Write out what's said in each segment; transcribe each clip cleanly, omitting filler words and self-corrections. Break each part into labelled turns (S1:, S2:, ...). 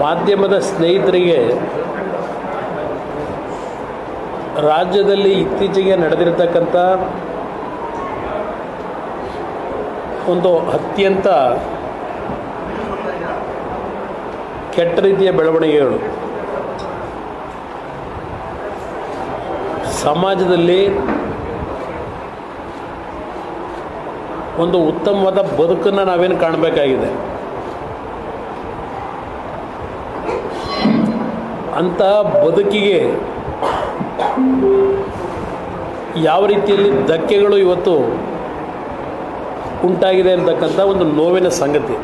S1: ಮಾಧ್ಯಮದ ಸ್ನೇಹಿತರಿಗೆ ರಾಜ್ಯದಲ್ಲಿ ಇತ್ತೀಚೆಗೆ ನಡೆದಿರತಕ್ಕಂಥ ಒಂದು ಅತ್ಯಂತ ಕೆಟ್ಟ ರೀತಿಯ ಬೆಳವಣಿಗೆಗಳು ಸಮಾಜದಲ್ಲಿ ಒಂದು ಉತ್ತಮವಾದ ಬದುಕನ್ನು ನಾವೇನು ಕಾಣಬೇಕಾಗಿದೆ. ಅಂತಹ ಬದುಕಿಗೆ ಯಾವ ರೀತಿಯಲ್ಲಿ ಧಕ್ಕೆಗಳು ಇವತ್ತು ಉಂಟಾಗಿದೆ ಅಂತಕ್ಕಂಥ ಒಂದು ನೋವಿನ ಸಂಗತಿ.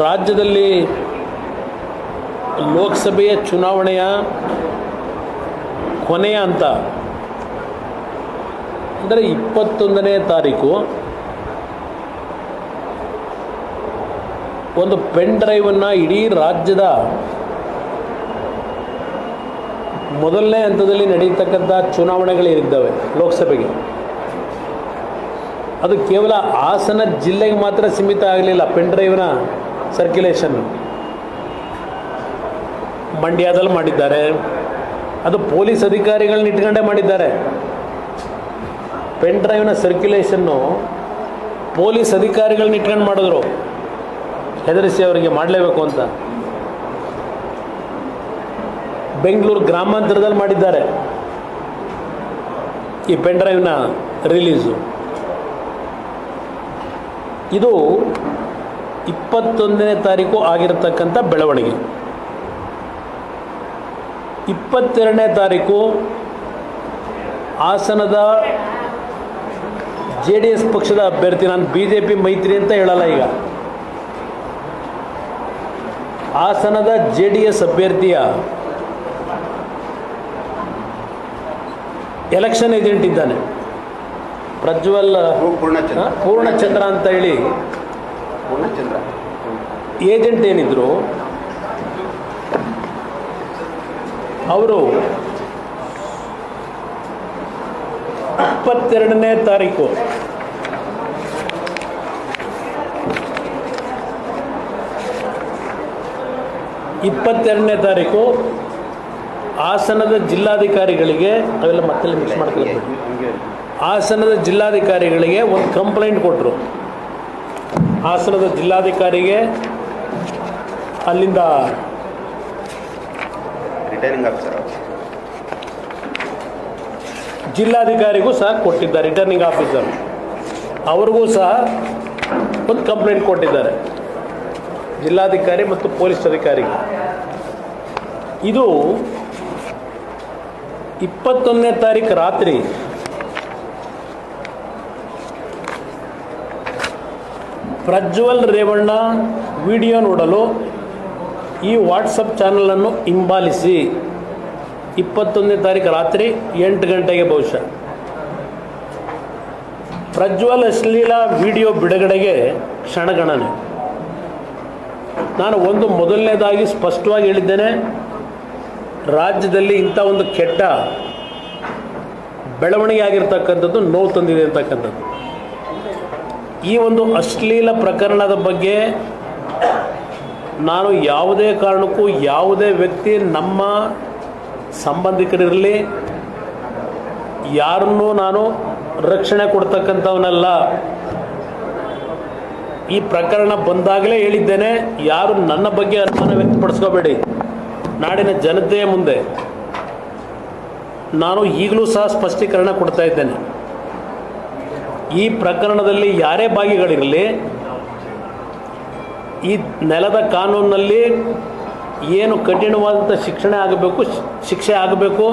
S1: ರಾಜ್ಯದಲ್ಲಿ ಲೋಕಸಭೆಯ ಚುನಾವಣೆಯ ಕೊನೆಯ ಹಂತ ಅಂದರೆ 21ನೇ ತಾರೀಕು ಒಂದು ಪೆನ್ ಡ್ರೈವನ್ನು ಇಡೀ ರಾಜ್ಯದ ಮೊದಲನೇ ಹಂತದಲ್ಲಿ ನಡೆಯತಕ್ಕಂಥ ಚುನಾವಣೆಗಳಿದ್ದಾವೆ ಲೋಕಸಭೆಗೆ. ಅದು ಕೇವಲ ಹಾಸನ ಜಿಲ್ಲೆಗೆ ಮಾತ್ರ ಸೀಮಿತ ಆಗಲಿಲ್ಲ. ಪೆನ್ ಡ್ರೈವ್ನ ಸರ್ಕ್ಯುಲೇಷನ್ನು ಮಂಡ್ಯದಲ್ಲಿ ಮಾಡಿದ್ದಾರೆ. ಅದು ಪೊಲೀಸ್ ಅಧಿಕಾರಿಗಳನ್ನ ಇಟ್ಕೊಂಡೇ ಮಾಡಿದ್ದಾರೆ. ಪೆನ್ ಡ್ರೈವ್ನ ಸರ್ಕ್ಯುಲೇಷನ್ನು ಪೊಲೀಸ್ ಅಧಿಕಾರಿಗಳನ್ನ ಇಟ್ಕೊಂಡು ಮಾಡಿದ್ರು, ಹೆದರಿಸಿ ಅವರಿಗೆ ಮಾಡಲೇಬೇಕು ಅಂತ. ಬೆಂಗಳೂರು ಗ್ರಾಮಾಂತರದಲ್ಲಿ ಮಾಡಿದ್ದಾರೆ ಈ ಪೆನ್ ಡ್ರೈವ್ನ ರಿಲೀಸು. ಇದು 21ನೇ ತಾರೀಕು ಆಗಿರತಕ್ಕಂಥ ಬೆಳವಣಿಗೆ. 22ನೇ ತಾರೀಕು ಹಾಸನದ JDS ಪಕ್ಷದ ಅಭ್ಯರ್ಥಿ, ನಾನು BJP ಮೈತ್ರಿ ಅಂತ ಹೇಳಲ್ಲ, ಈಗ ಹಾಸನದ JDS ಅಭ್ಯರ್ಥಿಯ ಎಲೆಕ್ಷನ್ ಏಜೆಂಟ್ ಇದ್ದಾನೆ ಪ್ರಜ್ವಲ್ ಪೂರ್ಣಚಂದ್ರ ಅಂತ ಹೇಳಿ ಏಜೆಂಟ್ ಏನಿದ್ರು ಅವರು 22ನೇ ತಾರೀಕು ಹಾಸನದ ಜಿಲ್ಲಾಧಿಕಾರಿಗಳಿಗೆ, ಅವೆಲ್ಲ ಮತ್ತೆ ಮಿಕ್ಸ್ ಮಾಡ್ತಾರೆ, ಹಾಸನದ ಜಿಲ್ಲಾಧಿಕಾರಿಗಳಿಗೆ ಒಂದು ಕಂಪ್ಲೇಂಟ್ ಕೊಟ್ಟರು. ಹಾಸನದ ಜಿಲ್ಲಾಧಿಕಾರಿಗೆ ಅಲ್ಲಿಂದ
S2: ರಿಟರ್ನಿಂಗ್ ಆಫೀಸರ್
S1: ಜಿಲ್ಲಾಧಿಕಾರಿಗೂ ಸಹ ಕೊಟ್ಟಿದ್ದಾರೆ, ರಿಟರ್ನಿಂಗ್ ಆಫೀಸರ್ ಅವ್ರಿಗೂ ಸಹ ಒಂದು ಕಂಪ್ಲೇಂಟ್ ಕೊಟ್ಟಿದ್ದಾರೆ, ಜಿಲ್ಲಾಧಿಕಾರಿ ಮತ್ತು ಪೊಲೀಸ್ ಅಧಿಕಾರಿಗೆ. ಇದು 21ನೇ ತಾರೀಕು ರಾತ್ರಿ ಪ್ರಜ್ವಲ್ ರೇವಣ್ಣ ವಿಡಿಯೋ ನೋಡಲು ಈ ವಾಟ್ಸಪ್ ಚಾನಲನ್ನು ಹಿಂಬಾಲಿಸಿ 21ನೇ ತಾರೀಕು ರಾತ್ರಿ 8 ಗಂಟೆಗೆ ಬಹುಶಃ ಪ್ರಜ್ವಲ್ ಅಶ್ಲೀಲ ವಿಡಿಯೋ ಬಿಡುಗಡೆಗೆ ಕ್ಷಣಗಣನೆ. ನಾನು ಮೊದಲನೇದಾಗಿ ಸ್ಪಷ್ಟವಾಗಿ ಹೇಳಿದ್ದೇನೆ, ರಾಜ್ಯದಲ್ಲಿ ಇಂಥ ಒಂದು ಕೆಟ್ಟ ಬೆಳವಣಿಗೆ ಆಗಿರ್ತಕ್ಕಂಥದ್ದು ನೋವು ತಂದಿದೆ ಅಂತಕ್ಕಂಥದ್ದು. ಈ ಒಂದು ಅಶ್ಲೀಲ ಪ್ರಕರಣದ ಬಗ್ಗೆ ನಾನು ಯಾವುದೇ ಕಾರಣಕ್ಕೂ ಯಾವುದೇ ವ್ಯಕ್ತಿ, ನಮ್ಮ ಸಂಬಂಧಿಕರಿರಲಿ, ಯಾರನ್ನೂ ನಾನು ರಕ್ಷಣೆ ಕೊಡ್ತಕ್ಕಂಥವನಲ್ಲ. ಈ ಪ್ರಕರಣ ಬಂದಾಗಲೇ ಹೇಳಿದ್ದೇನೆ, ಯಾರು ನನ್ನ ಬಗ್ಗೆ ಅನುಮಾನ ವ್ಯಕ್ತಪಡಿಸ್ಕೋಬೇಡಿ. ನಾಡಿನ ಜನತೆಯ ಮುಂದೆ ನಾನು ಈಗಲೂ ಸಹ ಸ್ಪಷ್ಟೀಕರಣ ಕೊಡ್ತಾ ಇದ್ದೇನೆ. ಈ ಪ್ರಕರಣದಲ್ಲಿ ಯಾರೇ ಭಾಗಿಗಳಿರಲಿ, ಈ ನೆಲದ ಕಾನೂನಿನಲ್ಲಿ ಏನು ಕಠಿಣವಾದಂಥ ಶಿಕ್ಷೆ ಆಗಬೇಕು,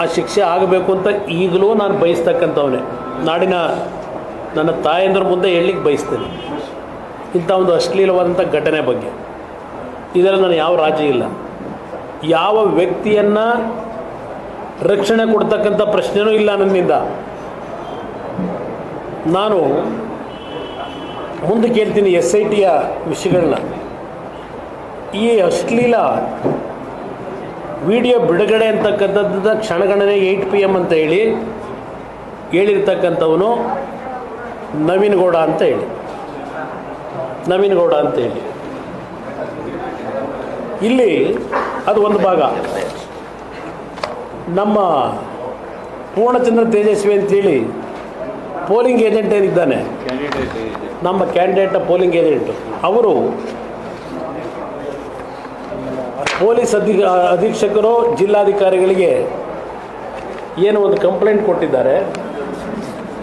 S1: ಆ ಶಿಕ್ಷೆ ಆಗಬೇಕು ಅಂತ ಈಗಲೂ ನಾನು ಬಯಸ್ತಕ್ಕಂಥವನೇ. ನಾಡಿನ ನನ್ನ ತಾಯಂದ್ರ ಮುಂದೆ ಹೇಳಲಿಕ್ಕೆ ಬಯಸ್ತೇನೆ ಇಂಥ ಒಂದು ಅಶ್ಲೀಲವಾದಂಥ ಘಟನೆ ಬಗ್ಗೆ. ಇದರಲ್ಲಿ ನಾನು ಯಾವ ರಾಜಿ ಇಲ್ಲ, ಯಾವ ವ್ಯಕ್ತಿಯನ್ನು ರಕ್ಷಣೆ ಕೊಡ್ತಕ್ಕಂಥ ಪ್ರಶ್ನೆನೂ ಇಲ್ಲ ನನ್ನಿಂದ. ನಾನು ಮುಂದೆ ಕೇಳ್ತೀನಿ SITಯ ವಿಷಯಗಳನ್ನ. ಈ ಅಶ್ಲೀಲ ವಿಡಿಯೋ ಬಿಡುಗಡೆ ಅಂತಕ್ಕಂಥದ್ದು ಕ್ಷಣಗಣನೆ 8 PM ಅಂತ ಹೇಳಿರ್ತಕ್ಕಂಥವನು ನವೀನ್ ಗೌಡ ಅಂತ ಹೇಳಿ. ನವೀನ್ ಗೌಡ ಅಂತೇಳಿ. ಇಲ್ಲಿ ಅದು ಒಂದು ಭಾಗ. ನಮ್ಮ ಪೂರ್ಣಚಂದ್ರ ತೇಜಸ್ವಿ ಅಂತೇಳಿ ಪೋಲಿಂಗ್ ಏಜೆಂಟ್ ಏನಿದ್ದಾನೆ, ನಮ್ಮ ಕ್ಯಾಂಡಿಡೇಟ್ ಪೋಲಿಂಗ್ ಏಜೆಂಟು, ಅವರು ಪೊಲೀಸ್ ಅಧೀಕ್ಷಕರು ಜಿಲ್ಲಾಧಿಕಾರಿಗಳಿಗೆ ಏನು ಒಂದು ಕಂಪ್ಲೇಂಟ್ ಕೊಟ್ಟಿದ್ದಾರೆ.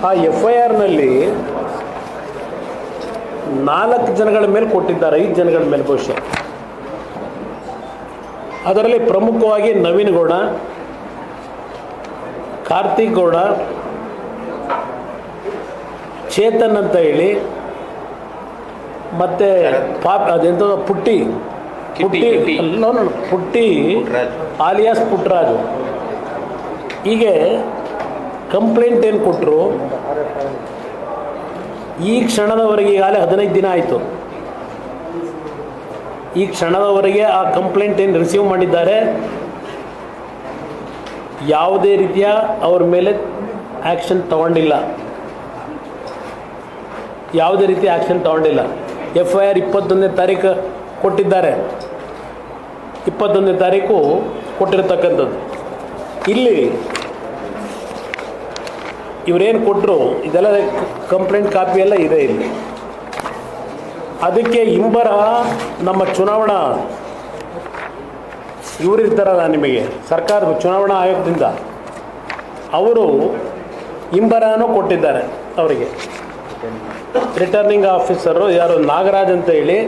S1: ಆ FIRನಲ್ಲಿ 4 ಜನಗಳ ಮೇಲೆ ಕೊಟ್ಟಿದ್ದಾರೆ, 5 ಜನಗಳ ಮೇಲೆ ಬಹುಶಃ. ಅದರಲ್ಲಿ ಪ್ರಮುಖವಾಗಿ ನವೀನ್ ಗೌಡ, ಕಾರ್ತಿಕ್ ಗೌಡ, ಚೇತನ್ ಅಂತ ಹೇಳಿ, ಮತ್ತು ಅದೆಂತ ಪುಟ್ಟಿ ಆಲಿಯಾಸ್ ಪುಟ್ಟರಾಜು. ಹೀಗೆ ಕಂಪ್ಲೇಂಟ್ ಏನು ಕೊಟ್ಟರು, ಈ ಕ್ಷಣದವರೆಗೆ ಈಗಾಗಲೇ 15 ದಿನ ಆಯಿತು. ಈ ಕ್ಷಣದವರೆಗೆ ಆ ಕಂಪ್ಲೇಂಟ್ ಏನು ರಿಸೀವ್ ಮಾಡಿದ್ದಾರೆ, ಯಾವುದೇ ರೀತಿಯ ಅವ್ರ ಮೇಲೆ ಆ್ಯಕ್ಷನ್ ತಗೊಂಡಿಲ್ಲ. ಯಾವುದೇ ರೀತಿ ಆ್ಯಕ್ಷನ್ ತಗೊಂಡಿಲ್ಲ. FIR 21ನೇ ತಾರೀಕು ಕೊಟ್ಟಿದ್ದಾರೆ, 21ನೇ ತಾರೀಕು ಕೊಟ್ಟಿರತಕ್ಕಂಥದ್ದು. ಇಲ್ಲಿ ಇವರೇನು ಕೊಟ್ಟರು ಇದೆಲ್ಲ ಕಂಪ್ಲೇಂಟ್ ಕಾಪಿ ಎಲ್ಲ ಇದೆ ಇಲ್ಲಿ. ಅದಕ್ಕೆ ಇಂಬರ ನಮ್ಮ ಚುನಾವಣಾ ಇವರಿರ್ತಾರಲ್ಲ, ನಿಮಗೆ ಸರ್ಕಾರದ ಚುನಾವಣಾ ಆಯೋಗದಿಂದ ಅವರು ಇಂಬರನೂ ಕೊಟ್ಟಿದ್ದಾರೆ. ಅವರಿಗೆ ರಿಟರ್ನಿಂಗ್ ಆಫೀಸರು ಯಾರು ನಾಗರಾಜ್ ಅಂತ ಹೇಳಿ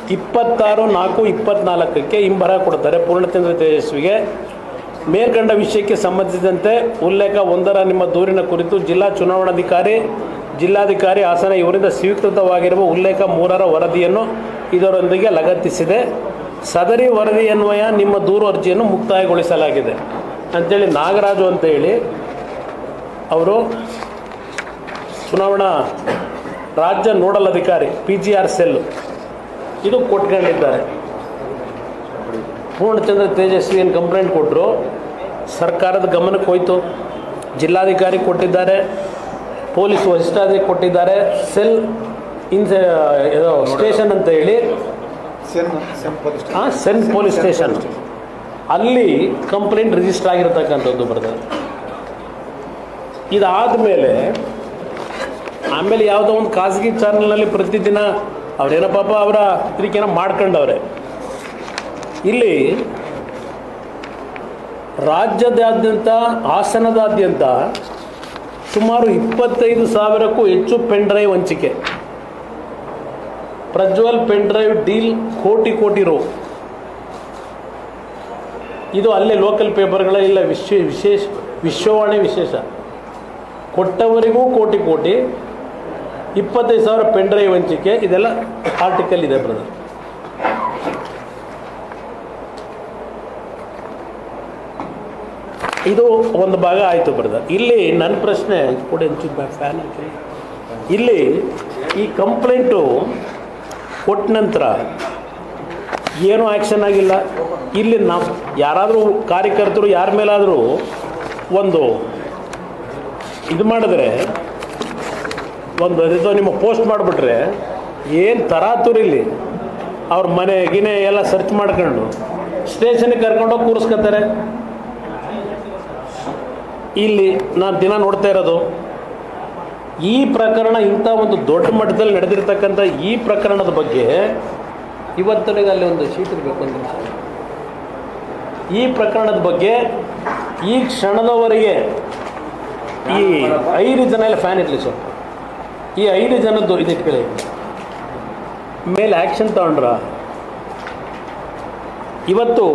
S1: 26/4/24 ಇಂಬರ ಕೊಡ್ತಾರೆ ಪೂರ್ಣಚಂದ್ರ ತೇಜಸ್ವಿಗೆ. ಮೇಲ್ಕಂಡ ವಿಷಯಕ್ಕೆ ಸಂಬಂಧಿಸಿದಂತೆ ಉಲ್ಲೇಖ 1ರ ನಿಮ್ಮ ದೂರಿನ ಕುರಿತು ಜಿಲ್ಲಾ ಚುನಾವಣಾಧಿಕಾರಿ, ಜಿಲ್ಲಾಧಿಕಾರಿ ಹಾಸನ ಇವರಿಂದ ಸ್ವೀಕೃತವಾಗಿರುವ ಉಲ್ಲೇಖ 3ರ ವರದಿಯನ್ನು ಇದರೊಂದಿಗೆ ಲಗತ್ತಿಸಿದೆ. ಸದರಿ ವರದಿಯನ್ವಯ ನಿಮ್ಮ ದೂರು ಅರ್ಜಿಯನ್ನು ಮುಕ್ತಾಯಗೊಳಿಸಲಾಗಿದೆ ಅಂಥೇಳಿ ನಾಗರಾಜು ಅಂತ ಹೇಳಿ ಅವರು ಚುನಾವಣಾ ರಾಜ್ಯ ನೋಡಲ್ ಅಧಿಕಾರಿ PGR ಸೆಲ್ ಇದು ಕೊಟ್ಕೊಂಡಿದ್ದಾರೆ. ಪೂರ್ಣಚಂದ್ರ ತೇಜಸ್ವಿ ಏನು ಕಂಪ್ಲೇಂಟ್ ಕೊಟ್ಟರು, ಸರ್ಕಾರದ ಗಮನಕ್ಕೆ ಹೋಯಿತು, ಜಿಲ್ಲಾಧಿಕಾರಿ ಕೊಟ್ಟಿದ್ದಾರೆ, ಪೊಲೀಸ್ ವರಿಷ್ಠಾಧಿಕಾರಿ ಕೊಟ್ಟಿದ್ದಾರೆ, ಸೆಲ್ ಸ್ಟೇಷನ್ ಅಂತ ಹೇಳಿ ಸೆನ್ ಪೊಲೀಸ್ ಸ್ಟೇಷನ್ ಅಲ್ಲಿ ಕಂಪ್ಲೇಂಟ್ ರಿಜಿಸ್ಟರ್ ಆಗಿರತಕ್ಕಂಥದ್ದು ಬರ್ತದೆ. ಇದಾದ ಮೇಲೆ ಆಮೇಲೆ ಯಾವುದೋ ಒಂದು ಖಾಸಗಿ ಚಾನಲ್ನಲ್ಲಿ ಪ್ರತಿದಿನ ಅವರೇನೋ ಪಾಪ ಅವರ ಇದಕ್ಕೇನೋ ಮಾಡ್ಕೊಂಡವ್ರೆ. ಇಲ್ಲಿ ರಾಜ್ಯದಾದ್ಯಂತ, ಹಾಸನದಾದ್ಯಂತ ಸುಮಾರು 25,000ಕ್ಕೂ ಹೆಚ್ಚು ಪೆನ್ ಡ್ರೈವ್ ಹಂಚಿಕೆ. ಪ್ರಜ್ವಲ್ ಪೆನ್ ಡ್ರೈವ್ ಡೀಲ್ ಕೋಟಿ ರೂ. ಇದು ಅಲ್ಲೇ ಲೋಕಲ್ ಪೇಪರ್ಗಳ ಇಲ್ಲ ವಿಶ್ವವಾಣಿ ವಿಶೇಷ. ಕೊಟ್ಟವರಿಗೂ ಕೋಟಿ 25,000 ಪೆನ್ ಡ್ರೈವ್ ಹಂಚಿಕೆ. ಇದೆಲ್ಲ ಆರ್ಟಿಕಲ್ ಇದೆ ಬ್ರದರ್. ಇದು ಒಂದು ಭಾಗ ಆಯಿತು ಬ್ರದರ್. ಇಲ್ಲಿ ನನ್ನ ಪ್ರಶ್ನೆ ಕೊಡಿ, ಫ್ಯಾನ್ ಹಾಕಿ. ಇಲ್ಲಿ ಈ ಕಂಪ್ಲೇಂಟು ಕೊಟ್ಟ ನಂತರ ಏನೂ ಆ್ಯಕ್ಷನ್ ಆಗಿಲ್ಲ. ಇಲ್ಲಿ ನಾವು ಯಾರಾದರೂ ಕಾರ್ಯಕರ್ತರು ಯಾರ ಮೇಲಾದರೂ ಒಂದು ಇದು ಮಾಡಿದ್ರೆ, ಒಂದು ಇದು ನಿಮ್ಮ ಪೋಸ್ಟ್ ಮಾಡಿಬಿಟ್ರೆ ಏನು ತರಾತುರಿಲ್ಲಿ ಅವ್ರ ಮನೆ ಎಲ್ಲ ಸರ್ಚ್ ಮಾಡ್ಕೊಂಡು ಸ್ಟೇಷನಿಗೆ ಕರ್ಕೊಂಡೋಗಿ ಕೂರಿಸ್ಕೊತಾರೆ. ಇಲ್ಲಿ ನಾನು ದಿನ ನೋಡ್ತಾ ಇರೋದು ಈ ಪ್ರಕರಣ, ಇಂಥ ಒಂದು ದೊಡ್ಡ ಮಟ್ಟದಲ್ಲಿ ನಡೆದಿರ್ತಕ್ಕಂಥ ಈ ಪ್ರಕರಣದ ಬಗ್ಗೆ ಇವತ್ತನಿಗೆ ಅಲ್ಲಿ ಒಂದು ಶೀಟ್ ಇರಬೇಕು ಒಂದು ನಿಮಿಷ. ಈ ಪ್ರಕರಣದ ಬಗ್ಗೆ ಈ ಕ್ಷಣದವರೆಗೆ ಈ 5 ಜನ ಎಲ್ಲ ಫ್ಯಾನ್ ಇರಲಿ ಸ್ವಲ್ಪ, ಈ 5 ಜನದ್ದು ಇದಿಟ್ಕೊಳ್ಳಿ ಮೇಲೆ ಆ್ಯಕ್ಷನ್ ತಗೊಂಡ್ರ. ಇವತ್ತು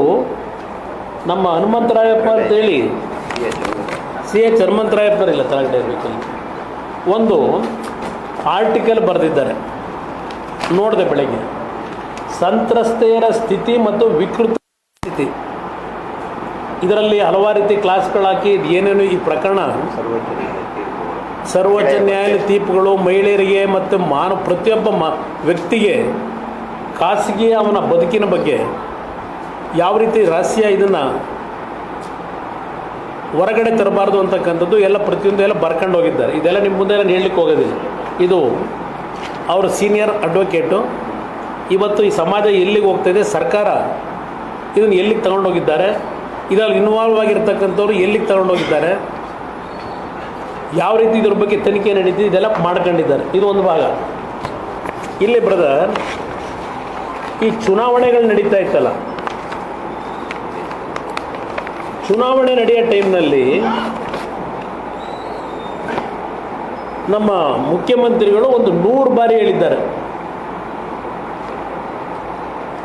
S1: ನಮ್ಮ ಹನುಮಂತರಾಯಪ್ಪ ಅಂತೇಳಿ CH ಹನುಮಂತರಾಯಪ್ಪರಿಲ್ಲ ತಲೆಗಡೆ ಇರಬೇಕಲ್ಲಿ ಒಂದು ಆರ್ಟಿಕಲ್ ಬರೆದಿದ್ದಾರೆ, ನೋಡಿದೆ ಬೆಳಗ್ಗೆ. ಸಂತ್ರಸ್ತೆಯರ ಸ್ಥಿತಿ ಮತ್ತು ವಿಕೃತ ಸ್ಥಿತಿ, ಇದರಲ್ಲಿ ಹಲವಾರು ರೀತಿ ಕ್ಲಾಸ್ಗಳಾಕಿ ಏನೇನು ಈ ಪ್ರಕರಣ ಸರ್ವೋಚ್ಚ ನ್ಯಾಯಾಲಯ ತೀರ್ಪುಗಳು ಮಹಿಳೆಯರಿಗೆ ಮತ್ತು ಪ್ರತಿಯೊಬ್ಬ ವ್ಯಕ್ತಿಗೆ ಖಾಸಗಿ ಅವನ ಬದುಕಿನ ಬಗ್ಗೆ ಯಾವ ರೀತಿ ರಹಸ್ಯ ಇದನ್ನು ಹೊರಗಡೆ ತರಬಾರ್ದು ಅಂತಕ್ಕಂಥದ್ದು ಎಲ್ಲ ಪ್ರತಿಯೊಂದು ಎಲ್ಲ ಬರ್ಕೊಂಡು ಹೋಗಿದ್ದಾರೆ. ಇದೆಲ್ಲ ನಿಮ್ಮ ಮುಂದೆ ಎಲ್ಲ ಹೇಳಲಿಕ್ಕೆ ಹೋಗೋದಿಲ್ಲ. ಇದು ಅವರು ಸೀನಿಯರ್ ಅಡ್ವೊಕೇಟು. ಇವತ್ತು ಈ ಸಮಾಜ ಎಲ್ಲಿಗೆ ಹೋಗ್ತಾಯಿದೆ, ಸರ್ಕಾರ ಇದನ್ನು ಎಲ್ಲಿಗೆ ತಗೊಂಡೋಗಿದ್ದಾರೆ, ಇದರಲ್ಲಿ ಇನ್ವಾಲ್ವ್ ಆಗಿರ್ತಕ್ಕಂಥವ್ರು ಎಲ್ಲಿಗೆ ತಗೊಂಡೋಗಿದ್ದಾರೆ, ಯಾವ ರೀತಿ ಇದ್ರ ಬಗ್ಗೆ ತನಿಖೆ ನಡೀತಿದೆ, ಇದೆಲ್ಲ ಮಾಡ್ಕೊಂಡಿದ್ದಾರೆ. ಇದು ಒಂದು ಭಾಗ. ಇಲ್ಲಿ ಬ್ರದರ್, ಈ ಚುನಾವಣೆಗಳು ನಡೀತಾ ಇತ್ತಲ್ಲ, ಚುನಾವಣೆ ನಡೆಯೋ ಟೈಮ್ನಲ್ಲಿ ನಮ್ಮ ಮುಖ್ಯಮಂತ್ರಿಗಳು ಒಂದು 100 ಬಾರಿ ಹೇಳಿದ್ದಾರೆ.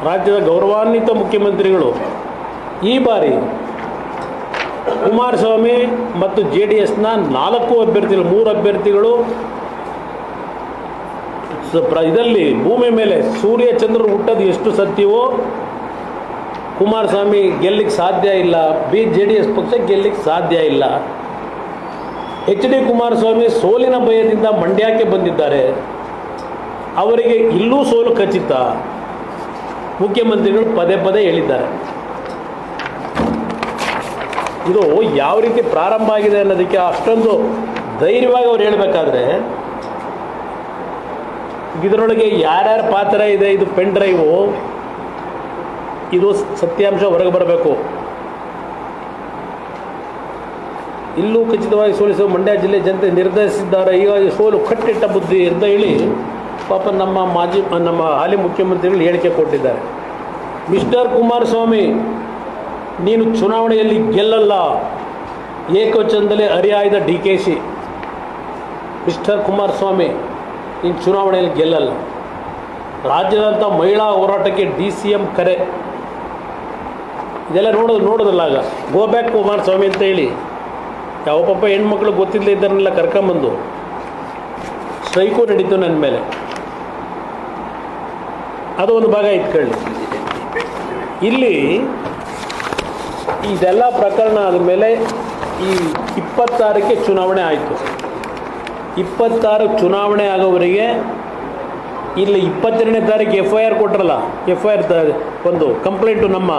S1: ರಾಜ್ಯದ ಗೌರವಾನ್ವಿತ ಮುಖ್ಯಮಂತ್ರಿಗಳು ಈ ಬಾರಿ ಕುಮಾರಸ್ವಾಮಿ ಮತ್ತು JDSನ 4 ಅಭ್ಯರ್ಥಿಗಳು, 3 ಅಭ್ಯರ್ಥಿಗಳು ಇದರಲ್ಲಿ ಭೂಮಿ ಮೇಲೆ ಸೂರ್ಯ ಚಂದ್ರರು ಹುಟ್ಟೋದು ಎಷ್ಟು ಸತ್ಯವೋ ಕುಮಾರಸ್ವಾಮಿ ಗೆಲ್ಲಿಕ್ಕೆ ಸಾಧ್ಯ ಇಲ್ಲ, JDS ಪಕ್ಷ ಗೆಲ್ಲಿಕ್ಕೆ ಸಾಧ್ಯ ಇಲ್ಲ. HD ಕುಮಾರಸ್ವಾಮಿ ಸೋಲಿನ ಭಯದಿಂದ ಮಂಡ್ಯಕ್ಕೆ ಬಂದಿದ್ದಾರೆ. ಅವರಿಗೆ ಇಲ್ಲೂ ಸೋಲು ಖಚಿತ. ಮುಖ್ಯಮಂತ್ರಿಗಳು ಪದೇ ಪದೇ ಹೇಳಿದ್ದಾರೆ. ಇದು ಯಾವ ರೀತಿ ಪ್ರಾರಂಭ ಆಗಿದೆ ಅನ್ನೋದಕ್ಕೆ ಅಷ್ಟೊಂದು ಧೈರ್ಯವಾಗಿ ಅವ್ರು ಹೇಳಬೇಕಾದ್ರೆ, ಇದರೊಳಗೆ ಯಾರ್ಯಾರ ಪಾತ್ರ ಇದೆ, ಇದು ಪೆನ್ ಡ್ರೈವು, ಇದು ಸತ್ಯಾಂಶ ಹೊರಗೆ ಬರಬೇಕು. ಇಲ್ಲೂ ಖಚಿತವಾಗಿ ಸೋಲಿಸುವ ಮಂಡ್ಯ ಜಿಲ್ಲೆ ಜನತೆ ನಿರ್ಧರಿಸಿದ್ದಾರೆ. ಈಗ ಸೋಲು ಕಟ್ಟಿಟ್ಟ ಬುದ್ಧಿ ಅಂತ ಹೇಳಿ ಪಾಪ ನಮ್ಮ ಹಾಲಿ ಮುಖ್ಯಮಂತ್ರಿಗಳು ಹೇಳಿಕೆ ಕೊಟ್ಟಿದ್ದಾರೆ. ಮಿಸ್ಟರ್ ಕುಮಾರಸ್ವಾಮಿ, ನೀನು ಚುನಾವಣೆಯಲ್ಲಿ ಗೆಲ್ಲಲ್ಲ, ಏಕವಚನದಲ್ಲಿ ಹರಿಹಾಯ್ದ DKC. ಮಿಸ್ಟರ್ ಕುಮಾರಸ್ವಾಮಿ, ನೀನು ಚುನಾವಣೆಯಲ್ಲಿ ಗೆಲ್ಲಲ್ಲ. ರಾಜ್ಯದಂಥ ಮಹಿಳಾ ಹೋರಾಟಕ್ಕೆ DCM ಕರೆ. ಇದೆಲ್ಲ ನೋಡೋದಲ್ಲ. ಆಗ ಗೋ ಬ್ಯಾಕ್ ಕುಮಾರಸ್ವಾಮಿ ಅಂತ ಹೇಳಿ ಯಾವ ಪಾಪ ಹೆಣ್ಮಕ್ಳು ಗೊತ್ತಿಲ್ಲದೆ ಇದ್ದಾರನ್ನೆಲ್ಲ ಕರ್ಕೊಂಬಂದು ಸ್ಟ್ರೈಕು ನಡೀತು ನನ್ನ ಮೇಲೆ. ಅದು ಒಂದು ಭಾಗ ಇಟ್ಕೊಳ್ಳಿ. ಇಲ್ಲಿ ಇದೆಲ್ಲ ಪ್ರಕರಣ ಆದಮೇಲೆ ಈ 26ಕ್ಕೆ ಚುನಾವಣೆ ಆಯಿತು. 26 ಚುನಾವಣೆ ಆಗೋವರೆಗೆ ಇಲ್ಲಿ 22ನೇ ತಾರೀಕು FIR ಕೊಟ್ರಲ್ಲ, FIR ಒಂದು ಕಂಪ್ಲೇಂಟು ನಮ್ಮ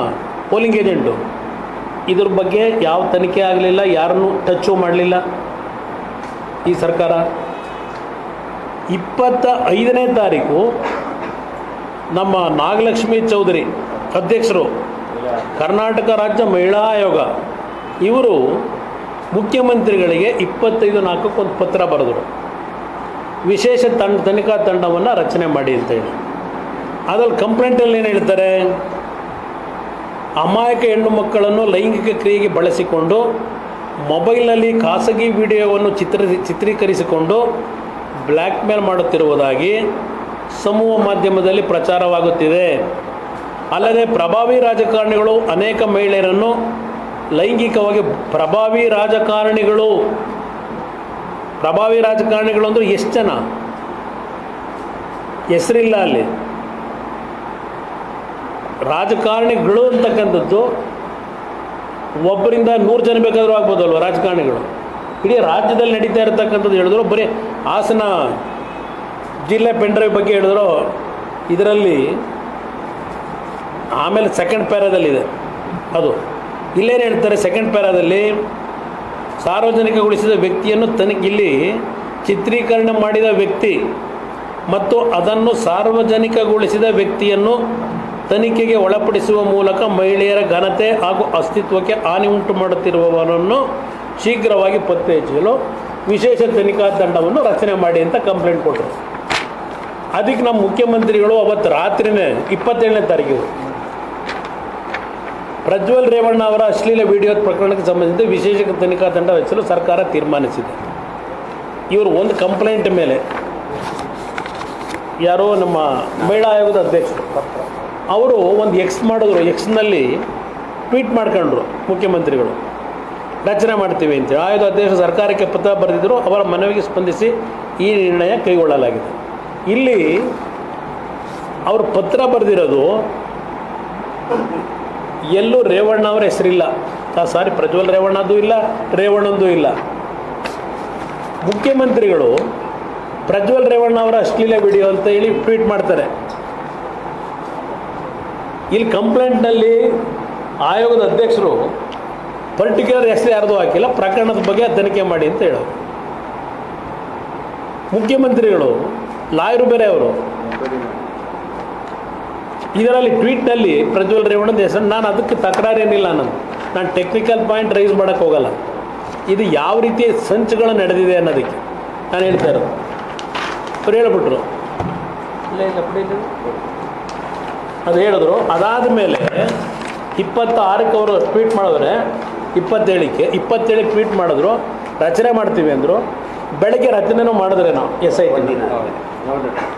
S1: ಪೋಲಿಂಗ್ ಏಜೆಂಟು, ಇದ್ರ ಬಗ್ಗೆ ಯಾವ ತನಿಖೆ ಆಗಲಿಲ್ಲ, ಯಾರನ್ನೂ ಟಚ್ಚು ಮಾಡಲಿಲ್ಲ ಈ ಸರ್ಕಾರ. 25ನೇ ತಾರೀಕು ನಮ್ಮ ನಾಗಲಕ್ಷ್ಮಿ ಚೌಧರಿ ಅಧ್ಯಕ್ಷರು, ಕರ್ನಾಟಕ ರಾಜ್ಯ ಮಹಿಳಾ ಆಯೋಗ, ಇವರು ಮುಖ್ಯಮಂತ್ರಿಗಳಿಗೆ 25/4 ಒಂದು ಪತ್ರ ಬರೆದರು. ವಿಶೇಷ ತನಿಖಾ ತಂಡವನ್ನು ರಚನೆ ಮಾಡಿ ಅಂತೇಳಿ. ಅದ್ರಲ್ಲಿ ಕಂಪ್ಲೇಂಟಲ್ಲಿ ಏನು ಹೇಳ್ತಾರೆ, ಅಮಾಯಕ ಹೆಣ್ಣು ಮಕ್ಕಳನ್ನು ಲೈಂಗಿಕ ಕ್ರಿಯೆಗೆ ಬಳಸಿಕೊಂಡು ಮೊಬೈಲ್ನಲ್ಲಿ ಖಾಸಗಿ ವಿಡಿಯೋವನ್ನು ಚಿತ್ರೀಕರಿಸಿಕೊಂಡು ಬ್ಲ್ಯಾಕ್ ಮೇಲ್ ಮಾಡುತ್ತಿರುವುದಾಗಿ ಸಮೂಹ ಮಾಧ್ಯಮದಲ್ಲಿ ಪ್ರಚಾರವಾಗುತ್ತಿದೆ. ಅಲ್ಲದೆ ಪ್ರಭಾವಿ ರಾಜಕಾರಣಿಗಳು ಅನೇಕ ಮಹಿಳೆಯರನ್ನು ಲೈಂಗಿಕವಾಗಿ ಪ್ರಭಾವಿ ರಾಜಕಾರಣಿಗಳು ಅಂದರೆ ಎಷ್ಟು ಜನ ಹೆಸರಿಲ್ಲ ಅಲ್ಲಿ. ರಾಜಕಾರಣಿಗಳು ಅಂತಕ್ಕಂಥದ್ದು ಒಬ್ಬರಿಂದ 100 ಜನ ಬೇಕಾದರೂ ಆಗ್ಬೋದಲ್ವ ರಾಜಕಾರಣಿಗಳು. ಇಡೀ ರಾಜ್ಯದಲ್ಲಿ ನಡೀತಾ ಇರತಕ್ಕಂಥದ್ದು ಹೇಳಿದ್ರು. ಬರೀ ಹಾಸನ ಜಿಲ್ಲೆ ಪೆನ್ ಡ್ರೈವ್ ಬಗ್ಗೆ ಹೇಳಿದ್ರು. ಇದರಲ್ಲಿ ಆಮೇಲೆ ಸೆಕೆಂಡ್ ಪ್ಯಾರಾದಲ್ಲಿದೆ ಅದು. ಇಲ್ಲೇನು ಹೇಳ್ತಾರೆ ಸೆಕೆಂಡ್ ಪ್ಯಾರಾದಲ್ಲಿ, ಸಾರ್ವಜನಿಕಗೊಳಿಸಿದ ವ್ಯಕ್ತಿಯನ್ನು ಇಲ್ಲಿ ಚಿತ್ರೀಕರಣ ಮಾಡಿದ ವ್ಯಕ್ತಿ ಮತ್ತು ಅದನ್ನು ಸಾರ್ವಜನಿಕಗೊಳಿಸಿದ ವ್ಯಕ್ತಿಯನ್ನು ತನಿಖೆಗೆ ಒಳಪಡಿಸುವ ಮೂಲಕ ಮಹಿಳೆಯರ ಘನತೆ ಹಾಗೂ ಅಸ್ತಿತ್ವಕ್ಕೆ ಹಾನಿ ಉಂಟು ಮಾಡುತ್ತಿರುವವರನ್ನು ಶೀಘ್ರವಾಗಿ ಪತ್ತೆ ಹಚ್ಚಲು ವಿಶೇಷ ತನಿಖಾ ತಂಡವನ್ನು ರಚನೆ ಮಾಡಿ ಅಂತ ಕಂಪ್ಲೇಂಟ್ ಕೊಟ್ಟರು. ಅದಕ್ಕೆ ನಮ್ಮ ಮುಖ್ಯಮಂತ್ರಿಗಳು ಅವತ್ತು ರಾತ್ರಿನೇ 27ನೇ ತಾರೀಕಿಗೆ ಪ್ರಜ್ವಲ್ ರೇವಣ್ಣ ಅವರ ಅಶ್ಲೀಲ ವಿಡಿಯೋ ಪ್ರಕರಣಕ್ಕೆ ಸಂಬಂಧಿಸಿದ ವಿಶೇಷ ತನಿಖಾ ತಂಡ ರಚಿಸಲು ಸರ್ಕಾರ ತೀರ್ಮಾನಿಸಿದೆ. ಇವರು ಒಂದು ಕಂಪ್ಲೇಂಟ್ ಮೇಲೆ ಯಾರೋ ನಮ್ಮ ಮಹಿಳಾ ಆಯೋಗದ ಅಧ್ಯಕ್ಷರು ಅವರು ಒಂದು ಮಾಡಿದ್ರು. ಎಕ್ಸ್ನಲ್ಲಿ ಟ್ವೀಟ್ ಮಾಡ್ಕೊಂಡ್ರು ಮುಖ್ಯಮಂತ್ರಿಗಳು, ರಚನೆ ಮಾಡ್ತೀವಿ ಅಂತೇಳಿ. ಆಯೋಗ ಅಧ್ಯಕ್ಷರು ಸರ್ಕಾರಕ್ಕೆ ಪತ್ರ ಬರೆದಿದ್ದರು. ಅವರ ಮನವಿಗೆ ಸ್ಪಂದಿಸಿ ಈ ನಿರ್ಣಯ ಕೈಗೊಳ್ಳಲಾಗಿದೆ. ಇಲ್ಲಿ ಅವರು ಪತ್ರ ಬರೆದಿರೋದು ಎಲ್ಲೂ ರೇವಣ್ಣ ಅವರ ಹೆಸರಿಲ್ಲ. ಪ್ರಜ್ವಲ್ ರೇವಣ್ಣದು ಇಲ್ಲ, ರೇವಣ್ಣಂದು ಇಲ್ಲ. ಮುಖ್ಯಮಂತ್ರಿಗಳು ಪ್ರಜ್ವಲ್ ರೇವಣ್ಣ ಅವರ ಅಶ್ಲೀಲ ವಿಡಿಯೋ ಅಂತ ಹೇಳಿ ಟ್ವೀಟ್ ಮಾಡ್ತಾರೆ. ಇಲ್ಲಿ ಕಂಪ್ಲೇಂಟ್ನಲ್ಲಿ ಆಯೋಗದ ಅಧ್ಯಕ್ಷರು ಪರ್ಟಿಕ್ಯುಲರ್ ಹೆಸರು ಯಾರ್ದು ಹಾಕಿಲ್ಲ, ಪ್ರಕರಣದ ಬಗ್ಗೆ ತನಿಖೆ ಮಾಡಿ ಅಂತ ಹೇಳೋದು. ಮುಖ್ಯಮಂತ್ರಿಗಳು ಲಾಯರು ಬೇರೆ ಅವರು. ಇದರಲ್ಲಿ ಟ್ವೀಟ್ನಲ್ಲಿ ಪ್ರಜ್ವಲ್ ರೇವಣ್ಣದ ಹೆಸರು, ನಾನು ಅದಕ್ಕೆ ತಕರಾರೇನಿಲ್ಲ, ನಾನು ಟೆಕ್ನಿಕಲ್ ಪಾಯಿಂಟ್ ರೈಸ್ ಮಾಡೋಕ್ಕೆ ಹೋಗಲ್ಲ. ಇದು ಯಾವ ರೀತಿಯ ಸಂಚುಗಳು ನಡೆದಿದೆ ಅನ್ನೋದಕ್ಕೆ ನಾನು ಹೇಳ್ತಾ ಇರೋದು. ಅವ್ರು ಹೇಳ್ಬಿಟ್ರು, ಅದು ಹೇಳಿದ್ರು. ಅದಾದ ಮೇಲೆ 26ಕ್ಕೆ ಅವರು ಟ್ವೀಟ್ ಮಾಡಿದ್ರೆ 27ಕ್ಕೆ ಟ್ವೀಟ್ ಮಾಡಿದ್ರು, ರಚನೆ ಮಾಡ್ತೀವಿ ಅಂದರು. ಬೆಳಗ್ಗೆ ರಚನೆನೂ ಮಾಡಿದ್ರೆ ನಾವು SIT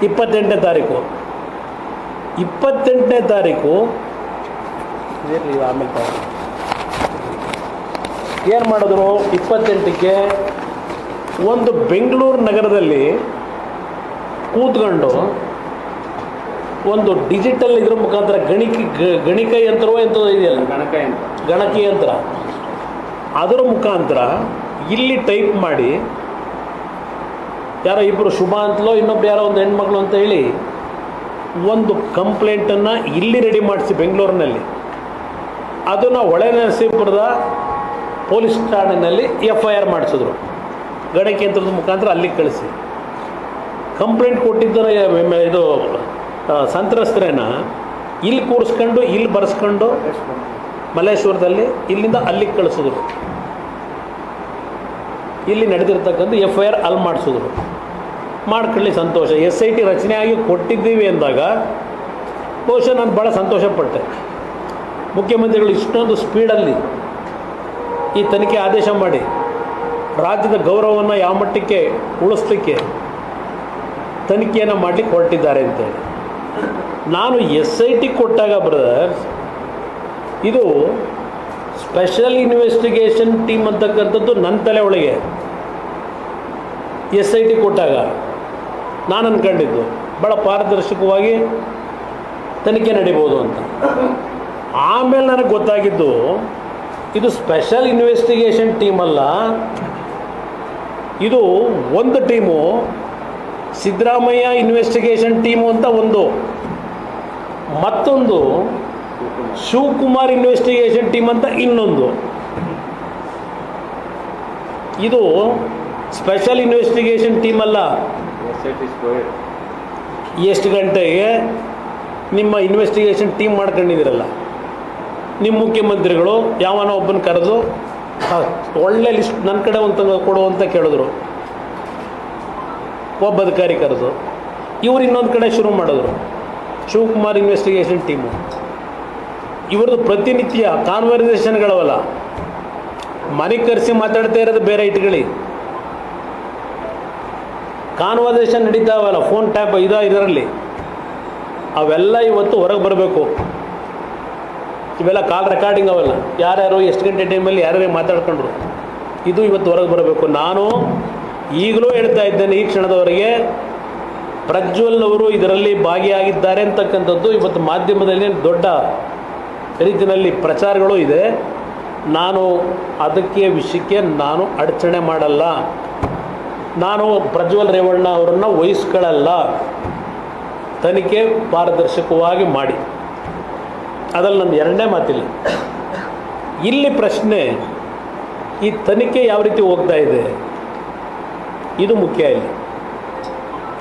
S1: 28ನೇ ತಾರೀಕು 28ನೇ ತಾರೀಕು ಆಮೇಲೆ ಏನು ಮಾಡಿದ್ರು, 28ಕ್ಕೆ ಒಂದು ಬೆಂಗಳೂರು ನಗರದಲ್ಲಿ ಕೂತ್ಕೊಂಡು ಒಂದು ಡಿಜಿಟಲ್ ಇದ್ರ ಮುಖಾಂತರ ಗಣಿಕ ಯಂತ್ರವೋ ಎಂಥದ್ದು ಇದೆಯಲ್ಲ, ಗಣಕಿ ಯಂತ್ರ, ಅದರ ಮುಖಾಂತರ ಇಲ್ಲಿ ಟೈಪ್ ಮಾಡಿ, ಯಾರೋ ಇಬ್ಬರು ಶುಭ ಅಂತಲೋ ಇನ್ನೊಬ್ರು ಯಾರೋ ಒಂದು ಹೆಣ್ಮಗಳು ಅಂತ ಹೇಳಿ ಒಂದು ಕಂಪ್ಲೇಂಟನ್ನು ಇಲ್ಲಿ ರೆಡಿ ಮಾಡಿಸಿ ಬೆಂಗಳೂರಿನಲ್ಲಿ, ಅದನ್ನು ಹೊಳೆನರಸೀಪುರದ ಪೊಲೀಸ್ ಠಾಣೆಯಲ್ಲಿ FIR ಮಾಡಿಸಿದ್ರು. ಗಣಕಿ ಯಂತ್ರದ ಮುಖಾಂತರ ಅಲ್ಲಿಗೆ ಕಳಿಸಿ ಕಂಪ್ಲೇಂಟ್ ಕೊಟ್ಟಿದ್ದರೆ ಇದು ಸಂತ್ರಸ್ತರೇನ ಇಲ್ಲಿ ಕೂರಿಸ್ಕೊಂಡು ಇಲ್ಲಿ ಬರೆಸ್ಕೊಂಡು ಮಲ್ಲೇಶ್ವರದಲ್ಲಿ ಇಲ್ಲಿಂದ ಅಲ್ಲಿಗೆ ಕಳಿಸಿದ್ರು. ಇಲ್ಲಿ ನಡೆದಿರ್ತಕ್ಕಂಥ FIR ಅಲ್ಲಿ ಮಾಡಿಸಿದ್ರು. ಮಾಡ್ಕೊಳ್ಳಿ, ಸಂತೋಷ. SIT ರಚನೆ ಆಗಿ ಕೊಟ್ಟಿದ್ದೀವಿ ಅಂದಾಗ ಬಹುಶಃ ನಾನು ಭಾಳ ಸಂತೋಷಪಟ್ಟೆ. ಮುಖ್ಯಮಂತ್ರಿಗಳು ಇಷ್ಟೊಂದು ಸ್ಪೀಡಲ್ಲಿ ಈ ತನಿಖೆ ಆದೇಶ ಮಾಡಿ ರಾಜ್ಯದ ಗೌರವವನ್ನು ಯಾವ ಮಟ್ಟಕ್ಕೆ ಉಳಿಸ್ಲಿಕ್ಕೆ ತನಿಖೆಯನ್ನು ಮಾಡಲಿಕ್ಕೆ ಹೊರಟಿದ್ದಾರೆ ಅಂತೇಳಿ. ನಾನು SIT ಕೊಟ್ಟಾಗ ಬ್ರದರ್ಸ್, ಇದು ಸ್ಪೆಷಲ್ ಇನ್ವೆಸ್ಟಿಗೇಷನ್ ಟೀಮ್ ಅಂತಕ್ಕಂಥದ್ದು ನನ್ನ ತಲೆ ಒಳಗೆ SIT ಕೊಟ್ಟಾಗ ನಾನು ಅಂದ್ಕೊಂಡಿದ್ದು ಭಾಳ ಪಾರದರ್ಶಕವಾಗಿ ತನಿಖೆ ನಡೀಬೋದು ಅಂತ. ಆಮೇಲೆ ನನಗೆ ಗೊತ್ತಾಗಿದ್ದು ಇದು ಸ್ಪೆಷಲ್ ಇನ್ವೆಸ್ಟಿಗೇಷನ್ ಟೀಮ್ ಅಲ್ಲ, ಇದು ಒಂದು ಟೀಮು ಸಿದ್ದರಾಮಯ್ಯ ಇನ್ವೆಸ್ಟಿಗೇಷನ್ ಟೀಮು ಅಂತ ಒಂದು, ಮತ್ತೊಂದು ಶಿವಕುಮಾರ್ ಇನ್ವೆಸ್ಟಿಗೇಷನ್ ಟೀಮ್ ಅಂತ ಇನ್ನೊಂದು. ಇದು ಸ್ಪೆಷಲ್ ಇನ್ವೆಸ್ಟಿಗೇಷನ್ ಟೀಮ್ ಅಲ್ಲ. ಎಷ್ಟು ಗಂಟೆಗೆ ನಿಮ್ಮ ಇನ್ವೆಸ್ಟಿಗೇಷನ್ ಟೀಮ್ ಮಾಡ್ಕೊಂಡಿದ್ದೀರಲ್ಲ, ನಿಮ್ಮ ಮುಖ್ಯಮಂತ್ರಿಗಳು ಯಾವನೋ ಒಬ್ಬನ ಕರೆದು ಒಳ್ಳೆ ಲಿಸ್ಟ್ ನನ್ನ ಕಡೆ ಒಂದು ಕೊಡು ಅಂತ ಕೇಳಿದ್ರು. ಒಬ್ಬ ಅಧಿಕಾರಿ ಕರೆದು ಇವರು ಇನ್ನೊಂದು ಕಡೆ ಶುರು ಮಾಡಿದ್ರು. ಶಿವಕುಮಾರ್ ಇನ್ವೆಸ್ಟಿಗೇಷನ್ ಟೀಮು ಇವ್ರದ್ದು ಪ್ರತಿನಿತ್ಯ ಕಾನ್ವರ್ಸೇಷನ್ಗಳವಲ್ಲ, ಮನೆಗೆ ಕರೆಸಿ ಮಾತಾಡ್ತಾ ಇರೋದು ಬೇರೆ ಇಟ್ಕೊಳ್ಳಿ, ಕಾನ್ವರ್ಸೇಷನ್ ನಡೀತಾವಲ್ಲ ಫೋನ್ ಟ್ಯಾಪ್ ಇದರಲ್ಲಿ, ಅವೆಲ್ಲ ಇವತ್ತು ಹೊರಗೆ ಬರಬೇಕು. ಇವೆಲ್ಲ ಕಾಲ್ ರೆಕಾರ್ಡಿಂಗ್ ಅವೆಲ್ಲ, ಯಾರ್ಯಾರು ಎಷ್ಟು ಗಂಟೆ ಟೈಮಲ್ಲಿ ಯಾರ್ಯಾರು ಮಾತಾಡ್ಕೊಂಡ್ರು, ಇದು ಇವತ್ತು ಹೊರಗೆ ಬರಬೇಕು. ನಾನು ಈಗಲೂ ಹೇಳ್ತಾ ಇದ್ದೇನೆ, ಈ ಕ್ಷಣದವರೆಗೆ ಪ್ರಜ್ವಲ್ ಅವರು ಇದರಲ್ಲಿ ಭಾಗಿಯಾಗಿದ್ದಾರೆ ಅಂತಕ್ಕಂಥದ್ದು ಇವತ್ತು ಮಾಧ್ಯಮದಲ್ಲಿ ದೊಡ್ಡ ರೀತಿಯಲ್ಲಿ ಪ್ರಚಾರಗಳು ಇದೆ. ನಾನು ಅದಕ್ಕೆ ವಿಷಯಕ್ಕೆ ನಾನು ಅಡಚಣೆ ಮಾಡಲ್ಲ, ನಾನು ಪ್ರಜ್ವಲ್ ರೇವಣ್ಣ ಅವರನ್ನು ವಹಿಸ್ಕೊಳ್ಳಲ್ಲ. ತನಿಖೆ ಪಾರದರ್ಶಕವಾಗಿ ಮಾಡಿ, ಅದ್ರಲ್ಲಿ ನನ್ನ ಎರಡನೇ ಮಾತಿಲ್ಲ. ಇಲ್ಲಿ ಪ್ರಶ್ನೆ, ಈ ತನಿಖೆ ಯಾವ ರೀತಿ ಹೋಗ್ತಾ ಇದೆ ಇದು ಮುಖ್ಯ.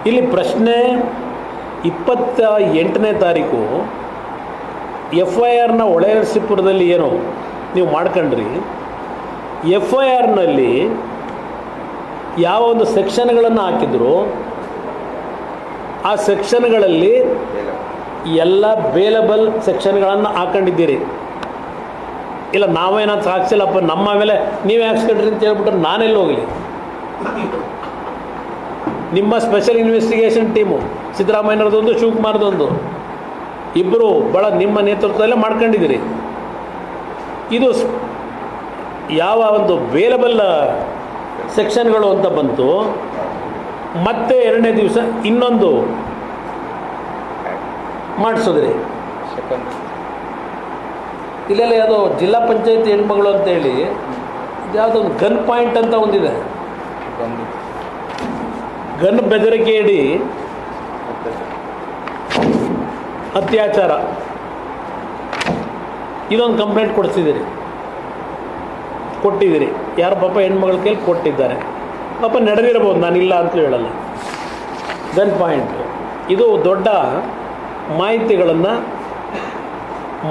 S1: ಇಲ್ಲಿ ಪ್ರಶ್ನೆ 28ನೇ ತಾರೀಕು FIRನ ಹೊಳೆನರಸೀಪುರದಲ್ಲಿ ಏನೋ ನೀವು ಮಾಡ್ಕೊಂಡ್ರಿ, FIRನಲ್ಲಿ ಯಾವ ಒಂದು ಸೆಕ್ಷನ್ಗಳನ್ನು ಹಾಕಿದ್ರು ಆ ಸೆಕ್ಷನ್ಗಳಲ್ಲಿ ಎಲ್ಲ ಬೇಲಬಲ್ ಸೆಕ್ಷನ್ಗಳನ್ನು ಹಾಕೊಂಡಿದ್ದೀರಿ. ಇಲ್ಲ ನಾವೇನಾದ್ರು ಹಾಕ್ಸಿಲ್ಲಪ್ಪ, ನಮ್ಮ ಮೇಲೆ ನೀವೇ ಹಾಕ್ಸ್ಕೊಂಡ್ರಿ ಅಂತ ಹೇಳ್ಬಿಟ್ರೆ ನಾನೆಲ್ಲಿ ಹೋಗಲಿ? ನಿಮ್ಮ ಸ್ಪೆಷಲ್ ಇನ್ವೆಸ್ಟಿಗೇಷನ್ ಟೀಮು ಸಿದ್ದರಾಮಯ್ಯನವ್ರದ್ದೊಂದು ಶಿವಕುಮಾರ್ದೊಂದು ಇಬ್ಬರು ಭಾಳ ನಿಮ್ಮ ನೇತೃತ್ವದಲ್ಲೇ ಮಾಡ್ಕೊಂಡಿದ್ದೀರಿ. ಇದು ಯಾವ ಒಂದು ಬೇಲಬಲ್ ಸೆಕ್ಷನ್ಗಳು ಅಂತ ಬಂತು. ಮತ್ತೆ ಎರಡನೇ ದಿವಸ ಇನ್ನೊಂದು ಮಾಡಿಸಿದ್ರಿ. ಇಲ್ಲೆಲ್ಲ ಯಾವುದೋ ಜಿಲ್ಲಾ ಪಂಚಾಯತಿ ಹೆಣ್ಮಗಳು ಅಂತೇಳಿ ಯಾವುದೋ ಒಂದು ಗನ್ ಪಾಯಿಂಟ್ ಅಂತ ಒಂದಿದೆ, ಗನ್ ಬೆದರಿಕೆ ಇಡಿ ಅತ್ಯಾಚಾರ, ಇದೊಂದು ಕಂಪ್ಲೇಂಟ್ ಕೊಟ್ಟಿದ್ದೀರಿ. ಯಾರು ಪಾಪ ಹೆಣ್ಮಗಳ ಕೈಲಿ ಕೊಟ್ಟಿದ್ದಾರೆ, ಪಾಪ ನಡೆದಿರ್ಬೋದು, ನಾನಿಲ್ಲ ಅಂತ ಹೇಳಲ್ಲ. Gun point. ಇದು ದೊಡ್ಡ ಮಾಹಿತಿಗಳನ್ನು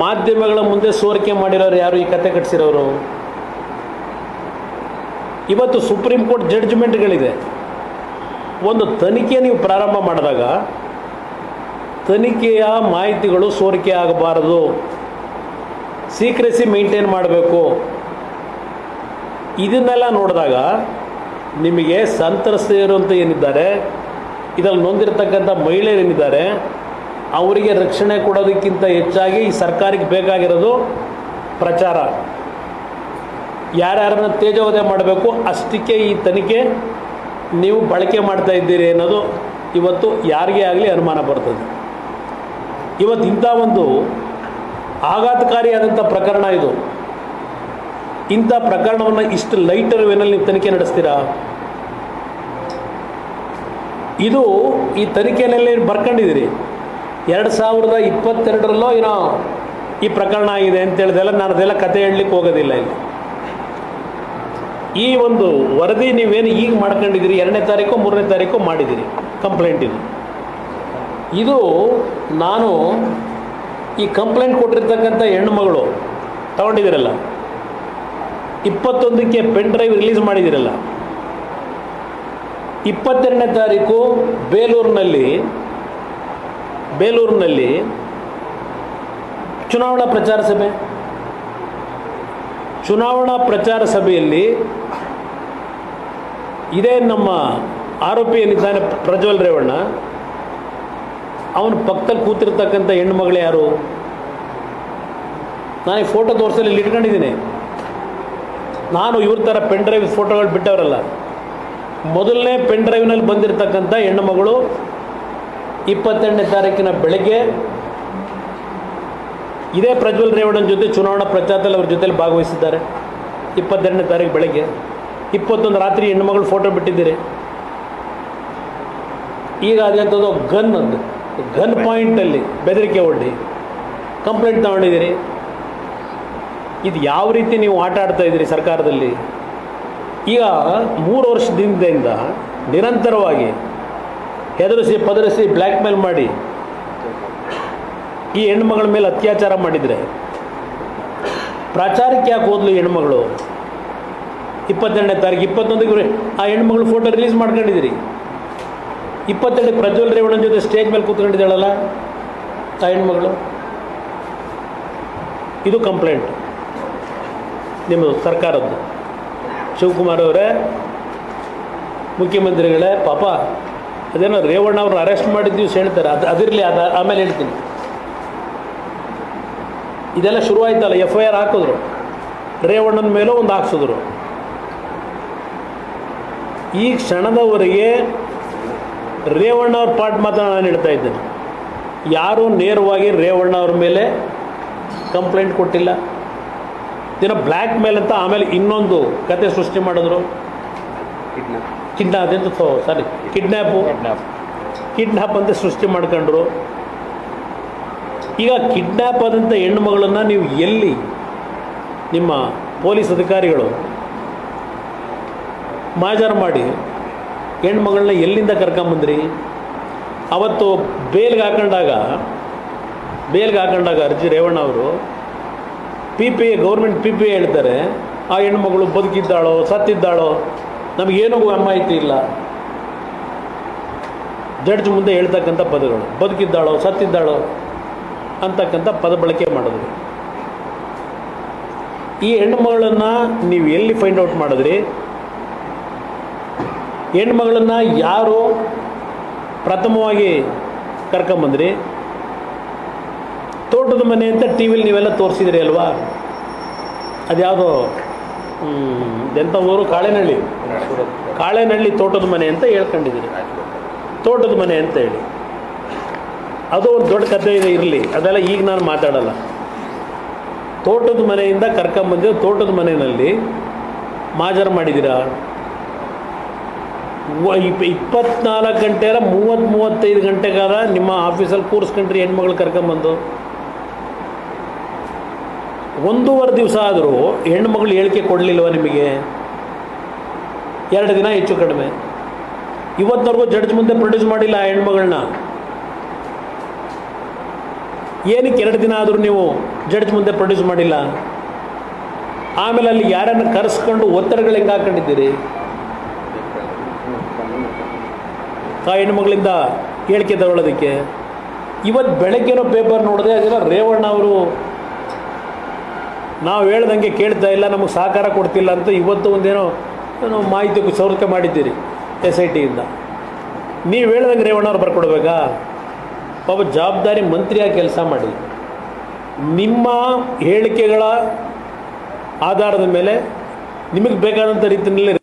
S1: ಮಾಧ್ಯಮಗಳ ಮುಂದೆ ಸೋರಿಕೆ ಮಾಡಿರೋರು ಯಾರು? ಈ ಕತೆ ಕಟ್ಟಿಸಿರೋರು. ಇವತ್ತು ಸುಪ್ರೀಂ ಕೋರ್ಟ್ ಜಡ್ಜ್ಮೆಂಟ್ಗಳಿದೆ. ಒಂದು ತನಿಖೆ ನೀವು ಪ್ರಾರಂಭ ಮಾಡಿದಾಗ ತನಿಖೆಯ ಮಾಹಿತಿಗಳು ಸೋರಿಕೆ ಆಗಬಾರದು, ಸೀಕ್ರೆಸಿ ಮೇಂಟೈನ್ ಮಾಡಬೇಕು. ಇದನ್ನೆಲ್ಲ ನೋಡಿದಾಗ ನಿಮಗೆ ಸಂತ್ರಸ್ತೆಯರು ಅಂತ ಏನಿದ್ದಾರೆ, ಇದರಲ್ಲಿ ನೊಂದಿರತಕ್ಕಂಥ ಮಹಿಳೆಯರೇನಿದ್ದಾರೆ, ಅವರಿಗೆ ರಕ್ಷಣೆ ಕೊಡೋದಕ್ಕಿಂತ ಹೆಚ್ಚಾಗಿ ಈ ಸರ್ಕಾರಕ್ಕೆ ಬೇಕಾಗಿರೋದು ಪ್ರಚಾರ. ಯಾರ್ಯಾರನ್ನ ತೇಜೋವಧೆ ಮಾಡಬೇಕು ಅಷ್ಟಕ್ಕೆ ಈ ತನಿಖೆ ನೀವು ಬಳಕೆ ಮಾಡ್ತಾ ಇದ್ದೀರಿ ಅನ್ನೋದು ಇವತ್ತು ಯಾರಿಗೇ ಆಗಲಿ ಅನುಮಾನ ಬರ್ತದೆ. ಇವತ್ತು ಇಂಥ ಒಂದು ಆಘಾತಕಾರಿಯಾದಂಥ ಪ್ರಕರಣ ಇದು. ಇಂಥ ಪ್ರಕರಣವನ್ನು ಇಷ್ಟು ಲೈಟರ್ ವೇನಲ್ಲಿ ನೀವು ತನಿಖೆ ನಡೆಸ್ತೀರಾ? ಇದು ಈ ತನಿಖೆಯಲ್ಲಿ ಬರ್ಕೊಂಡಿದ್ದೀರಿ 2022ರಲ್ಲೋ ಏನೋ ಈ ಪ್ರಕರಣ ಆಗಿದೆ ಅಂತೇಳಿದೆಲ್ಲ ನಾನು ಅದೆಲ್ಲ ಕತೆ ಹೇಳಲಿಕ್ಕೆ ಹೋಗೋದಿಲ್ಲ. ಇಲ್ಲಿ ಈ ಒಂದು ವರದಿ ನೀವೇನು ಈಗ ಮಾಡ್ಕೊಂಡಿದ್ದೀರಿ, 2ನೇ ತಾರೀಕು 3ನೇ ತಾರೀಕು ಮಾಡಿದ್ದೀರಿ ಕಂಪ್ಲೇಂಟ್. ಇದು ನಾನು ಈ ಕಂಪ್ಲೇಂಟ್ ಕೊಟ್ಟಿರ್ತಕ್ಕಂಥ ಹೆಣ್ಣುಮಗಳು ತಗೊಂಡಿದ್ದೀರಲ್ಲ, 21ಕ್ಕೆ ಪೆನ್ ಡ್ರೈವ್ ರಿಲೀಸ್ ಮಾಡಿದ್ದೀರಲ್ಲ, 22ನೇ ತಾರೀಕು ಬೇಲೂರಿನಲ್ಲಿ ಚುನಾವಣಾ ಪ್ರಚಾರ ಸಭೆಯಲ್ಲಿ ಇದೇ ನಮ್ಮ ಆರೋಪಿ ಏನಿದ್ದಾನೆ ಪ್ರಜ್ವಲ್ ರೇವಣ್ಣ, ಅವನ ಪಕ್ಕದಲ್ಲಿ ಕೂತಿರ್ತಕ್ಕಂಥ ಹೆಣ್ಣುಮಗಳು ಯಾರು? ನಾನು ಈ ಫೋಟೋ ತೋರಿಸಲು ಇಲ್ಲಿ ಇಟ್ಕೊಂಡಿದ್ದೀನಿ. ನಾನು ಇವ್ರ ಥರ ಪೆನ್ ಡ್ರೈವ್ ಫೋಟೋಗಳು ಬಿಟ್ಟವರಲ್ಲ. ಮೊದಲನೇ ಪೆನ್ ಡ್ರೈವ್ನಲ್ಲಿ ಬಂದಿರತಕ್ಕಂಥ ಹೆಣ್ಣುಮಗಳು 22ನೇ ತಾರೀಕಿನ ಬೆಳಗ್ಗೆ ಇದೇ ಪ್ರಜ್ವಲ್ ರೇವಣ್ಣನ ಜೊತೆ ಚುನಾವಣಾ ಪ್ರಚಾರದಲ್ಲಿ ಅವ್ರ ಜೊತೆಲಿ ಭಾಗವಹಿಸಿದ್ದಾರೆ. 22ನೇ ತಾರೀಕು ಬೆಳಗ್ಗೆ, 21 ರಾತ್ರಿ ಹೆಣ್ಣುಮಗಳು ಫೋಟೋ ಬಿಟ್ಟಿದ್ದೀರಿ. ಈಗ ಅದಂಥದ್ದು ಗನ್ ಪಾಯಿಂಟಲ್ಲಿ ಬೆದರಿಕೆ ಒಡ್ಡಿ ಕಂಪ್ಲೇಂಟ್ ತಗೊಂಡಿದ್ದೀರಿ. ಇದು ಯಾವ ರೀತಿ ನೀವು ಆಟ ಆಡ್ತಾ ಇದ್ದೀರಿ ಸರ್ಕಾರದಲ್ಲಿ? ಈಗ 3 ವರ್ಷದಿಂದ ನಿರಂತರವಾಗಿ ಹೆದರಿಸಿ ಪದರಿಸಿ ಬ್ಲ್ಯಾಕ್ ಮೇಲ್ ಮಾಡಿ ಈ ಹೆಣ್ಮಗಳ ಮೇಲೆ ಅತ್ಯಾಚಾರ ಮಾಡಿದರೆ ಪ್ರಚಾರಕ್ಕೆ ಯಾಕೆ ಹೋದ್ಲು ಹೆಣ್ಮಗಳು? 22ನೇ ತಾರೀಕು 21ಕ್ಕೆ ಆ ಹೆಣ್ಮಗಳು ಫೋಟೋ ರಿಲೀಸ್ ಮಾಡ್ಕೊಂಡಿದ್ದೀರಿ. 22ಕ್ಕೆ ಪ್ರಜ್ವಲ್ ರೇವಣ್ಣನ ಜೊತೆ ಸ್ಟೇಜ್ ಮೇಲೆ ಕೂತ್ಕೊಂಡಿದ್ದಾಳಲ್ಲ ಆ ಹೆಣ್ಮಗಳು. ಇದು ಕಂಪ್ಲೇಂಟ್ ನಿಮ್ಮದು ಸರ್ಕಾರದ್ದು. ಶಿವಕುಮಾರ್ ಅವರೇ, ಮುಖ್ಯಮಂತ್ರಿಗಳೇ, ಪಾಪ ಅದೇನೋ ರೇವಣ್ಣ ಅವ್ರನ್ನ ಅರೆಸ್ಟ್ ಮಾಡಿದ್ದೀವಿ ಹೇಳ್ತಾರೆ, ಅದಿರಲಿ, ಆಮೇಲೆ ಹೇಳ್ತೀನಿ. ಇದೆಲ್ಲ ಶುರುವಾಯ್ತಲ್ಲ, FIR ಹಾಕಿದ್ರು, ರೇವಣ್ಣನ ಮೇಲೂ ಒಂದು ಹಾಕ್ಸಿದ್ರು. ಈ ಕ್ಷಣದವರೆಗೆ ರೇವಣ್ಣ ಅವ್ರ ಪಾಠ ಮಾತ್ರ ನಾನು ಹೇಳ್ತಾ ಇದ್ದೇನೆ. ಯಾರೂ ನೇರವಾಗಿ ರೇವಣ್ಣ ಅವ್ರ ಮೇಲೆ ಕಂಪ್ಲೇಂಟ್ ಕೊಟ್ಟಿಲ್ಲ. ದಿನ ಬ್ಲ್ಯಾಕ್ ಮೇಲ್ ಅಂತ ಆಮೇಲೆ ಇನ್ನೊಂದು ಕತೆ ಸೃಷ್ಟಿ ಮಾಡಿದ್ರು. ಕಿಡ್ನ್ಯಾಪ್ ಅಂತ ಸೃಷ್ಟಿ ಮಾಡ್ಕೊಂಡ್ರು. ಈಗ ಕಿಡ್ನ್ಯಾಪ್ ಆದಂಥ ಹೆಣ್ಣುಮಗಳನ್ನು ನೀವು ಎಲ್ಲಿ ನಿಮ್ಮ ಪೊಲೀಸ್ ಅಧಿಕಾರಿಗಳು ಮಾಜಾರು ಮಾಡಿ ಹೆಣ್ಮಗಳನ್ನ ಎಲ್ಲಿಂದ ಕರ್ಕೊಂಬಂದ್ರಿ? ಅವತ್ತು ಬೇಲ್ಗೆ ಹಾಕೊಂಡಾಗ ಅರ್ಜಿ ರೇವಣ್ಣ ಅವರು ಗೌರ್ಮೆಂಟ್ PPI ಹೇಳ್ತಾರೆ, ಆ ಹೆಣ್ಮಗಳು ಬದುಕಿದ್ದಾಳೋ ಸತ್ತಿದ್ದಾಳೋ ನಮಗೇನೂ ಮಾಹಿತಿ ಇಲ್ಲ. ಜಡ್ಜ್ ಮುಂದೆ ಹೇಳ್ತಕ್ಕಂಥ ಪದಗಳು ಬದುಕಿದ್ದಾಳೋ ಸತ್ತಿದ್ದಾಳೋ ಅಂತಕ್ಕಂಥ ಪದ ಬಳಕೆ ಮಾಡಿದ್ರು. ಈ ಹೆಣ್ಮಗಳನ್ನು ನೀವು ಎಲ್ಲಿ ಫೈಂಡ್ ಔಟ್ ಮಾಡಿದ್ರಿ? ಹೆಣ್ಮಗಳನ್ನು ಯಾರು ಪ್ರಥಮವಾಗಿ ಕರ್ಕೊಂಬಂದ್ರಿ? ತೋಟದ ಮನೆ ಅಂತ TV ನೀವೆಲ್ಲ ತೋರಿಸಿದ್ರಿ ಅಲ್ವಾ? ಅದ್ಯಾವುದೋ ಎಂಥ ಊರು? ಕಾಳೆನಹಳ್ಳಿ ತೋಟದ ಮನೆ ಅಂತ ಹೇಳ್ಕೊಂಡಿದ್ದೀರಿ. ತೋಟದ ಮನೆ ಅಂತ ಹೇಳಿ ಅದು ಒಂದು ದೊಡ್ಡ ಕಥೆ ಇದೆ, ಇರಲಿ, ಅದೆಲ್ಲ ಈಗ ನಾನು ಮಾತಾಡಲ್ಲ. ತೋಟದ ಮನೆಯಿಂದ ಕರ್ಕೊಂಬಂದಿದ್ದು, ತೋಟದ ಮನೆಯಲ್ಲಿ ಮಾಜಾರು ಮಾಡಿದ್ದೀರಾ? 24 ಗಂಟೆ 30-35 ಗಂಟೆಗಾದ ನಿಮ್ಮ ಆಫೀಸಲ್ಲಿ ಕೂರಿಸ್ಕೊಂಡ್ರಿ ಹೆಣ್ಮಗಳು ಕರ್ಕೊಂಬಂದು. 1.5 ದಿವಸ ಆದರೂ ಹೆಣ್ಮಗಳು ಹೇಳಿಕೆ ಕೊಡಲಿಲ್ವ ನಿಮಗೆ? 2 ದಿನ ಹೆಚ್ಚು ಕಡಿಮೆ. ಇವತ್ತವರೆಗೂ ಜಡ್ಜ್ ಮುಂದೆ ಪ್ರೊಡ್ಯೂಸ್ ಮಾಡಿಲ್ಲ ಆ ಹೆಣ್ಮಗಳನ್ನ. ಏನಕ್ಕೆ 2 ದಿನ ಆದರೂ ನೀವು ಜಡ್ಜ್ ಮುಂದೆ ಪ್ರೊಡ್ಯೂಸ್ ಮಾಡಿಲ್ಲ? ಆಮೇಲೆ ಅಲ್ಲಿ ಯಾರನ್ನು ಕರೆಸ್ಕೊಂಡು ಒತ್ತಡಗಳು ಹೆಂಗೆ ಹಾಕೊಂಡಿದ್ದೀರಿ? ಆ ಹೆಣ್ಮಗಳಿಂದ ಹೇಳಿಕೆ ತಗೊಳ್ಳೋದಕ್ಕೆ. ಇವತ್ತು ಬೆಳಗ್ಗೆನೋ ಪೇಪರ್ ನೋಡಿದೆ, ಅದೆಲ್ಲ ರೇವಣ್ಣ ಅವರು ನಾವು ಹೇಳ್ದಂಗೆ ಕೇಳ್ತಾ ಇಲ್ಲ, ನಮಗೆ ಸಹಕಾರ ಕೊಡ್ತಿಲ್ಲ ಅಂತ ಇವತ್ತು ಒಂದೇನೋ ಮಾಹಿತಿ ಸೌರಿಕೆ ಮಾಡಿದ್ದೀರಿ SITಯಿಂದ. ನೀವು ಹೇಳ್ದಂಗೆ ರೇವಣ್ಣವ್ರು ಬರ್ಕೊಡ್ಬೇಕಾ? ಪಾಪ ಜವಾಬ್ದಾರಿ ಮಂತ್ರಿಯಾಗಿ ಕೆಲಸ ಮಾಡಿ ನಿಮ್ಮ ಹೇಳಿಕೆಗಳ ಆಧಾರದ ಮೇಲೆ ನಿಮಗೆ ಬೇಕಾದಂಥ ರೀತಿಯಲ್ಲಿ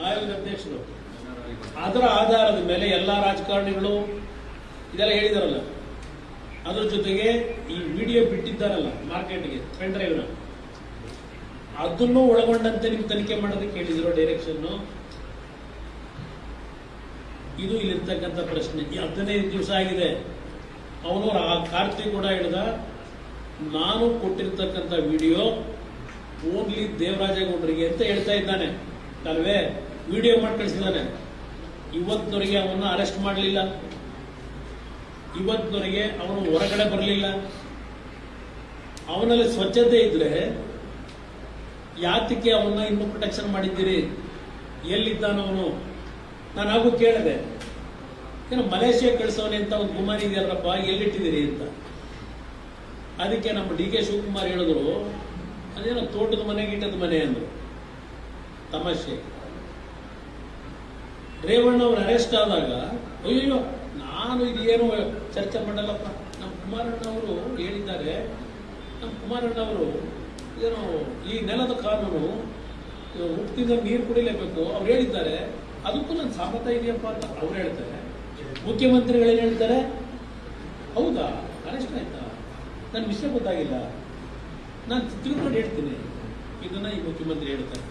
S1: ಆಯೋಗದ ಅಧ್ಯಕ್ಷರು ಅದರ ಆಧಾರದ ಮೇಲೆ ಎಲ್ಲ ರಾಜಕಾರಣಿಗಳು ಇದೆಲ್ಲ ಹೇಳಿದಾರಲ್ಲ, ಅದ್ರ ಜೊತೆಗೆ ಈ ವಿಡಿಯೋ ಬಿಟ್ಟಿದ್ದಾರಲ್ಲ ಮಾರ್ಕೆಟ್ಗೆ ಪೆನ್ ಡ್ರೈವ್ನ, ಅದನ್ನು ಒಳಗೊಂಡಂತೆ ನೀವು ತನಿಖೆ ಮಾಡೋದಕ್ಕೆ ಹೇಳಿದಿರೋ ಡೈರೆಕ್ಷನ್. ಇದು ಇಲ್ಲಿರ್ತಕ್ಕಂಥ ಪ್ರಶ್ನೆ. 15 ದಿವಸ ಆಗಿದೆ. ಅವನು ಆ ಕಾರ್ತಿ ಕೂಡ ಹೇಳಿದ, ನಾನು ಕೊಟ್ಟಿರ್ತಕ್ಕಂಥ ವಿಡಿಯೋ ಓನ್ಲಿ ದೇವರಾಜೇಗೌಡರಿಗೆ ಅಂತ ಹೇಳ್ತಾ ಇದ್ದಾನೆ ಅಲ್ವೇ? ವಿಡಿಯೋ ಮಾಡಿ ಕಳಿಸಿದ್ದಾನೆ. ಇವತ್ತಿನವರೆಗೆ ಅವನ್ನ ಅರೆಸ್ಟ್ ಮಾಡಲಿಲ್ಲ, ಇವತ್ತಿನವರೆಗೆ ಅವನು ಹೊರಗಡೆ ಬರಲಿಲ್ಲ. ಅವನಲ್ಲಿ ಸ್ವಚ್ಛತೆ ಇದ್ರೆ ಯಾತಕ್ಕೆ ಅವನ್ನ ಇನ್ನೂ ಪ್ರೊಟೆಕ್ಷನ್ ಮಾಡಿದ್ದೀರಿ? ಎಲ್ಲಿದ್ದಾನವನು? ನಾನು ಹಾಗೂ ಕೇಳಿದೆ, ಏನೋ ಮಲೇಷಿಯಾ ಕಳಿಸೋನೆ ಅಂತ ಒಂದು ಗುಮಾನಿ ಇದೆಯಲ್ಲಪ್ಪ, ಎಲ್ಲಿಟ್ಟಿದ್ದೀರಿ ಅಂತ. ಅದಕ್ಕೆ ನಮ್ಮ DK ಶಿವಕುಮಾರ್ ಹೇಳಿದ್ರು, ಅದೇನೋ ತೋಟದ ಮನೆ ಗೀಟದ ಮನೆ ಅಂದ್ರು. ತಮಾಷೆ. ರೇವಣ್ಣ ಅವರು ಅರೆಸ್ಟ್ ಆದಾಗ ಅಯ್ಯೋ ನಾನು ಇದೇನು ಚರ್ಚೆ ಮಾಡಲ್ಲಪ್ಪ, ನಮ್ಮ ಕುಮಾರಣ್ಣ ಅವರು ಹೇಳಿದ್ದಾರೆ, ನಮ್ಮ ಕುಮಾರಣ್ಣ ಅವರು ಏನೋ ಈ ನೆಲದ ಕಾನೂನು ಹುಟ್ಟಿದ ನೀರು ಕುಡಿಲೇಬೇಕು ಅವ್ರು ಹೇಳಿದ್ದಾರೆ, ಅದಕ್ಕೂ ನನ್ನ ಸಹಮತ ಇದೆಯಪ್ಪ ಅಂತ ಅವ್ರು ಹೇಳ್ತಾರೆ. ಮುಖ್ಯಮಂತ್ರಿಗಳೇನು ಹೇಳ್ತಾರೆ? ಹೌದಾ, ಅರೆಸ್ಟ್ ಆಯ್ತಾ? ನನ್ನ ವಿಷಯ ಗೊತ್ತಾಗಿಲ್ಲ, ನಾನು ತಿಳ್ಕೊಂಡು ಹೇಳ್ತೀನಿ. ಇದನ್ನ ಈ ಮುಖ್ಯಮಂತ್ರಿ ಹೇಳ್ತಾರೆ.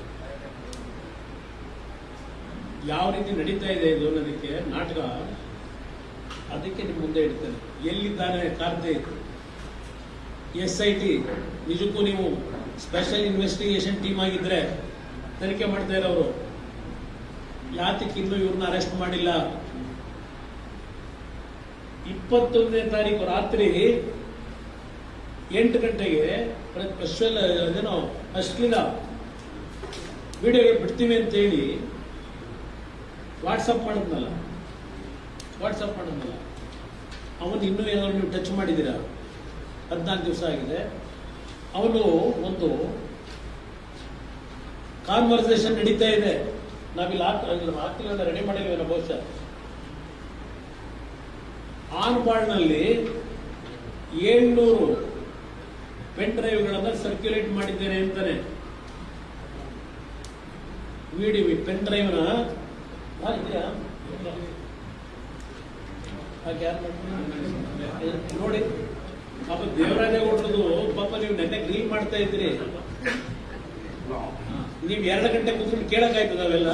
S1: ಯಾವ ರೀತಿ ನಡೀತಾ ಇದೆ ಇದು ನನಗೆ ನಾಟಕ, ಅದಕ್ಕೆ ನಿಮ್ಮ ಮುಂದೆ ಇಡ್ತೇನೆ. ಎಲ್ಲಿದ್ದಾನೆ ಕಾರ್ತಿಕ್? SIT ನಿಜಕ್ಕೂ ನೀವು ಸ್ಪೆಷಲ್ ಇನ್ವೆಸ್ಟಿಗೇಷನ್ ಟೀಮ್ ಆಗಿದ್ರೆ ತನಿಖೆ ಮಾಡ್ತಾ ಇರೋರು, ಯಾತಕ್ಕೆ ಇನ್ನೂ ಇವ್ರನ್ನ ಅರೆಸ್ಟ್ ಮಾಡಿಲ್ಲ? 21ನೇ ತಾರೀಕು ರಾತ್ರಿ 8 ಗಂಟೆಗೆ ಸ್ಪೆಷಲ್ ಅದೇನೋ ಅಶ್ಲೀಲ ವಿಡಿಯೋಗಳು ಬಿಡ್ತೀವಿ ಅಂತ ಹೇಳಿ ವಾಟ್ಸಪ್ ಮಾಡಿದ್ನಲ್ಲ, ಅವನು ಇನ್ನೂ ಏನಾದ್ರು ನೀವು ಟಚ್ ಮಾಡಿದ್ದೀರಾ? 14 ದಿವಸ ಆಗಿದೆ. ಅವನು ಒಂದು ಕಾನ್ವರ್ಸೇಷನ್ ನಡೀತಾ ಇದೆ. ನಾವಿಲ್ಲಿ ಹಾಕ್ತಿಲ್ಲ, ರೆಡಿ ಮಾಡಿಲ್ವೇನೋ ಬಹುಶಃ. ಆನ್ಬಾಳ್ನಲ್ಲಿ 700 ಪೆನ್ ಡ್ರೈವ್ಗಳನ್ನು ಸರ್ಕ್ಯುಲೇಟ್ ಮಾಡಿದ್ದೇನೆ ಅಂತಾನೆ. ವಿಡಿಯೋ ಪೆನ್ ಡ್ರೈವ್ನ ನೋಡಿ, ಪಾಪ ದೇವರಾಜೇಗೌಡರದು ಪಾಪ ನೀವು ನೆನ್ನೆ ಗ್ರೀನ್ ಮಾಡ್ತಾ ಇದ್ರಿ, ನೀವು 2 ಗಂಟೆ ಕೂತ್ಕೊಂಡು ಕೇಳಕ್ಕಾಯ್ತದ ಅವೆಲ್ಲ?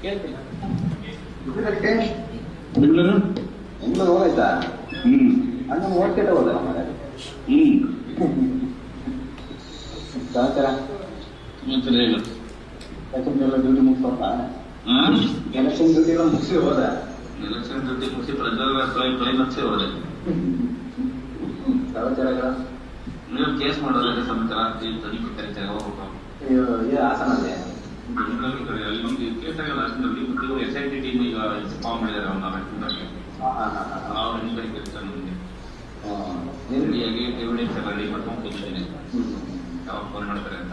S1: ಕೇಳ್ತೀನಿ.
S2: ಬೆಂಗಳೂರು ಹೋಗಾಯ್ತಾ? ಅಣ್ಣ ಓದ್ಕೆಟ್ಟ ಹೋದಲ್ಲ ಮನೆ. ಸಹಚಾರ ಎಲೆಕ್ಷನ್ ಡ್ಯೂಟಿ ಮುಗಿಸೋಣ. ಎಲೆಕ್ಷನ್ ಡ್ಯೂಟಿ ಎಲ್ಲ ಮುಗಿಸಿ ಹೋದ.
S3: ಎಲೆಕ್ಷನ್ ಡ್ಯೂಟಿ ಮುಗಿಸಿ ಪ್ರಜಾಕ್ಷಿ ಹೋದೆ.
S2: ಸಹಚಾರಗಳ
S3: ನೀವು ಕೇಸ್ ಮಾಡೋದ್ರೆ ಸಮಾಚಾರ ತನಿಖೆ ಕರೀತಾರೆ ಹೋಗ್ಬೇಕು.
S2: ಹಾಸನದೇ
S3: ಅಲ್ಲಿ ಕೇಸ್ ಆಗಲ್ಲ. ಅಷ್ಟರಲ್ಲಿ SIT ಟೀಮ್ ಈಗ ಫಾರ್ಮ್ ಮಾಡಿದ್ದಾರೆ. ಅವ್ರು ಎನ್ಕ್ವೈರಿ ಕರೀತಾರೆ. ನಮಗೆ ರೆಡಿಯಾಗಿ ಎವಿಡೆನ್ಸ್ ಎಲ್ಲ ರೆಡಿ ಮಾಡ್ಕೊಂಡು ಕೂತಿದ್ದೀನಿ. ಯಾವಾಗ ಫೋನ್ ಮಾಡ್ತಾರೆ ಅಂತ.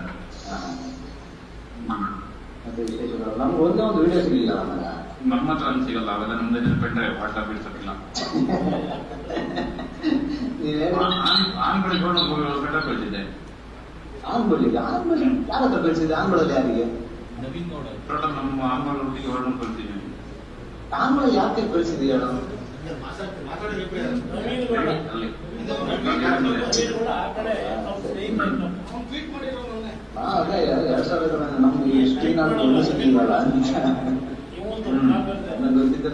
S2: ಮತ್ತೆ ವಿಶೇಷಗಳು ನಮ್ಗೆ ಒಂದೇ ಒಂದು ವಿಡಿಯೋ ಸಿಗಲಿಲ್ಲ ನಮಗೆ.
S3: ನಮ್ಮ ಹತ್ರ ಅಲ್ಲಿ ಸಿಗಲ್ಲ. ಅವೆಲ್ಲ ನಮ್ದೇ ನೆನಪಿಟ್ರೆ ವಾಟ್ಸಾಪ್ ಬಿಡ್ಸಕ್ಕಿಲ್ಲ. ಆನ್ಗಳಿಗೆ ಪೆಟ್ಟ ಕಳಿಸಿದ್ದೆ.
S2: ಆನ್ಗಳಿಗೆ ಯಾರ ಹತ್ರ ಕಳಿಸಿದ್ದೆ? ಆನ್ಗಳಲ್ಲಿ ಯಾರಿಗೆ?
S3: ಟೋಟಲ್ ನಮ್ಮ ಆನ್ಗಳೊಟ್ಟಿಗೆ ಹೊರಡು ಕಳಿಸಿದ್ವಿ.
S2: ಆನ್ಗಳು ಯಾಕೆ ಕಳಿಸಿದ್ವಿ ಹೇಳು?
S3: ಅಲ್ಲಿ
S2: ಅದೇ 2000 ನಮ್ಗೆ ಎಷ್ಟು ನಾನು ಸಿಕ್ಕಿಲ್ಲ ಅಂತ ಗೊತ್ತಿದ್ದ.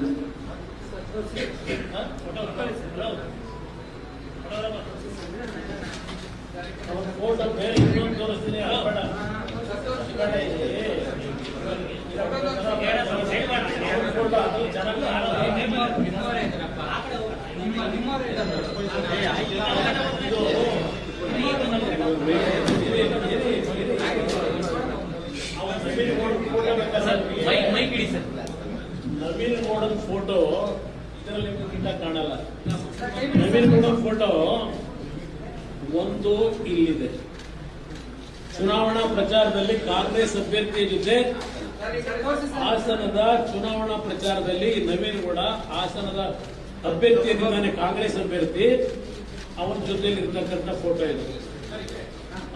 S1: ನವೀನ್ ಗೌಡನ ಫೋಟೋ ಇದರಲ್ಲಿ ನಿಮ್ಗೆ ಕಾಣಲ್ಲ. ನವೀನ್ ಗೌಡನ ಫೋಟೋ ಒಂದು ಇಲ್ಲಿದೆ. ಚುನಾವಣಾ ಪ್ರಚಾರದಲ್ಲಿ ಕಾಂಗ್ರೆಸ್ ಅಭ್ಯರ್ಥಿಯ ಜೊತೆ ಹಾಸನದ ಚುನಾವಣಾ ಪ್ರಚಾರದಲ್ಲಿ ನವೀನ್ ಗೌಡ ಹಾಸನದ ಅಭ್ಯರ್ಥಿಯಾಗಿದ್ದಾನೆ. ಕಾಂಗ್ರೆಸ್ ಅಭ್ಯರ್ಥಿ ಅವನ ಜೊತೆಲಿ ಇರ್ತಕ್ಕಂಥ ಫೋಟೋ ಇದು.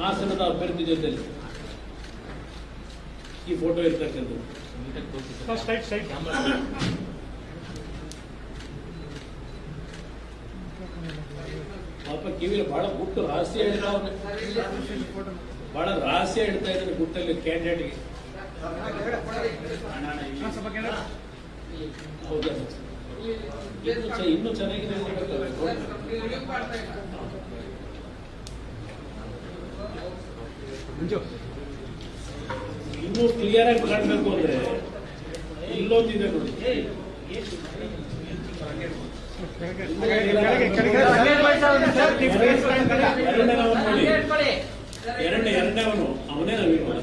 S1: ಹಾಸನದ ಅಭ್ಯರ್ಥಿ ಜೊತೆಲಿ ಈ ಫೋಟೋ ಇರ್ತಕ್ಕಂಥದ್ದು. ಪಾಪ ಕಿವಿಯಲ್ಲಿ ಬಹಳ ಗುಟ್ಟು ರಹಸ್ಯ ಹೇಳ್ತಾ ಬಹಳ ರಹಸ್ಯ ಹೇಳ್ತಾ ಇದ್ದಾನೆ ಗುಟ್ಟಲ್ಲಿ ಕ್ಯಾಂಡಿಡೇಟ್ಗೆ. ಹೌದಾ? ಇನ್ನೂ ಚೆನ್ನಾಗಿದೆ. ಇನ್ನೂ ಕ್ಲಿಯರ್ ಆಗಿ ಕಾಣಬೇಕು ಅಂದ್ರೆ ಇಲ್ಲೊಂದಿದೆ ನೋಡಿ. ಎರಡನೇವನು ಅವನೇ ನವೀನ್ ಗೌಡ.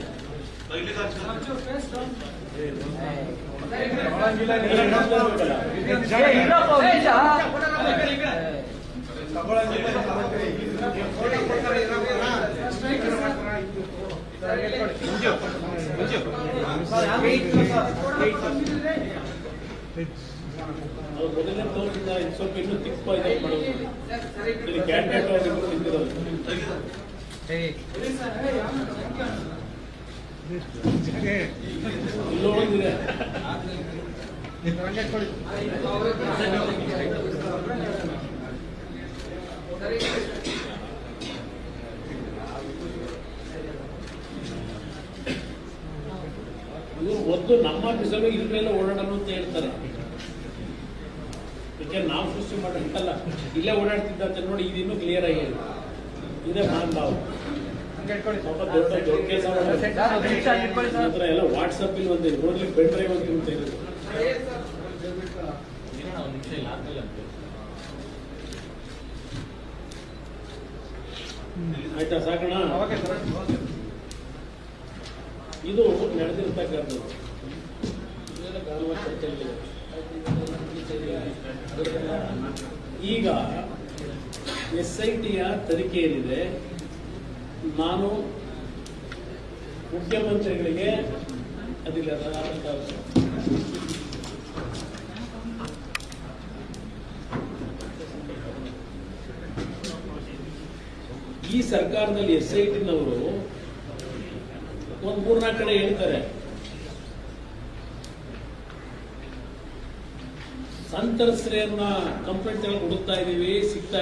S1: ಮೊದಲನೇ ತೋರಿಸಿದ ಸ್ವಲ್ಪ ಇನ್ನೂ ತಿಕ್ಕ ಮಾಡೋದು. ಇಲ್ಲಿ ಕ್ಯಾಂಡಿಡೇಟ್ ಅವರು ನಿಂತಿರೋದು ಇಲ್ಲೋ ಒಂದಿದೆ. ಇವರು ಒಂದು ನಮ್ಮ ಆಫೀಸಲ್ಲೂ ಇದ್ರ ಮೇಲೆ ಓಡಾಡೋಣ ಅಂತ ಹೇಳ್ತಾರೆ. ಯಾಕೆ ನಾವು ಸೃಷ್ಟಿ ಮಾಡೋಕ್ಕಲ್ಲ, ಇಲ್ಲೇ ಓಡಾಡ್ತಿದ್ದಂತೆ ನೋಡಿ. ಇದಿನ್ನೂ ಕ್ಲಿಯರ್ ಆಗಿ ಇದೇ ಮಾನ್ ಭಾವ. ಸ್ವಲ್ಪ ದೊಡ್ಡ ದೊಡ್ಡ ಕೆಲಸ ಹತ್ರ ಎಲ್ಲ ವಾಟ್ಸಪ್ ಇಲ್ಲಿ ಒಂದಿದೆ ನೋಡ್ಲಿಕ್ಕೆ ಪೆನ್ ಡ್ರೈವ್ ಅಂತ ಇರೋದು. ಆಯ್ತಾ? ಸಾಕಣ? ಇದು ನಡೆದಿರ್ತಕ್ಕಂಥದ್ದು. ಈಗ SITಯ ತನಿಖೆ ಏನಿದೆ, ನಾನು ಮುಖ್ಯಮಂತ್ರಿಗಳಿಗೆ ಅದಿಲ್ಲ ಈ ಸರ್ಕಾರದಲ್ಲಿ SITನವರು ಒಂದು 3-4 ಕಡೆ ಹೇಳ್ತಾರೆ ಸಂತ್ರಸ್ತರನ್ನ ಕಂಪ್ಲೇಂಟ್ ಹುಡುಕ್ತಾ ಇದ್ದೀವಿ, ಸಿಗ್ತಾ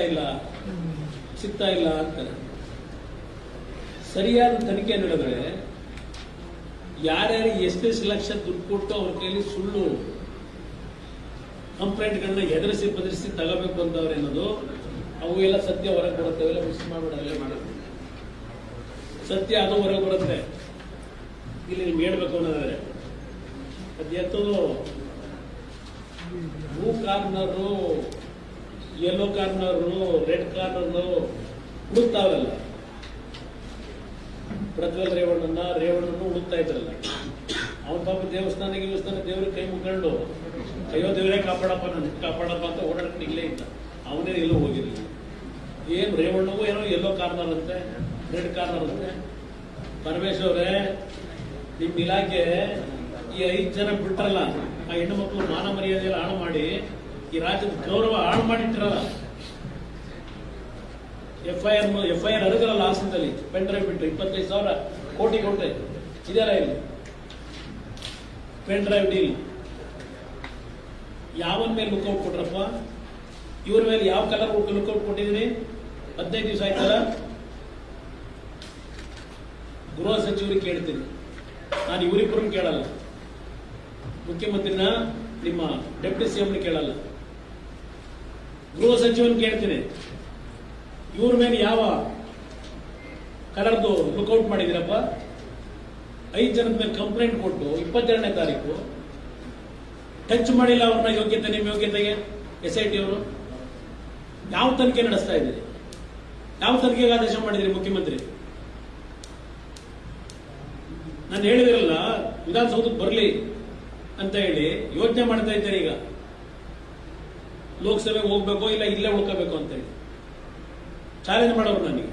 S1: ಇಲ್ಲ ಅಂತಾರೆ. ಸರಿಯಾದ ತನಿಖೆ ನಡೆದ್ರೆ ಯಾರ್ಯಾರು ಎಷ್ಟೆಷ್ಟು ಲಕ್ಷ ದುಡ್ಡು ಕೊಟ್ಟು ಅವ್ರ ಕೈಲಿ ಸುಳ್ಳು ಕಂಪ್ಲೇಂಟ್ಗಳನ್ನ ಎದುರಿಸಿ ತಗೋಬೇಕು ಅಂತವ್ರೆ ಅನ್ನೋದು ಅವು ಎಲ್ಲ ಸತ್ಯ ಹೊರಗೆ ಬರುತ್ತೆ. ಅವೆಲ್ಲ ಮಿಸ್ ಮಾಡಬೇಡ, ಸತ್ಯ ಅದು ಹೊರಗೆ ಬರುತ್ತೆ. ಇಲ್ಲಿ ನಿಮ್ಗೆ ಹೇಳ್ಬೇಕು ಅನ್ನೋದಾದ್ರೆ ಅದು ಎತ್ತದು blue corner, yellow corner, red corner ಹುಡುಕ್ತಾವಲ್ಲ. ಪ್ರಜ್ವಲ್ ರೇವಣ್ಣನ್ನು ಹುಡುಕ್ತಾ ಇದ್ರಲ್ಲ, ಅವನ ಪಾಪ ದೇವಸ್ಥಾನ ದೇವ್ರಿಗೆ ಕೈ ಮುಗ್ಕೊಂಡು ಅಯ್ಯೋ ದೇವರೇ ಕಾಪಾಡಪ್ಪ ಅಂತ ಓಡಾಡ್ಕೊಂಡು ಇಲ್ಲೇ ಇದ್ದ. ಅವನೇ ಎಲ್ಲೂ ಹೋಗಿರಲಿಲ್ಲ. ಏನು ರೇವಣ್ಣಗೂ ಏನೋ ಯೆಲ್ಲೋ ಕಾರ್ನರ್ ಅಂತೆ, ರೆಡ್ ಕಾರ್ನರ್ ಅಂತೆ. ಪರಮೇಶ್ವರ್ ಅವರೇ, ನಿಮ್ಮ ಇಲಾಖೆ ಈ 5 ಜನ ಬಿಟ್ರಲ್ಲ, ಆ ಹೆಣ್ಣು ಮಕ್ಕಳು ಮಾನ ಮರ್ಯಾದೆಲ್ಲ ಹಾಳು ಮಾಡಿ ಈ ರಾಜ್ಯದ ಗೌರವ ಹಾಳು ಮಾಡಿಟ್ಟಿರಲ್ಲ. ಎಫ್ಐಆರ್ ಅರಗಲ್ಲ ಹಾಸನದಲ್ಲಿ ಪೆನ್ ಡ್ರೈವ್ ಬಿಟ್ಟು 25,000 ಕೋಟಿ ಕೊಟ್ಟೆ ಇದೆಯಲ್ಲ. ಇಲ್ಲಿ ಪೆನ್ ಡ್ರೈವ್ ಡೀಲ್ ಯಾವನ ಮೇಲೆ ಲುಕ್ಔಟ್ ಕೊಟ್ರಪ್ಪ? ಇವ್ರ ಮೇಲೆ ಯಾವ ಕಲರ್ ಲುಕ್ಔಟ್ ಕೊಟ್ಟಿದ್ದೀನಿ? 15 ದಿವಸ ಆಯ್ತಲ್ಲ. ಗೃಹ ಸಚಿವರಿಗೆ ಕೇಳ್ತೀನಿ, ನಾನು ಇವರಿಬ್ಬರನ್ನು ಕೇಳಲ್ಲ. ಮುಖ್ಯಮಂತ್ರಿನ ನಿಮ್ಮ ಡೆಪ್ಯೂಟಿ ಸಿಎಂ ಕೇಳಲ್ಲ, ಗೃಹ ಸಚಿವನ್ ಕೇಳ್ತೀನಿ. ಇವ್ರ ಮೇಲೆ ಯಾವ ಕಲರ್ದು ಲುಕ್ಔಟ್ ಮಾಡಿದಿರಪ್ಪ? 5 ಜನದ ಮೇಲೆ ಕಂಪ್ಲೇಂಟ್ ಕೊಟ್ಟು 22ನೇ ತಾರೀಕು ಟಚ್ ಮಾಡಿಲ್ಲ ಅವ್ರನ್ನ. ಯೋಗ್ಯತೆ, ನಿಮ್ಮ ಯೋಗ್ಯತೆಗೆ SIT ಅವರು ಯಾವ ತನಿಖೆ ನಡೆಸ್ತಾ ಇದ್ದೀರಿ? ಯಾವ ತನಿಖೆಗೆ ಆದೇಶ ಮಾಡಿದ್ರಿ ಮುಖ್ಯಮಂತ್ರಿ? ನಾನು ಹೇಳಿದಿರಲ್ಲ ವಿಧಾನಸೌಧಕ್ಕೆ ಬರಲಿ ಅಂತ ಹೇಳಿ ಯೋಚನೆ ಮಾಡ್ತಾ ಇದ್ದಾರೆ. ಈಗ ಲೋಕಸಭೆಗೆ ಹೋಗ್ಬೇಕೋ ಇಲ್ಲ ಇಲ್ಲೇ ಉಳ್ಕೋಬೇಕು ಅಂತ ಹೇಳಿ ಚಾಲೆಂಜ್ ಮಾಡೋರು ನನಗೆ.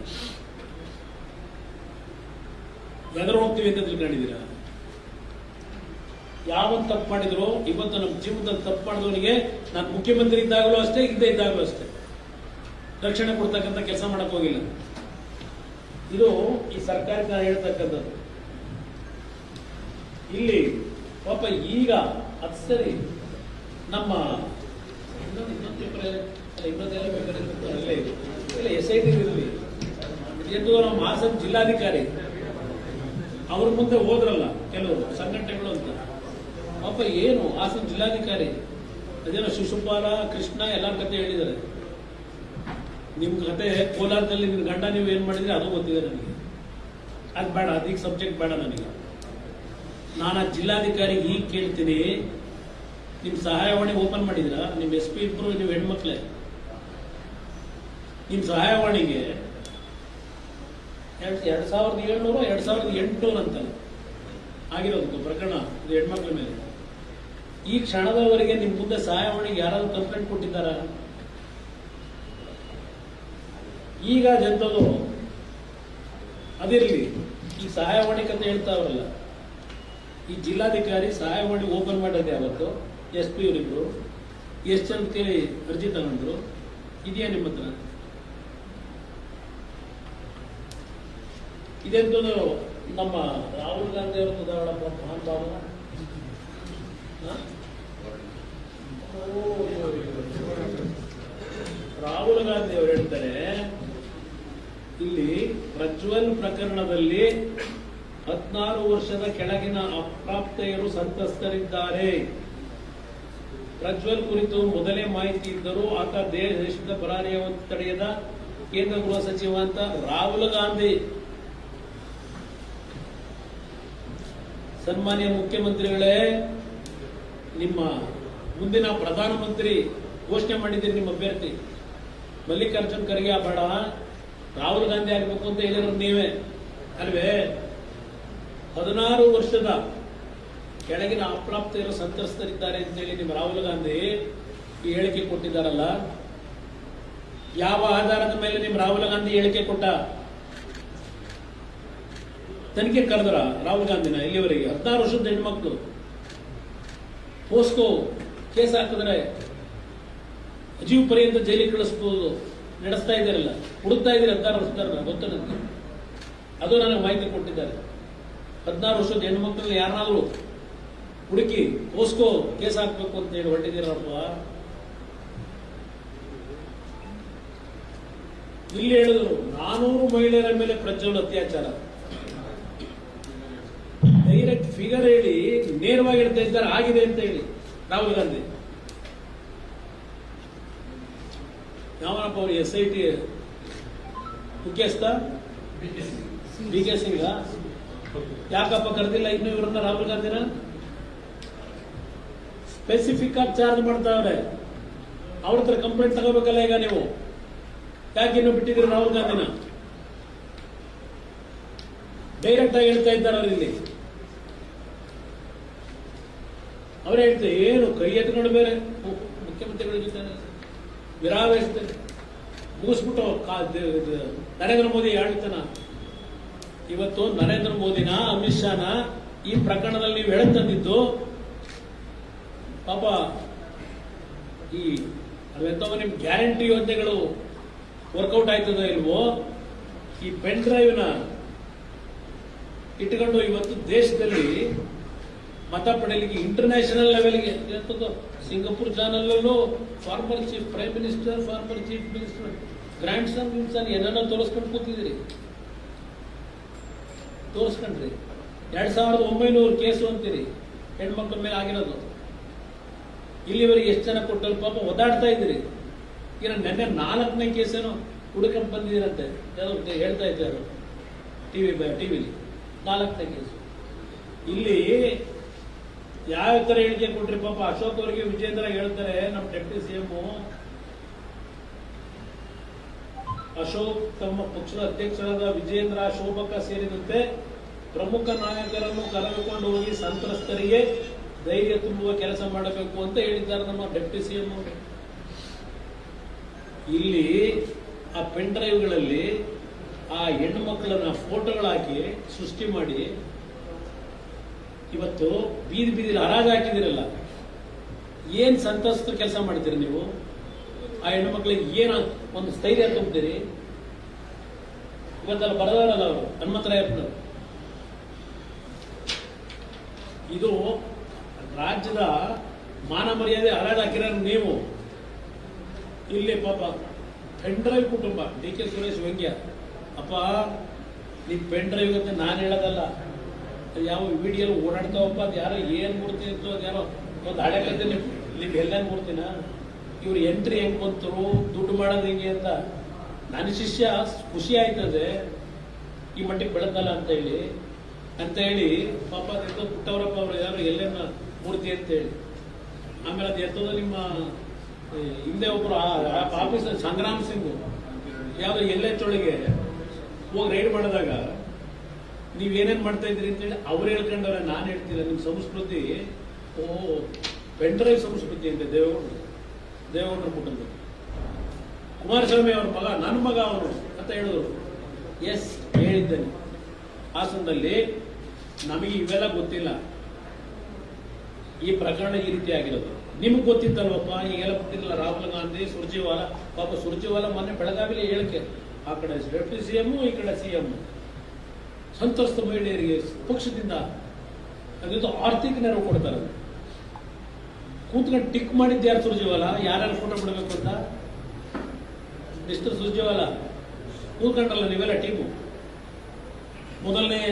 S1: ಎದುರು ಹೋಗ್ತೀವಿ ಅಂತ ತಿಳ್ಕೊಂಡಿದ್ದೀರಾ? ಯಾವನ್ ತಪ್ಪು ಮಾಡಿದ್ರು ಇವತ್ತು ನಮ್ಮ ಜೀವನದಲ್ಲಿ ತಪ್ಪು ಮಾಡಿದವನಿಗೆ ನಾನು ಮುಖ್ಯಮಂತ್ರಿ ಇದ್ದಾಗಲೂ ಅಷ್ಟೇ, ಇದ್ದೇ ಇದ್ದಾಗಲೂ ಅಷ್ಟೇ ರಕ್ಷಣೆ ಕೊಡ್ತಕ್ಕಂಥ ಕೆಲಸ ಮಾಡಕ್ ಹೋಗಿಲ್ಲ. ಇದು ಈ ಸರ್ಕಾರಕ್ಕೆ ನಾನು ಹೇಳ್ತಕ್ಕಂಥದ್ದು. ಇಲ್ಲಿ ಪಾಪ ಈಗ ಅದು ಸರಿ, ನಮ್ಮ SIT ಇರಲಿ ಎಂದು ನಮ್ಮ ಹಾಸನ ಜಿಲ್ಲಾಧಿಕಾರಿ ಅವ್ರ ಮುಂದೆ ಹೋದ್ರಲ್ಲ ಕೆಲವರು ಸಂಘಟನೆಗಳು ಅಂತ. ಪಾಪ ಏನು ಹಾಸನ ಜಿಲ್ಲಾಧಿಕಾರಿ ಅದೇನೋ ಶಿಶುಪಾಲ ಕೃಷ್ಣ ಎಲ್ಲರ ಕತೆ ಹೇಳಿದ್ದಾರೆ. ನಿಮ್ ಕತೆ ಕೋಲಾರದಲ್ಲಿ ನಿಮ್ ಗಂಡ ನೀವು ಏನ್ ಮಾಡಿದ್ರೆ ಅದು ಗೊತ್ತಿದೆ ನನಗೆ. ಅದು ಬೇಡ, ಅದೀಗ ಸಬ್ಜೆಕ್ಟ್ ಬೇಡ ನನಗೆ. ನಾನು ಆ ಜಿಲ್ಲಾಧಿಕಾರಿಗೆ ಈಗ ಕೇಳ್ತೀನಿ, ನಿಮ್ ಸಹಾಯವಾಣಿ ಓಪನ್ ಮಾಡಿದ್ರ? ನಿಮ್ SP ಇಬ್ರು ನೀವು ಹೆಣ್ಮಕ್ಳೇ. ನಿಮ್ ಸಹಾಯವಾಣಿಗೆ 2700 2800 ಅಂತ ಆಗಿರೋದಕ್ಕೆ ಪ್ರಕರಣ, ಇದು ಹೆಣ್ಮಕ್ಳ ಮೇಲೆ. ಈ ಕ್ಷಣದವರೆಗೆ ನಿಮ್ ಮುಂದೆ ಸಹಾಯವಾಣಿಗೆ ಯಾರಾದ್ರೂ ಕಂಪ್ಲೇಂಟ್ ಕೊಟ್ಟಿದ್ದಾರ? ಈಗ ಜನತದು ಅದಿರ್ಲಿ, ಈ ಸಹಾಯವಾಣಿ ಕತೆ ಹೇಳ್ತಾವ್ರಲ್ಲ, ಈ ಜಿಲ್ಲಾಧಿಕಾರಿ ಸಹಾಯವಾಣಿ ಓಪನ್ ಮಾಡೋದೇ ಅವತ್ತು SP ಇವರಿಬ್ರು ಎಷ್ಟು ಜನ ಕೇಳಿ ಅರ್ಜಿ ತಗೊಂಡ್ರು? ಇದೆಯಾ ನಿಮ್ಮ ಹತ್ರ? ಇದೆಂತೂ ನಮ್ಮ ರಾಹುಲ್ ಗಾಂಧಿ ಅವರು ಉದಾಹರಣೆ ಮಹಾನ್ ಬಾಬು ರಾಹುಲ್ ಗಾಂಧಿ ಅವರು ಹೇಳ್ತಾರೆ, ಇಲ್ಲಿ ಪ್ರಜ್ವಲ್ ಪ್ರಕರಣದಲ್ಲಿ 16 ವರ್ಷದ ಕೆಳಗಿನ ಅಪ್ರಾಪ್ತೆಯರು ಸಂತ್ರಸ್ತರಿದ್ದಾರೆ. ಪ್ರಜ್ವಲ್ ಕುರಿತು ಮೊದಲೇ ಮಾಹಿತಿ ಇದ್ದರೂ ಆತ ದೇಶದ ಪರಾರಿಯ ತಡೆಯದ ಕೇಂದ್ರ ಗೃಹ ಸಚಿವ ಅಂತ ರಾಹುಲ್ ಗಾಂಧಿ. ಸನ್ಮಾನ್ಯ ಮುಖ್ಯಮಂತ್ರಿಗಳೇ, ನಿಮ್ಮ ಮುಂದಿನ ಪ್ರಧಾನಮಂತ್ರಿ ಘೋಷಣೆ ಮಾಡಿದ್ದೀರಿ, ನಿಮ್ಮ ಅಭ್ಯರ್ಥಿ ಮಲ್ಲಿಕಾರ್ಜುನ್ ಖರ್ಗೆ ಬೇಡ ರಾಹುಲ್ ಗಾಂಧಿ ಆಗಬೇಕು ಅಂತ ಹೇಳಿದ್ರು ನೀವೇ ಅಲ್ವೇ? 16 ವರ್ಷದ ಕೆಳಗಿನ ಅಪ್ರಾಪ್ತೆಯರು ಸಂತ್ರಸ್ತರಿದ್ದಾರೆ ಅಂತೇಳಿ ನಿಮ್ಮ ರಾಹುಲ್ ಗಾಂಧಿ ಈ ಹೇಳಿಕೆ ಕೊಟ್ಟಿದ್ದಾರಲ್ಲ, ಯಾವ ಆಧಾರದ ಮೇಲೆ ನಿಮ್ಮ ರಾಹುಲ್ ಗಾಂಧಿ ಹೇಳಿಕೆ ಕೊಟ್ಟ? ತನಿಖೆ ಕರೆದ್ರ ರಾಹುಲ್ ಗಾಂಧಿನ? ಇಲ್ಲಿವರೆಗೆ 16 ವರ್ಷದ ಹೆಣ್ಮಕ್ಳು ಪೋಸ್ಕೋ ಕೇಸ್ ಹಾಕಿದ್ರೆ ಅಜೀವ ಪರ್ಯಂತ ಜೈಲಿಗೆ ಕಳಿಸಬಹುದು ನಡೆಸ್ತಾ ಇದ್ದಾರಲ್ಲ, ಹುಡುಕ್ತಾ ಇದ್ದೀರಿ 16 ವರ್ಷದ ಗೊತ್ತು ನನಗೆ. ಅದು ನನಗೆ ಮಾಹಿತಿ ಕೊಟ್ಟಿದ್ದಾರೆ. 16 ವರ್ಷದ ಹೆಣ್ಮಕ್ಳನ್ನ ಯಾರನ್ನಾದ್ರೂ ಹುಡುಕಿ ಪೋಸ್ಕೋ ಕೇಸ್ ಹಾಕ್ಬೇಕು ಅಂತ ಹೇಳಿ ಹೊರಟಿದ್ದೀರಪ್ಪ. ಇಲ್ಲಿ ಹೇಳಿದ್ರು 400 ಮಹಿಳೆಯರ ಮೇಲೆ ಪ್ರಜ್ವಲ್ ಅತ್ಯಾಚಾರ. ಡೈರೆಕ್ಟ್ ಫಿಗರ್ ಹೇಳಿ ನೇರವಾಗಿ ಹೇಳ್ತಾ ಇದ್ದಾರೆ ಆಗಿದೆ ಅಂತ ಹೇಳಿ. ರಾಹುಲ್ ಗಾಂಧಿ ಯಾವನಪ್ಪ ಅವರು SIT ಮುಖ್ಯಸ್ಥ BK ಸಿಂಗ್ ಯಾಕಪ್ಪ ಕರೆದಿಲ್ಲ ಇನ್ನು ಇವರನ್ನ ರಾಹುಲ್ ಗಾಂಧಿನ? ಸ್ಪೆಸಿಫಿಕ್ ಆಗಿ ಚಾರ್ಜ್ ಮಾಡ್ತಾವ್ರೆ. ಅವ್ರ ಹತ್ರ ಕಂಪ್ಲೇಂಟ್ ತಗೋಬೇಕಲ್ಲ ಈಗ ನೀವು. ಯಾಕೆ ಇನ್ನು ಬಿಟ್ಟಿದ್ದೀರಿ ರಾಹುಲ್ ಗಾಂಧಿನ? ಡೈರೆಕ್ಟ್ ಆಗಿ ಹೇಳ್ತಾ ಇದ್ದಾರೆ ಅವ್ರು ಇಲ್ಲಿ. ಅವರೇ ಹೇಳ್ತಾರೆ ಏನು ಕೈ ಎತ್ಕೊಂಡು ಬೇರೆ ಮುಖ್ಯಮಂತ್ರಿಗಳ ಜೊತೆ ವಿರಾವೇಶದಲ್ಲಿ ಮುಗಿಸ್ಬಿಟ್ಟು ನರೇಂದ್ರ ಮೋದಿ ಆಳ್ತಾನ. ಇವತ್ತು ನರೇಂದ್ರ ಮೋದಿನ ಅಮಿತ್ ಶಾನ ಈ ಪ್ರಕರಣದಲ್ಲಿ ನೀವು ತಂದಿದ್ದು ಪಾಪ ಈ ಅವೆಂತವ ನಿಮ್ ಗ್ಯಾರಂಟಿ ಯೋಜನೆಗಳು ವರ್ಕೌಟ್ ಆಯ್ತದೋ ಇಲ್ವೋ, ಈ ಪೆನ್ ಡ್ರೈವ್ನ ಇಟ್ಕೊಂಡು ಇವತ್ತು ದೇಶದಲ್ಲಿ ಮತ ಪಡೆಯಲಿಕ್ಕೆ ಇಂಟರ್ನ್ಯಾಷನಲ್ ಲೆವೆಲ್ಗೆ ಸಿಂಗಪುರ್ ಚಾನಲ್ಲೂ former chief prime minister, former chief minister grandson ಏನನ್ನ ತೋರಿಸ್ಕೊಂಡು ಕೂತಿದ್ದೀರಿ. ತೋರಿಸ್ಕೊಂಡ್ರಿ 2900 ಕೇಸು ಅಂತೀರಿ ಹೆಣ್ಮಕ್ಳ ಮೇಲೆ ಆಗಿರೋದು. ಇಲ್ಲಿವರೆಗೆ ಎಷ್ಟು ಜನ ಕೊಟ್ಟರು ಪಾಪ ಒದ್ದಾಡ್ತಾ ಇದ್ದೀರಿ. ಈಗ ನೆನ್ನೆ 4ನೇ ಕೇಸೇನೋ ಹುಡುಕಂಡ್ ಬಂದಿದ್ದೀರಂತೆ ಹೇಳ್ತಾ ಇದ್ದಾರೆ ಟಿವಿಲಿ 4ನೇ ಕೇಸು. ಇಲ್ಲಿ ಯಾವ ತರ ಹೇಳಿಕೆ ಕೊಟ್ರಿ ಪಾಪ ಅಶೋಕ್ ಅವರಿಗೆ ವಿಜೇಂದ್ರ ಹೇಳ್ತಾರೆ. ನಮ್ಮ ಡೆಪ್ಟಿ CM ಅಶೋಕ್ ತಮ್ಮ ಪಕ್ಷದ ಅಧ್ಯಕ್ಷರಾದ ವಿಜೇಂದ್ರ, ಶೋಭಕ್ಕ ಸೇರಿದಂತೆ ಪ್ರಮುಖ ನಾಯಕರನ್ನು ಕರೆದುಕೊಂಡು ಹೋಗಿ ಸಂತ್ರಸ್ತರಿಗೆ ಧೈರ್ಯ ತುಂಬುವ ಕೆಲಸ ಮಾಡಬೇಕು ಅಂತ ಹೇಳಿದ್ದಾರೆ ನಮ್ಮ ಡೆಪ್ಟಿ CM ಅವರು. ಇಲ್ಲಿ ಆ ಪೆನ್ ಡ್ರೈವ್ಗಳಲ್ಲಿ ಆ ಹೆಣ್ಣು ಮಕ್ಕಳನ್ನ ಫೋಟೋಗಳಾಕಿ ಸೃಷ್ಟಿ ಮಾಡಿ ಇವತ್ತು ಬೀದಿ ಹರಾಜು ಹಾಕಿದಿರಲ್ಲ. ಏನ್ ಸಂತ್ರಸ್ತ ಕೆಲಸ ಮಾಡ್ತೀರಿ ನೀವು? ಆ ಹೆಣ್ಣು ಮಕ್ಕಳಿಗೆ ಏನ ಒಂದು ಸ್ಥೈರ್ಯ ತುಂಬ್ತೀರಿ? ಇವತ್ತೆಲ್ಲ ಬರದಾರಲ್ಲ ಅವರು ಹನುಮಂತರಾಯಪ್ಪನವರು. ಇದು ರಾಜ್ಯದ ಮಾನ ಮರ್ಯಾದೆ ಹರಾಜು ಹಾಕಿರೋರು ನೀವು. ಇಲ್ಲಿ ಪಾಪ ಪೆನ್ ಡ್ರೈವ್ ಕುಟುಂಬ DK ಸುರೇಶ್ ವ್ಯಂಗ್ಯ. ಅಪ್ಪ ನೀ ಪೆನ್ ಡ್ರೈವ್ ಅಂತ ನಾನು ಹೇಳೋದಲ್ಲ, ಯಾವ ವಿಡಿಯೋ ಓಡಾಡ್ತಾವಪ್ಪ. ಅದು ಯಾರೋ ಏನ್ ಮೂರ್ತಿ ಇತ್ತು, ಅದು ಯಾರೋ ಒಂದು ಹಳೆ ಕತೆ ನಿಮ್ಗೆ ಎಲ್ಲ ಮೂರ್ತಿನ ಇವ್ರು ಎಂಟ್ರಿ ಹೆಂಗ್ ಬಂತರು, ದುಡ್ಡು ಮಾಡೋದು ಹೆಂಗೆ ಅಂತ. ನನ್ನ ಶಿಷ್ಯ ಖುಷಿ ಆಯ್ತದೆ ಈ ಮಟ್ಟಿಗೆ ಬೆಳೆದಲ್ಲ ಅಂತ ಹೇಳಿ ಪಾಪ ಅದು ಪುಟ್ಟವರಪ್ಪ ಅವರು ಯಾರು ಎಲ್ಲೆನ್ನ ಮೂರ್ತಿ ಅಂತ ಹೇಳಿ. ಆಮೇಲೆ ಅದು ಎತ್ತದ ನಿಮ್ಮ ಹಿಂದೆ ಒಬ್ರು ಆಫೀಸರ್ ಸಂಗ್ರಾಮ್ ಸಿಂಗ್ ಯಾವ್ದು LH ಹೋಗಿ ರೈಡ್ ಮಾಡಿದಾಗ ನೀವೇನೇನ್ ಮಾಡ್ತಾ ಇದ್ರಿ ಅಂತ ಹೇಳಿ ಅವ್ರು ಹೇಳ್ಕೊಂಡವ್ರೆ. ನಾನು ಹೇಳ್ತಿಲ್ಲ. ನಿಮ್ ಸಂಸ್ಕೃತಿ ಪೆನ್ ಡ್ರೈವ್ ಸಂಸ್ಕೃತಿ ಅಂತ ದೇವೇಗೌಡರ ಕುಟುಂಬ. ಕುಮಾರಸ್ವಾಮಿ ಅವ್ರ ಮಗ ನನ್ನ ಮಗ ಅವನು ಅಂತ ಹೇಳಿದ್ರು. ಎಸ್ ಹೇಳಿದ್ದೇನೆ. ಹಾಸನದಲ್ಲಿ ನಮಗೆ ಇವೆಲ್ಲ ಗೊತ್ತಿಲ್ಲ. ಈ ಪ್ರಕರಣ ಈ ರೀತಿ ಆಗಿರೋದು ನಿಮ್ಗೆ ಗೊತ್ತಿತ್ತಲ್ವಪ್ಪ. ಈಗೆಲ್ಲ ಗೊತ್ತಿರಲಿಲ್ಲ. ರಾಹುಲ್ ಗಾಂಧಿ, ಸುರ್ಜೇವಾಲಾ, ಪಾಪ ಸುರ್ಜೇವಾಲಾ ಮೊನ್ನೆ ಬೆಳಗಾವಿಲಿ ಹೇಳಿಕೆ. ಆ ಕಡೆ ಡೆಪ್ಟಿ CM, ಈ ಕಡೆ CM ಸಂತ್ರಸ್ತ ಮಹಿಳೆಯರಿಗೆ ಪಕ್ಷದಿಂದ ಅದಿದ್ದು ಆರ್ಥಿಕ ನೆರವು ಕೊಡ್ತಾರೆ. ಕೂತ್ಕೊಂಡು ಟಿಕ್ ಮಾಡಿದ್ದು ಯಾರು? ಸುರ್ಜೇವಾಲಾ. ಯಾರ್ಯಾರು ಫೋಟೋ ಬಿಡಬೇಕು ಅಂತ ಮಿಸ್ಟರ್ ಸುರ್ಜೇವಾಲಾ ಕೂತ್ಕೊಂಡ್ರಲ್ಲ ನೀವೆಲ್ಲ ಟೀಮು. ಮೊದಲನೇ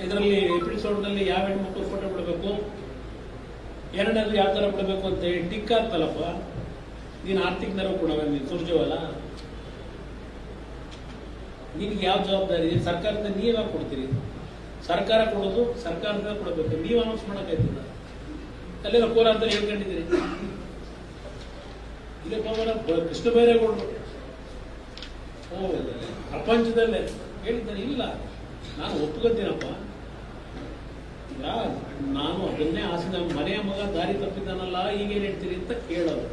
S1: ಇದರಲ್ಲಿ ಎಪಿಸೋಡ್ನಲ್ಲಿ ಯಾವ ಹೆಣ್ಮಕ್ಳು ಫೋಟೋ ಬಿಡಬೇಕು, ಎರಡನೇದು ಯಾವ ತರ ಬಿಡಬೇಕು ಅಂತ ಹೇಳಿ ಟಿಕ್ ಆಗ್ತಲ್ಲಪ್ಪ. ನೀನು ಆರ್ಥಿಕ ನೆರವು ಕೊಡವ ನೀನು ಸುರ್ಜೇವಾಲಾ. ನಿನ್ಗೆ ಯಾವ ಜವಾಬ್ದಾರಿ ಇದೆ? ಸರ್ಕಾರದಿಂದ ನೀವೇ ಕೊಡ್ತೀರಿ. ಸರ್ಕಾರ ಕೊಡೋದು ಸರ್ಕಾರದಿಂದ ಕೊಡಬೇಕು. ನೀವು ಅನೌನ್ಸ್ ಮಾಡೋಕ್ಕಾಯ್ತದ? ಅಲ್ಲೆಲ್ಲ ಕೋಲಾರದಲ್ಲಿ ಹೇಳ್ಕೊಂಡಿದ್ದೀರಿ. ಇಲ್ಲೇ ಕೃಷ್ಣ ಬೈರೇಗೌಡರು ಪ್ರಪಂಚದಲ್ಲೇ ಹೇಳಿದ್ದಾರೆ. ಇಲ್ಲ, ನಾನು ಒಪ್ಕೊತೀನಪ್ಪ. ಈಗ ನಾನು ಅದನ್ನೇ ಆಸೆ, ಮನೆಯ ಮಗ ದಾರಿ ತಪ್ಪಿದ್ದಾನಲ್ಲ ಈಗೇನು ಹೇಳ್ತೀರಿ ಅಂತ ಕೇಳೋದು.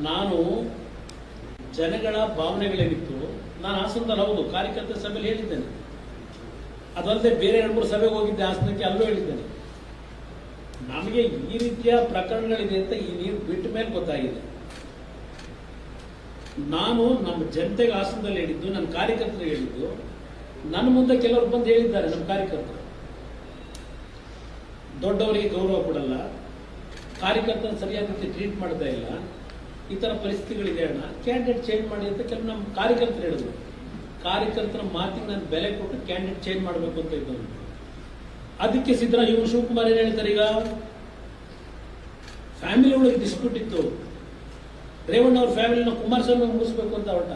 S1: ನಾನು ಜನಗಳ ಭಾವನೆಗಳೇನಿತ್ತು, ನಾನು ಹಾಸನದಲ್ಲಿ ಹೌದು ಕಾರ್ಯಕರ್ತರ ಸಭೆಯಲ್ಲಿ ಹೇಳಿದ್ದೇನೆ. ಅದಲ್ಲದೆ ಬೇರೆ 2-3 ಸಭೆಗೆ ಹೋಗಿದ್ದೆ ಹಾಸನಕ್ಕೆ, ಅಲ್ಲೂ ಹೇಳಿದ್ದೇನೆ. ನಮಗೆ ಈ ರೀತಿಯ ಪ್ರಕರಣಗಳಿದೆ ಅಂತ ಈ ನೀರು ಬಿಟ್ಟ ಮೇಲೆ ಗೊತ್ತಾಗಿದೆ. ನಾನು ನಮ್ಮ ಜನತೆಗೆ ಹಾಸನದಲ್ಲಿ ಹೇಳಿದ್ದು, ನನ್ನ ಕಾರ್ಯಕರ್ತರಿಗೆ ಹೇಳಿದ್ದು. ನನ್ನ ಮುಂದೆ ಕೆಲವರು ಬಂದು ಹೇಳಿದ್ದಾರೆ, ನಮ್ಮ ಕಾರ್ಯಕರ್ತರು ದೊಡ್ಡವರಿಗೆ ಗೌರವ ಕೊಡಲ್ಲ, ಕಾರ್ಯಕರ್ತನ ಸರಿಯಾದ ರೀತಿ ಟ್ರೀಟ್ ಮಾಡ್ತಾ ಇಲ್ಲ, ಈ ಥರ ಪರಿಸ್ಥಿತಿಗಳಿದೆ ಅಣ್ಣ, ಕ್ಯಾಂಡಿಡೇಟ್ ಚೇಂಜ್ ಮಾಡಿ ಅಂತ ಕೆಲವು ನಮ್ಮ ಕಾರ್ಯಕರ್ತರು ಹೇಳಿದ್ರು. ಕಾರ್ಯಕರ್ತರ ಮಾತಿಗೆ ನಾನು ಬೆಲೆ ಕೊಟ್ಟು ಕ್ಯಾಂಡಿಡೇಟ್ ಚೇಂಜ್ ಮಾಡಬೇಕು ಅಂತ ಇದ್ದವನು. ಅದಕ್ಕೆ ಇವರು ಶಿವಕುಮಾರ್ ಏನು ಹೇಳ್ತಾರೆ, ಈಗ ಫ್ಯಾಮಿಲಿ ಒಳಗೆ ಡಿಸ್ಪ್ಯೂಟ್ ಇತ್ತು, ರೇವಣ್ಣ ಅವ್ರ ಫ್ಯಾಮಿಲಿನ ಕುಮಾರಸ್ವಾಮಿ ಮುಗಿಸ್ಬೇಕು ಅಂತ ಹೊರಟ.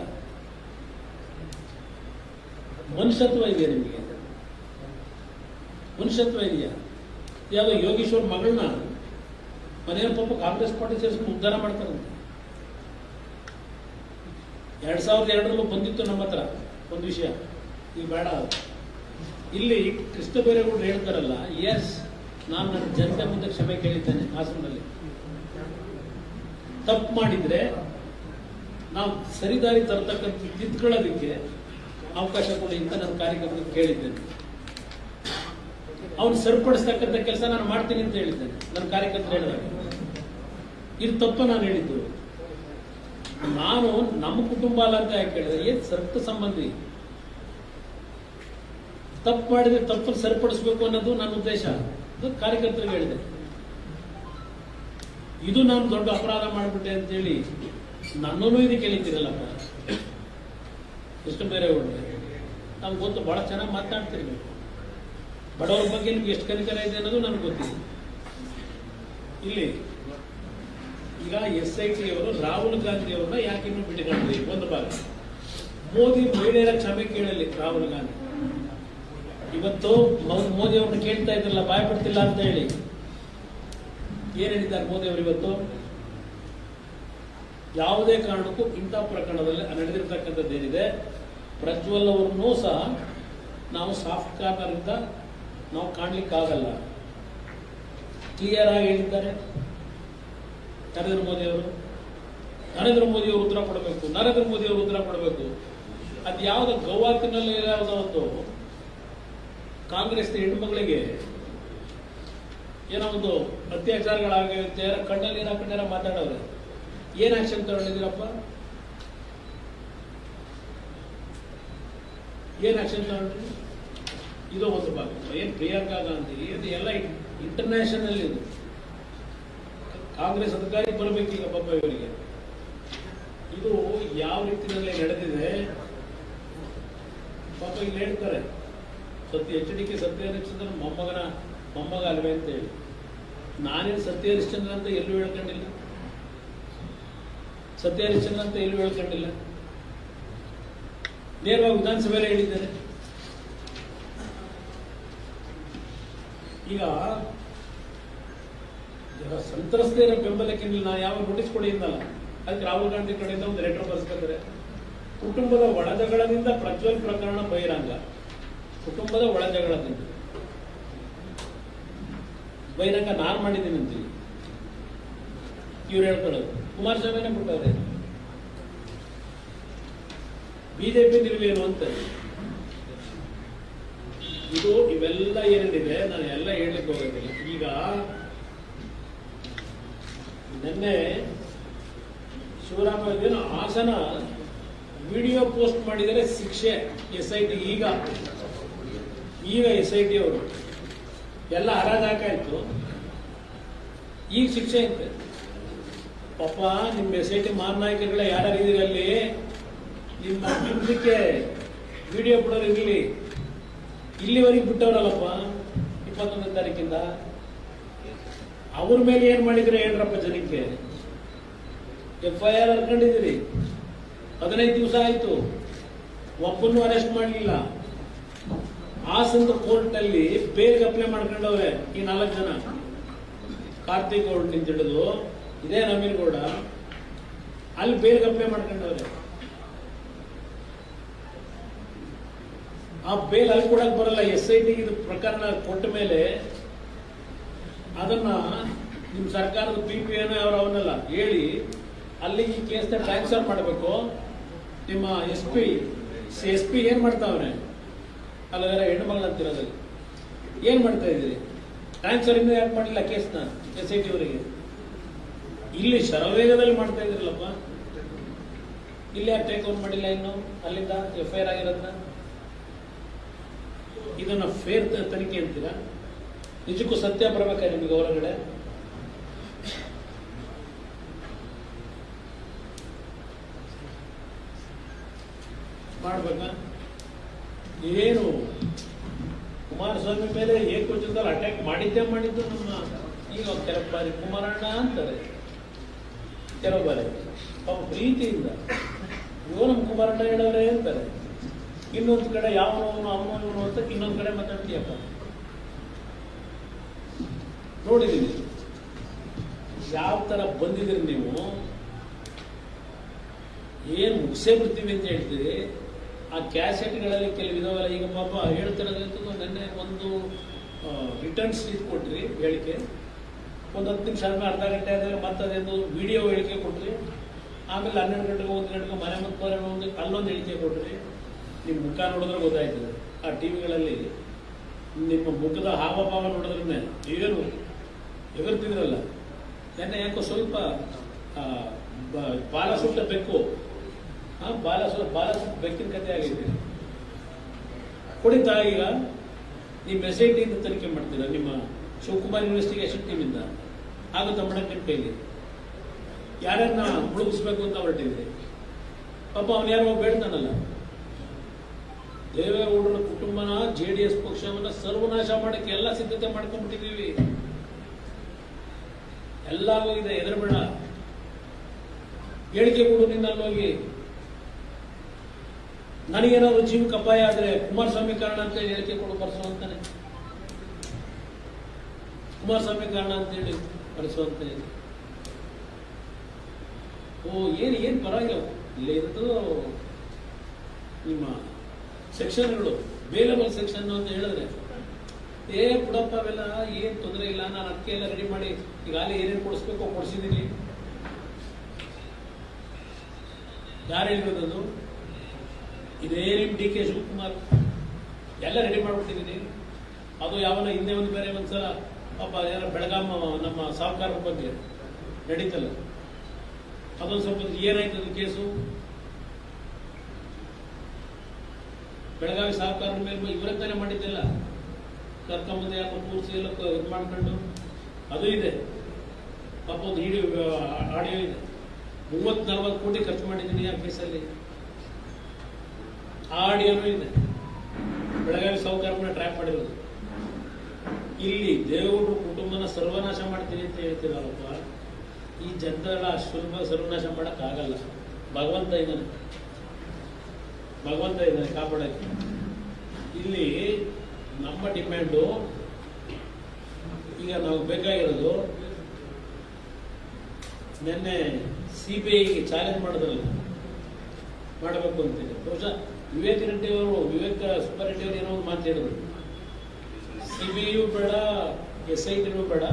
S1: ಮನುಷ್ಯತ್ವ ಇದೆಯಾ ನಿಮಗೆ? ಮನುಷ್ಯತ್ವ ಇದೆಯಾ? ಯಾವುದೋ ಯೋಗೀಶ್ವರ್ ಮಗಳನ್ನ ಮನೆಯ ಪಾಪ ಕಾಂಗ್ರೆಸ್ ಪಾರ್ಟಿ ಸೇರಿಸ್ಕೊಂಡು ಉದ್ಧಾರ ಮಾಡ್ತಾರಂತೆ. 2002 ಬಂದಿತ್ತು ನಮ್ಮ ಹತ್ರ ಒಂದು ವಿಷಯ, ಈಗ ಬೇಡ. ಇಲ್ಲಿ ಕೃಷ್ಣ ಬೈರೇಗೌಡರು ಹೇಳ್ತಾರಲ್ಲ, ಎಸ್ ನಾನು ನನ್ನ ಜನತೆ ಮುಂದೆ ಕ್ಷಮೆ ಕೇಳಿದ್ದೇನೆ. ಹಾಸನದಲ್ಲಿ ತಪ್ಪು ಮಾಡಿದ್ರೆ ನಾವು ಸರಿದಾರಿ ತರತಕ್ಕಂಥ ತಿದ್ಕೊಳ್ಳೋದಕ್ಕೆ ಅವಕಾಶ ಕೊಡಿ ಅಂತ ನನ್ನ ಕಾರ್ಯಕರ್ತರು ಕೇಳಿದ್ದೇನೆ. ಅವ್ನು ಸರಿಪಡಿಸ್ತಕ್ಕಂಥ ಕೆಲಸ ನಾನು ಮಾಡ್ತೀನಿ ಅಂತ ಹೇಳಿದ್ದೇನೆ ನನ್ನ ಕಾರ್ಯಕರ್ತರು ಹೇಳಿದಾಗ. ಇದು ತಪ್ಪ ನಾನು ಹೇಳಿದ್ದು. ನಾನು ನಮ್ಮ ಕುಟುಂಬ ಅಲ್ಲ ಅಂತ ಯಾಕೆ ಹೇಳಿದೆ? ಏನ್ ರಕ್ತ ಸಂಬಂಧಿ. ತಪ್ಪು ಮಾಡಿದ್ರೆ ತಪ್ಪನ್ನು ಸರಿಪಡಿಸ್ಬೇಕು ಅನ್ನೋದು ನನ್ನ ಉದ್ದೇಶ. ಅದು ಕಾರ್ಯಕರ್ತರಿಗೆ ಹೇಳಿದೆ. ಇದು ನಾನು ದೊಡ್ಡ ಅಪರಾಧ ಮಾಡಿಬಿಟ್ಟೆ ಅಂತೇಳಿ ನನ್ನೂ ಇದಕ್ಕೆ ಹೇಳಿದ್ದೀರಲ್ಲಪ್ಪ. ಎಷ್ಟು ಬೇರೆ ಒಳ್ಳೆ ನಮ್ಗೆ ಗೊತ್ತು, ಬಹಳ ಚೆನ್ನಾಗಿ ಮಾತನಾಡ್ತೀರಿ ನೀವು. ಬಡವರ ಬಗ್ಗೆ ನಿಮ್ಗೆ ಎಷ್ಟು ಕನಿಕರ ಇದೆ ಅನ್ನೋದು ನನಗೆ ಗೊತ್ತಿದೆ. ಇಲ್ಲಿ ಈಗ SIT ಅವರು ರಾಹುಲ್ ಗಾಂಧಿ ಅವ್ರನ್ನ ಯಾಕೆ ಇನ್ನೂ ಬಿಟ್ಟುಕೊಂಡ್ರಿ? ಒಂದು ಭಾಗ ಮೋದಿ ಮಹಿಳೆಯರ ಕ್ಷಮೆ ಕೇಳಲಿ ರಾಹುಲ್ ಗಾಂಧಿ. ಇವತ್ತು ಮೋದಿ ಅವ್ರನ್ನ ಕೇಳ್ತಾ ಇದ್ರಲ್ಲ, ಬಾಯ್ ಬಿಡ್ತಿಲ್ಲ ಅಂತ ಹೇಳಿ. ಏನ್ ಹೇಳಿದ್ದಾರೆ ಮೋದಿ ಅವರು ಇವತ್ತು? ಯಾವುದೇ ಕಾರಣಕ್ಕೂ ಇಂಥ ಪ್ರಕರಣದಲ್ಲಿ ನಡೆದಿರ್ತಕ್ಕಂಥದ್ದೇನಿದೆ, ಪ್ರಜ್ವಲ್ ಅವ್ರನ್ನೂ ಸಹ ನಾವು ಸಾಫ್ಟ್ ಕಾರ್ನರ್ ಇಂದ ನಾವು ಕಾಣ್ಲಿಕ್ಕಾಗಲ್ಲ. ಕ್ಲಿಯರ್ ಆಗಿ ಹೇಳಿದ್ದಾರೆ ನರೇಂದ್ರ ಮೋದಿ ಅವರು. ನರೇಂದ್ರ ಮೋದಿ ಅವರು ಉತ್ತರ ಕೊಡಬೇಕು, ನರೇಂದ್ರ ಮೋದಿ ಅವರು ಉತ್ತರ ಕೊಡಬೇಕು. ಅದು ಯಾವ್ದು ಗೌವಾತಿನಲ್ಲಿ ಯಾವುದೋ ಕಾಂಗ್ರೆಸ್ ಹೆಣ್ಣು ಮಗಳಿಗೆ ಏನೋ ಒಂದು ಅತ್ಯಾಚಾರಗಳಾಗಿರುತ್ತೆ, ಕಣ್ಣಲ್ಲಿ ಏನೋ ಕಣ್ಣಾರ ಮಾತಾಡೋರು. ಏನ್ ಆಕ್ಷನ್ ತಗೊಂಡಿದ್ದೀರಪ್ಪ? ಏನ್ ಆಕ್ಷನ್ ತಗೊಂಡ್ರಿ? ಇದು ಒಂದು ಭಾಗ. ಏನ್ ಪ್ರಿಯಾಂಕಾ ಗಾಂಧಿ, ಇದು ಎಲ್ಲ ಇಂಟರ್ನ್ಯಾಷನಲ್. ಇದು ಕಾಂಗ್ರೆಸ್ ಅಧಿಕಾರಿ ಬರಬೇಕೀಗ ಪಾಪ ಇವರಿಗೆ. ಇದು ಯಾವ ರೀತಿಯಲ್ಲಿ ನಡೆದಿದೆ ಪಾಪ. ಇಲ್ಲಿ ಹೇಳ್ತಾರೆ HDK ಸತ್ಯ ಹರಿಶ್ಚಂದ್ರ ಮೊಮ್ಮಗ ಅಲ್ವೇ ಅಂತ ಹೇಳಿ. ನಾನೇನು ಸತ್ಯ ಹರಿಶ್ಚಂದ್ರ ಅಂತ ಎಲ್ಲೂ ಹೇಳ್ಕೊಂಡಿಲ್ಲ, ಸತ್ಯ ಹರಿಶ್ಚಂದ್ರ ಅಂತ ಎಲ್ಲೂ ಹೇಳ್ಕೊಂಡಿಲ್ಲ. ನೇರವಾಗಿ ವಿಧಾನಸಭೆಯಲ್ಲಿ ಹೇಳಿದ್ದೇನೆ. ಈಗ ಸಂತ್ರಸ್ತೆಯರ ಬೆಂಬಲಕ್ಕೆ ನಾನು ಯಾವ ನೋಟಿಸ್ ಕೊಡಿ ಅಂದಲ್ಲ, ಅದಕ್ಕೆ ರಾಹುಲ್ ಗಾಂಧಿ ಕಡೆಯಿಂದ ಒಂದು ಲೆಟರ್ ಬರೆಸ್ಕೊತಾರೆ. ಕುಟುಂಬದ ಒಳಜಗಳದಿಂದ ಪ್ರಜ್ವಲ್ ಪ್ರಕರಣ ಬಹಿರಂಗ. ಕುಟುಂಬದ ಒಳಜಗಳದಿಂದ ಬಹಿರಂಗ ನಾನು ಮಾಡಿದ್ದೀನಿ ಅಂತೀವಿ ಇವ್ರು ಹೇಳ್ಕೊಳ್ಳೋದು. ಕುಮಾರಸ್ವಾಮಿನೇ ಬಿಟ್ಟವ್ರೆ. ಬಿಜೆಪಿ ನಿಲುವೇನು ಅಂತ. ಇದು ಇವೆಲ್ಲ ಏನೇನಿದೆ ನಾನು ಎಲ್ಲ ಹೇಳಲಿಕ್ಕೆ ಹೋಗೋದಿಲ್ಲ. ಈಗ ನಿನ್ನೆ ಶಿವರಾಮ ಹಾಸನ ವಿಡಿಯೋ ಪೋಸ್ಟ್ ಮಾಡಿದರೆ ಶಿಕ್ಷೆ SIT. ಈಗ SIT ಅವರು ಎಲ್ಲ ಹರಾಜಾಕಾಯ್ತು, ಈಗ ಶಿಕ್ಷೆ ಐತೆ. ಪಾಪ ನಿಮ್ಮ SIT ಮಾರನಾಯಕರುಗಳೇ ಯಾರ್ಯಾರಿದ್ದೀರಿ ಅಲ್ಲಿ, ನಿಮ್ಮದಕ್ಕೆ ವಿಡಿಯೋ ಬಿಡೋರು ಇರಲಿ. ಇಲ್ಲಿವರೆಗೆ ಬಿಟ್ಟವ್ರಲ್ಲಪ್ಪ 21ನೇ ತಾರೀಕಿಂದ. ಅವ್ರ ಮೇಲೆ ಏನ್ ಮಾಡಿದ್ರೆ ಹೇಳ್ರಪ್ಪ ಜನಕ್ಕೆ. FIR ಹಾಕೊಂಡಿದ್ದೀರಿ, 15 ದಿವಸ ಆಯ್ತು, ಒಬ್ಬನ್ನು ಅರೆಸ್ಟ್ ಮಾಡಲಿಲ್ಲ. ಹಾಸನದ ಕೋರ್ಟ್ ನಲ್ಲಿ ಬೇಲ್ ಅಪ್ಲೈ ಮಾಡ್ಕೊಂಡವ್ರೆ ಈ 4 ಜನ. ಕಾರ್ತಿಕ್ ಗೌಡ್ ನಿಂತ ಹಿಡಿದು ಇದೇ ನವೀನ್ ಗೌಡ ಅಲ್ಲಿ ಬೇಲ್ ಅಪ್ಲೈ ಮಾಡ್ಕೊಂಡವ್ರೆ. ಆ ಬೇಲ್ ಅಲ್ಲಿ ಕೊಡಕ್ ಬರಲ್ಲ. SIT ಇದು ಪ್ರಕರಣ ಕೊಟ್ಟ ಮೇಲೆ ಅದನ್ನ ನಿಮ್ ಸರ್ಕಾರದ PPN ಅವರವನ್ನೆಲ್ಲ ಹೇಳಿ ಅಲ್ಲಿ ಈ ಕೇಸ್ ಟ್ರಾನ್ಸ್ಫರ್ ಮಾಡಬೇಕು. ನಿಮ್ಮ SP ಏನ್ ಮಾಡ್ತಾವ್ರೆ? ಅಲ್ಲವೆಲ್ಲ ಹೆಣ್ಣು ಮಗಳಂತಿರೋದಲ್ಲಿ ಏನ್ ಮಾಡ್ತಾ ಇದ್ದೀರಿ? ಟ್ರಾನ್ಸ್ಫರ್ ಇನ್ನೂ ಯಾಕೆ ಮಾಡಿಲ್ಲ ಕೇಸ್ನ SIT ಅವರಿಗೆ? ಇಲ್ಲಿ ಶರವೇಗದಲ್ಲಿ ಮಾಡ್ತಾ ಇದ್ರಲ್ಲಪ್ಪ, ಇಲ್ಲಿ ಯಾಕೆ ಟೇಕ್ ಓವರ್ ಮಾಡಿಲ್ಲ ಇನ್ನು ಅಲ್ಲಿಂದ FIR ಆಗಿರೋದನ್ನ? ಇದನ್ನ ಫೇರ್ ತನಿಖೆ ಅಂತೀರಾ? ನಿಜಕ್ಕೂ ಸತ್ಯ ಬರಬೇಕಾ ನಿಮಗೆ ಹೊರಗಡೆ? ಮಾಡ್ಬೇಕಾ? ಏನು ಕುಮಾರಸ್ವಾಮಿ ಮೇಲೆ ಏಕವಚನದಲ್ಲಿ ಅಟ್ಯಾಕ್ ಮಾಡಿದ್ದು ನಮ್ಮ ಈಗ ಕೆಲವು ಬಾರಿ ಕುಮಾರಣ್ಣ ಅಂತಾರೆ, ಕೆಲವು ಬಾರಿ ಪಾಪ ಪ್ರೀತಿಯಿಂದ ಇವು ನಮ್ಮ ಕುಮಾರಣ್ಣ ಹೇಳೋರೇ ಅಂತಾರೆ. ಇನ್ನೊಂದು ಕಡೆ ಯಾವನವನು ಅವನವನು ಅಂತ ಇನ್ನೊಂದು ಕಡೆ ಮಾತಾಡ್ತೀಯಪ್ಪ. ನೋಡಿದೀನಿ ಯಾವ ತರ ಬಂದಿದ್ದೀರಿ ನೀವು, ಏನು ಮುಗಿಸೇ ಬಿಡ್ತೀವಿ ಅಂತ ಹೇಳ್ತೀರಿ. ಆ ಕ್ಯಾಸೆಟ್ಗಳಲ್ಲಿ ಕೆಲವು ಇದಾವಲ್ಲ, ಈಗ ಪಾಪ ಹೇಳ್ತಿರೋದಂತೂ ನೆನ್ನೆ ಒಂದು ರಿಟರ್ನ್ ಸ್ಲೀಪ್ ಕೊಟ್ರಿ ಹೇಳಿಕೆ, ಒಂದು 10 ನಿಮಿಷ ಆದ್ಮೇಲೆ ಅರ್ಧ ಗಂಟೆ ಆದ್ಮೇಲೆ ಮತ್ತೆ ಅದೇನು ವಿಡಿಯೋ ಹೇಳಿಕೆ ಕೊಟ್ರಿ, ಆಮೇಲೆ 12 ಗಂಟೆಗೆ 1 ಗಂಟೆಗೆ ಮನೆ ಮತ್ತೆ ಅಲ್ಲೊಂದು ಹೇಳಿಕೆ ಕೊಟ್ರಿ. ನಿಮ್ಮ ಮುಖ ನೋಡಿದ್ರೆ ಗೊತ್ತಾಯ್ತದೆ. ಆ ಟಿವಿಗಳಲ್ಲಿ ನಿಮ್ಮ ಮುಖದ ಹಾವಭಾವ ನೋಡಿದ್ರೆ ಏನು ಎಗರ್ತಿದ್ರಲ್ಲ. ನೆನ್ನೆ ಯಾಕೋ ಸ್ವಲ್ಪ ಬಾಲ ಸುಟ್ಟ ಬೆಕ್ಕು, ಬಾಲ ಸುಟ್ಟ ಬೆಕ್ಕಿನ ಕಥೆ ಆಗಿದೆ. ಕುಡಿತಾ ಈಗ ನೀವು SIT ಇಂದ ತನಿಖೆ ಮಾಡ್ತೀರಾ, ನಿಮ್ಮ ಶಿವಕುಮಾರ್ ಇನ್ವೆಸ್ಟಿಗೇಷನ್ ಟೀಮಿಂದ ಆಗುತ್ತಾ ಮಾಡಕ್ಕೆ ನಿಮ್ಮ ಕೈಲಿ? ಯಾರನ್ನ ಮುಳುಗಿಸ್ಬೇಕು ಅಂತ ಹೊರಟಿದ್ರಿ? ಪಾಪ ಅವನು ಯಾರೋ ಬೇಡ್ತಾನಲ್ಲ, ದೇವೇಗೌಡರ ಕುಟುಂಬನ JDS ಪಕ್ಷವನ್ನ ಸರ್ವನಾಶ ಮಾಡಕ್ಕೆ ಎಲ್ಲ ಸಿದ್ಧತೆ ಮಾಡ್ಕೊಂಡ್ಬಿಟ್ಟಿದ್ದೀವಿ. ಎಲ್ಲ ಹೋಗಿದೆ, ಹೆದರಬೇಡ, ಹೇಳಿಕೆ ಕೊಡು ನಿನ್ನಲ್ಲೋಗಿ. ನನಗೇನಾದ್ರು ಜೀವಕ್ಕೆ ಅಪಾಯ ಆದ್ರೆ ಕುಮಾರಸ್ವಾಮಿ ಕಾರಣ ಅಂತ ಹೇಳಿಕೆ ಕೊಡು ಬರ್ಸುವಂತಾನೆ, ಕುಮಾರಸ್ವಾಮಿ ಕಾರಣ ಅಂತೇಳಿ ಬರ್ಸುವಂತೆ. ಓ ಏನು ಪರವಾಗಿಲ್ಲ, ಇಲ್ಲೇ ಇರೋದು ನಿಮ್ಮ ಸೆಕ್ಷನ್ಗಳು ಬೇಲೆಬಲ್ ಸೆಕ್ಷನ್ ಅಂತ ಹೇಳಿದ್ರೆ ಬಿಡಪ್ಪ ಅವೆಲ್ಲ ಏನ್ ತೊಂದರೆ ಇಲ್ಲ, ನಾನು ಅದಕ್ಕೆ ಎಲ್ಲ ರೆಡಿ ಮಾಡಿ ಈಗಾಗಲೇ ಏನೇನು ಕೊಡಿಸ್ಬೇಕೋ ಕೊಡಿಸಿದ್ದೀನಿ. ಯಾರು ಹೇಳಿರೋದು? ಇದೇ ನಿಮ್ DK ಶಿವಕುಮಾರ್ ಎಲ್ಲ ರೆಡಿ ಮಾಡ್ಬಿಟ್ಟಿದ್ದೀನಿ. ಅದು ಯಾವನ ಹಿಂದೆ ಒಂದು ಬೇರೆ ಒಂದ್ಸಲ ಪಾಪ ಯಾರ ಬೆಳಗಾಂ ನಮ್ಮ ಸಾಹುಕಾರ ಬಗ್ಗೆ ನಡೀತಲ್ಲ, ಅದೊಂದು ಸ್ವಲ್ಪ ಏನಾಯ್ತು ಅದು ಕೇಸು, ಬೆಳಗಾವಿ ಸಾಹುಕಾರರ ಮೇಲೆ ಇವರಂತಾನೆ ಮಾಡಿದ್ದೆಲ್ಲ, ಕರ್ಕೊಂಬಂದು ಯಾರು ಕೂರಿಸಿ ಎಲ್ಲ ಇದು ಮಾಡ್ಕೊಂಡು ಅದು ಇದೆ. ಪಾಪ ಒಂದು ಆಡಿಯೋ ಇದೆ, 30-40 ಕೋಟಿ ಖರ್ಚು ಮಾಡಿದ್ದೀನಿ ಆ ಕೇಸಲ್ಲಿ. ಆ ಆಡಿಯೋನೂ ಇದೆ, ಬೆಳಗಾವಿ ಸಾಹುಕಾರನ ಟ್ರ್ಯಾಪ್ ಮಾಡಿರೋದು. ಇಲ್ಲಿ ದೇವೇಗೌಡರ ಕುಟುಂಬನ ಸರ್ವನಾಶ ಮಾಡ್ತೀನಿ ಅಂತ ಹೇಳ್ತೀರಲ್ಲಪ್ಪ, ಈ ಜನತೆಲ್ಲ ಅಷ್ಟು ಸುಲಭ ಸರ್ವನಾಶ ಮಾಡೋಕ್ಕಾಗಲ್ಲ. ಭಗವಂತ ಇದ್ದಾನೆ ಕಾಪಾಡಕ್ಕೆ. ಇಲ್ಲಿ ನಮ್ಮ ಡಿಮ್ಯಾಂಡು ಈಗ ನಾವು ಬೇಕಾಗಿರೋದು, ನಿನ್ನೆ CBIಗೆ ಚಾಲೆಂಜ್ ಮಾಡಿದ್ರಲ್ಲ, ಮಾಡಬೇಕು ಅಂತೇಳಿ. ಬಹುಶಃ ವಿವೇಕ್ ಸುಬ್ಬಾರೆಡ್ಡಿ ಅವರು ಏನೋ ಒಂದು ಮಾತು ಹೇಳಿದ್ರು, CBIಯೂ ಬೇಡ, SITನೂ ಬೇಡ,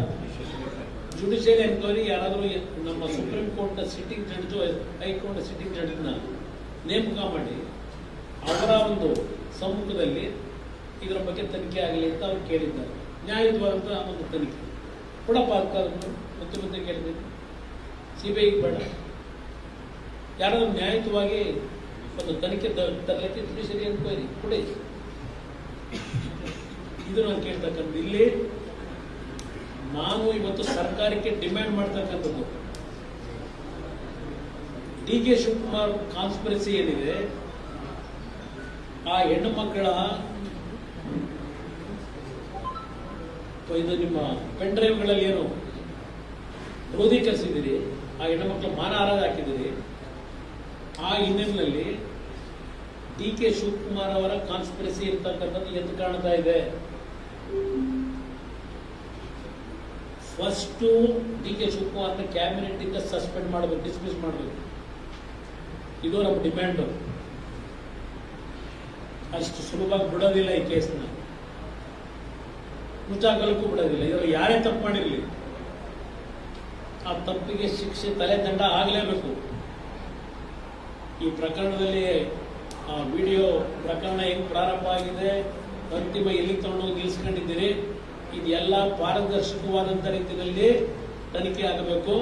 S1: ಜುಡಿಷಿಯಲ್ ಎನ್ಕ್ವೈರಿ ಯಾರಾದರೂ ನಮ್ಮ ಸುಪ್ರೀಂ ಕೋರ್ಟ್ನ ಸಿಟ್ಟಿಂಗ್ ಜಡ್ಜು, ಹೈಕೋರ್ಟ್ ಸಿಟ್ಟಿಂಗ್ ಜಡ್ಜ್ನ ನೇಮಕ ಮಾಡಿ ಅವರ ಒಂದು ಸಮ್ಮುಖದಲ್ಲಿ ಇದರ ಬಗ್ಗೆ ತನಿಖೆ ಆಗಲಿ ಅಂತ ಅವ್ರು ಕೇಳಿದ್ದಾರೆ. ನ್ಯಾಯಯುತವಾದಂಥ ಒಂದು ತನಿಖೆ ಕೊಡಪ್ಪ ಅಂತ ಮುಖ್ಯಮಂತ್ರಿ ಕೇಳಿದ್ದೀನಿ. CBIಗೆ ಬೇಡ, ಯಾರಾದ್ರೂ ನ್ಯಾಯಯುತವಾಗಿ ಒಂದು ತನಿಖೆ ತರಲಿಕ್ಕೆ ಜುಡಿಷಿಯರಿ ಎನ್ಕ್ವೈರಿ ಕೊಡಿ. ಇದು ನಾನು ಕೇಳ್ತಕ್ಕಂಥದ್ದು. ಇಲ್ಲಿ ನಾನು ಇವತ್ತು ಸರ್ಕಾರಕ್ಕೆ ಡಿಮ್ಯಾಂಡ್ ಮಾಡ್ತಕ್ಕಂಥದ್ದು, DK ಶಿವಕುಮಾರ್ ಕಾನ್ಸ್ಪಿರಸಿ ಏನಿದೆ, ಆ ಹೆಣ್ಣು ಮಕ್ಕಳ ಇದು ನಿಮ್ಮ ಪೆನ್ ಡ್ರೈವ್ಗಳಲ್ಲಿ ಏನು ಕ್ರೋಧೀಕರಿಸಿದಿರಿ, ಆ ಹೆಣ್ಣು ಮಕ್ಕಳ ಮಾನಹಾರ ಹಾಕಿದಿರಿ. ಆ ಹಿನ್ನೆಲೆಯಲ್ಲಿ DK ಶಿವಕುಮಾರ್ ಅವರ ಕಾನ್ಸ್ಪಿರಸಿ ಇರ್ತಕ್ಕಂಥದ್ದು ಎದ್ದು ಕಾಣ್ತಾ ಇದೆ. ಫಸ್ಟ್ DK ಶಿವಕುಮಾರ್ನ ಕ್ಯಾಬಿನೆಟ್ ಇಂದ ಸಸ್ಪೆಂಡ್ ಮಾಡಬೇಕು, ಡಿಸ್ಮಿಸ್ ಮಾಡಬೇಕು. ಇದು ನಮ್ಮ ಡಿಮ್ಯಾಂಡ್. ಅಷ್ಟು ಸುಲಭವಾಗಿ ಬಿಡೋದಿಲ್ಲ ಈ ಕೇಸ್ನ, ಮುಚ್ಚಾಕಲಕ್ಕೂ ಬಿಡೋದಿಲ್ಲ. ಇದರಲ್ಲಿ ಯಾರೇ ತಪ್ಪು ಮಾಡಿರಲಿ ಆ ತಪ್ಪಿಗೆ ಶಿಕ್ಷೆ, ತಲೆದಂಡ ಆಗಲೇಬೇಕು. ಈ ಪ್ರಕರಣದಲ್ಲಿ ವಿಡಿಯೋ ಪ್ರಕರಣ ಹೆಂಗ್ ಪ್ರಾರಂಭ ಆಗಿದೆ, ಅಂತಿಮ ಎಲ್ಲಿ ತಗೊಂಡೋಗಿ ನಿಲ್ಲಿಸ್ಕೊಂಡಿದ್ದೀರಿ, ಇದೆಲ್ಲ ಪಾರದರ್ಶಕವಾದಂಥ ರೀತಿಯಲ್ಲಿ ತನಿಖೆ ಆಗಬೇಕು.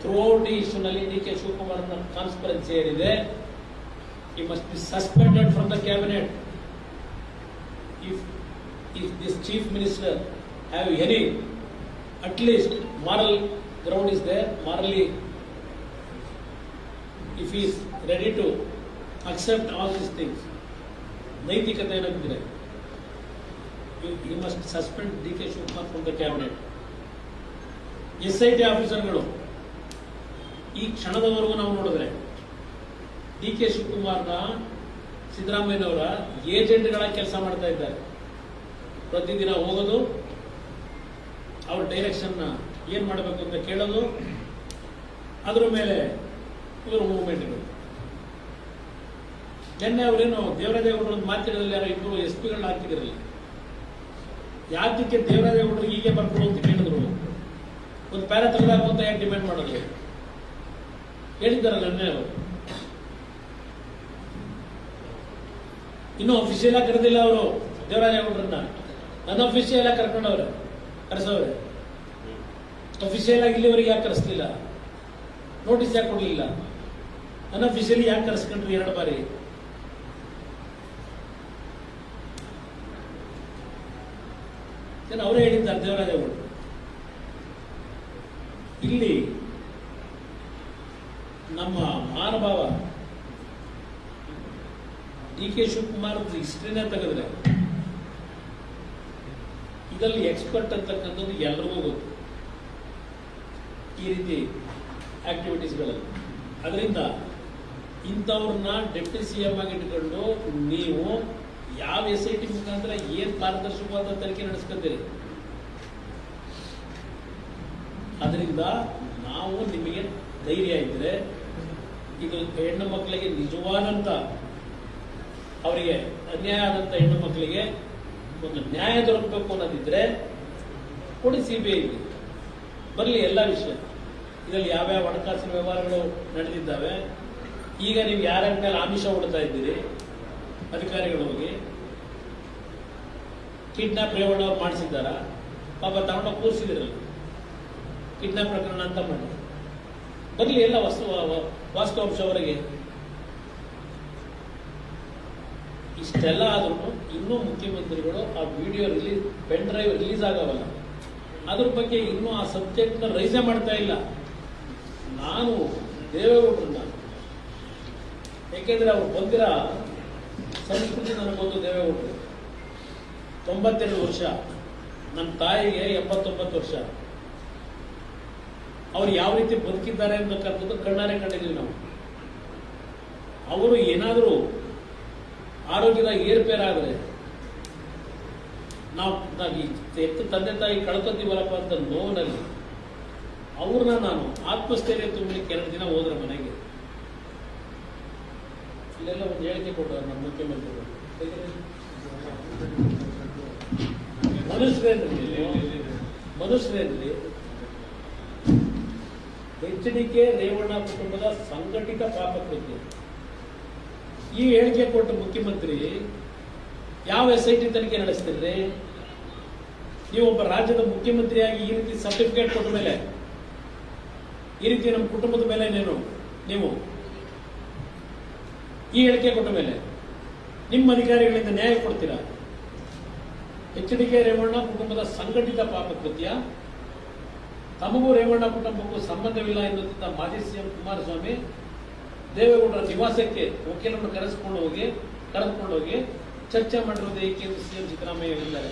S1: ಥ್ರೂಔಟ್ ಈ ಇಶ್ಯೂನಲ್ಲಿ DK ಶಿವಕುಮಾರ್ನ ಕಾನ್ಸ್ಪರೆನ್ಸಿ ಏನಿದೆ, he must be suspended from the cabinet. If this chief minister have any at least moral ground is there, morally if he is ready to accept all these things. ನೈತಿಕತೆ ಏನಾಗ್ತಿದೆ, you must suspend D K Shivakumar from the cabinet. SIT ಆಫೀಸರ್ಗಳು ಈ ಕ್ಷಣದವರೆಗೂ ನಾವು ನೋಡಿದ್ರೆ D K ಶಿವಕುಮಾರ್ನ ಸಿದ್ದರಾಮಯ್ಯನವರ ಏಜೆಂಟ್ಗಳಾಗಿ ಕೆಲಸ ಮಾಡ್ತಾ ಇದ್ದಾರೆ. ಪ್ರತಿದಿನ ಹೋಗೋದು, ಅವ್ರ ಡೈರೆಕ್ಷನ್ನ ಏನು ಮಾಡಬೇಕು ಅಂತ ಕೇಳೋದು, ಅದರ ಮೇಲೆ ಇವರು ಮೂವ್ಮೆಂಟ್ಗಳು. ನಿನ್ನೆ ಅವರೇನು ದೇವರಾಜೇಗೌಡರು ಒಂದು ಮಾತಿಡೋದ್ರಲ್ಲಿ ಯಾರೋ ಇಬ್ಬರು SP ಗಳನ್ನ ಹಾಕಿದಿರಲ್ಲ, ಯಾತಕ್ಕೆ ದೇವರಾಜೇಗೌಡರಿಗೆ ಹೀಗೆ ಬರ್ಕೊಡು ಅಂತ ಕೇಳಿದ್ರು, ಒಂದು ಪ್ಯಾರಾ ತೆಗೆದಾಕು ಅಂತ ಯಾಕೆ ಡಿಮ್ಯಾಂಡ್ ಮಾಡೋದು ಹೇಳಿದ್ದಾರಲ್ಲ ನಿನ್ನೆ ಅವರು. ಇನ್ನೂ ಅಫಿಷಿಯಲ್ ಆಗಿ ಕರೆದಿಲ್ಲ ಅವರು ದೇವರಾಜೇಗೌಡರನ್ನ, ಅನ್ಅಫಿಷಿಯಲ್ ಆಗಿ ಕರೆಸವ್ರೆ. ಅಫಿಷಿಯಲ್ ಆಗಿ ಇಲ್ಲಿವರೆಗೆ ಯಾಕೆ ಕರೆಸಲಿಲ್ಲ, ನೋಟಿಸ್ ಯಾಕೆ ಕೊಡಲಿಲ್ಲ, ಅನ್ಅಫಿಷಿಯಲಿ ಯಾಕೆ ಕರೆಸ್ಕೊಂಡ್ರಿ 2 ಬಾರಿ? ಅವರೇ ಹೇಳಿದ್ದಾರೆ ದೇವರಾಜೇಗೌಡರು. ಇಲ್ಲಿ ನಮ್ಮ ಮಹಾನುಭಾವ ಡಿ ಕೆ ಶಿವಕುಮಾರ್ ಹಿಸ್ಟ್ರಿನೇ ತೆಗೆದ್ರೆ ಇದರಲ್ಲಿ ಎಕ್ಸ್ಪರ್ಟ್ ಅಂತಕ್ಕಂಥದ್ದು ಎಲ್ರಿಗೂ ಗೊತ್ತು ಈ ರೀತಿ ಆಕ್ಟಿವಿಟೀಸ್ಗಳಲ್ಲಿ. ಅದರಿಂದ ಇಂಥವ್ರನ್ನ ಡೆಪ್ಟಿ CM ಆಗಿ ಇಟ್ಕೊಂಡು ನೀವು ಯಾವ SIT ಮುಖಾಂತರ ಏನ್ ಪಾರದರ್ಶಕವಾದ ತನಿಖೆ ನಡೆಸ್ಕೊತೀರಿ? ಅದರಿಂದ ನಾವು ನಿಮಗೆ ಧೈರ್ಯ ಇದ್ರೆ, ಇದು ಹೆಣ್ಣು ಮಕ್ಕಳಿಗೆ ನಿಜವಾದಂತ, ಅವರಿಗೆ ಅನ್ಯಾಯ ಆದಂತ ಹೆಣ್ಣು ಮಕ್ಕಳಿಗೆ ಒಂದು ನ್ಯಾಯ ದೊರಕಬೇಕು ಅನ್ನೋದಿದ್ರೆ ಕೊಡಿ, CBI ಬರಲಿ ಎಲ್ಲ ವಿಷಯ. ಇದರಲ್ಲಿ ಯಾವ್ಯಾವ ಹಣಕಾಸಿನ ವ್ಯವಹಾರಗಳು ನಡೆದಿದ್ದಾವೆ, ಈಗ ನೀವು ಯಾರ್ಯಾರ ಮೇಲೆ ಆಮಿಷ ಹೊಡ್ತಾ ಇದ್ದೀರಿ ಅಧಿಕಾರಿಗಳು ಹೋಗಿ, ಕಿಡ್ನಾಪ್ ರೇವಣ್ಣ ಅವ್ರು ಮಾಡಿಸಿದ್ದಾರ, ಪಾಪ ತಗೊಂಡ ಕೂರಿಸಿದಿರಲ್ಲ ಕಿಡ್ನಾಪ್ ಪ್ರಕರಣ ಅಂತ ಮಾಡಿ, ಬರಲಿ ಎಲ್ಲ ವಾಸ್ತವಾಂಶ ಅವರಿಗೆ. ಇಷ್ಟೆಲ್ಲ ಆದ್ರೂ ಇನ್ನೂ ಮುಖ್ಯಮಂತ್ರಿಗಳು ಆ ವಿಡಿಯೋ ಪೆನ್ ಡ್ರೈವ್ ರಿಲೀಸ್ ಆಗವಲ್ಲ, ಅದ್ರ ಬಗ್ಗೆ ಇನ್ನೂ ಆ ಸಬ್ಜೆಕ್ಟ್ ನ ರೈಸೇ ಮಾಡ್ತಾ ಇಲ್ಲ. ನಾನು ದೇವೇಗೌಡರನ್ನ, ಯಾಕೆಂದ್ರೆ ಅವ್ರು ಬಂದಿರೋ ಸಂಸ್ಕೃತಿ ನನಗೊಂದು, ದೇವೇಗೌಡರು 92 ವರ್ಷ, ನನ್ನ ತಾಯಿಗೆ 79 ವರ್ಷ. ಅವ್ರು ಯಾವ ರೀತಿ ಬದುಕಿದ್ದಾರೆ ಅಂತಕ್ಕಂಥದ್ದು ಕಣ್ಣಾರೆ ಕಂಡಿದ್ದೀವಿ ನಾವು. ಅವರು ಏನಾದರೂ ಆರೋಗ್ಯದ ಏರ್ಪೇರಾದರೆ ನಾವು ಎತ್ತು ತಂದೆ ತಾಯಿ ಕಳ್ಕೊತೀವಲ್ಲಪ್ಪ ಅಂತ ನೋವಿನಲ್ಲಿ ಅವ್ರನ್ನ ನಾನು ಆತ್ಮಸ್ಥೈರ್ಯ ತುಂಬಲಿಕ್ಕೆ 2 ದಿನ ಹೋದ್ರೆ ಮನೆಗೆ, ಇಲ್ಲೆಲ್ಲ ಒಂದು ಹೇಳಿಕೆ ಕೊಟ್ಟರು ನಮ್ಮ ಮುಖ್ಯಮಂತ್ರಿಗಳು. ಮನುಷ್ಯರೇನ್ರಿ HDK ರೇವಣ್ಣ ಕುಟುಂಬದ ಸಂಘಟಿತ ಪಾಪ ಕೃತ್ಯ. ಈ ಹೇಳಿಕೆ ಕೊಟ್ಟ ಮುಖ್ಯಮಂತ್ರಿ ಯಾವ SIT ತನಿಖೆ ನಡೆಸ್ತಿರ್ರಿ? ನೀವೊಬ್ಬ ರಾಜ್ಯದ ಮುಖ್ಯಮಂತ್ರಿಯಾಗಿ ಈ ರೀತಿ ಸರ್ಟಿಫಿಕೇಟ್ ಕೊಟ್ಟ ಮೇಲೆ, ಈ ರೀತಿ ನಮ್ಮ ಕುಟುಂಬದ ಮೇಲೆ ನೀವು ಈ ಹೇಳಿಕೆ ಕೊಟ್ಟ ಮೇಲೆ ನಿಮ್ಮ ಅಧಿಕಾರಿಗಳಿಂದ ನ್ಯಾಯ ಕೊಡ್ತೀರಾ? HDK ರೇವಣ್ಣ ಕುಟುಂಬದ ಸಂಘಟಿತ ಪಾಪ ಕೃತ್ಯ, ತಮಗೂ ರೇವಣ್ಣ ಕುಟುಂಬಕ್ಕೂ ಸಂಬಂಧವಿಲ್ಲ ಎನ್ನುತ್ತಿದ್ದ ಮಾಜಿ CM ಕುಮಾರಸ್ವಾಮಿ ದೇವೇಗೌಡರ ನಿವಾಸಕ್ಕೆ ವಕೀಲರನ್ನು ಕರೆದುಕೊಂಡು ಹೋಗಿ ಚರ್ಚೆ ಮಾಡಿರುವುದು ಏಕೆ ಎಂದು CM ಸಿದ್ದರಾಮಯ್ಯ ಹೇಳಿದ್ದಾರೆ.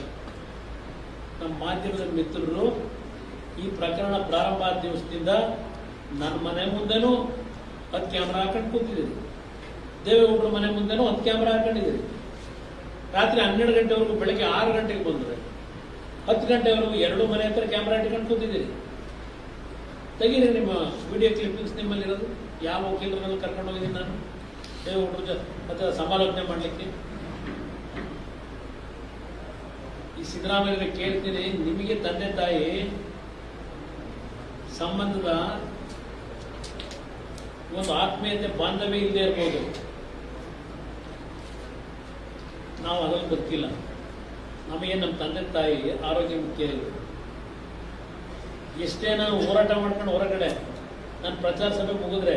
S1: ನಮ್ಮ ಮಾಧ್ಯಮದ ಮಿತ್ರರು ಈ ಪ್ರಕರಣ ಪ್ರಾರಂಭ ಆದ ದಿವಸದಿಂದ ನನ್ನ ಮನೆ ಮುಂದೆನೂ 10 ಕ್ಯಾಮ್ರಾ ಹಾಕೊಂಡು ಕೂತಿದ್ದೀರಿ, ದೇವೇಗೌಡರ ಮನೆ ಮುಂದೆನೂ 10 ಕ್ಯಾಮ್ರಾ ಹಾಕೊಂಡಿದ್ದೀರಿ. ರಾತ್ರಿ 12 ಗಂಟೆವರೆಗೂ, ಬೆಳಗ್ಗೆ 6 ಗಂಟೆಗೆ ಬಂದರೆ 10 ಗಂಟೆವರೆಗೂ 2 ಮನೆ ಹತ್ರ ಕ್ಯಾಮ್ರಾ ಇಟ್ಕೊಂಡು ಕೂತಿದ್ದೀರಿ. ತೆಗೀರಿ ನಿಮ್ಮ ವಿಡಿಯೋ ಕ್ಲಿಪ್ಪಿಂಗ್ಸ್ ನಿಮ್ಮಲ್ಲಿರೋದು. ಯಾವ ವಕೀಲರನ್ನು ಕರ್ಕೊಂಡು ಹೋಗಿದ್ದೀನಿ ನಾನು ದೇವೇಗೌಡರ ಅಥವಾ ಸಮಾಲೋಚನೆ ಮಾಡಲಿಕ್ಕೆ? ಈ ಸಿದ್ದರಾಮಯ್ಯ ಕೇಳ್ತೀನಿ, ನಿಮಗೆ ತಂದೆ ತಾಯಿ ಸಂಬಂಧದ ಒಂದು ಆತ್ಮೀಯತೆ ಬಾಂಧವ್ಯ ಇಲ್ಲದೆ ಇರ್ಬೋದು, ನಾವು ಅದನ್ನು ಗೊತ್ತಿಲ್ಲ. ನಮಗೆ ನಮ್ಮ ತಂದೆ ತಾಯಿ ಆರೋಗ್ಯ ಮುಖ್ಯ ಇದೆ. ಎಷ್ಟೇ ನಾನು ಹೋರಾಟ ಮಾಡ್ಕೊಂಡು ಹೊರಗಡೆ ನಾನು ಪ್ರಚಾರ ಸಭೆ ಮುಗಿದ್ರೆ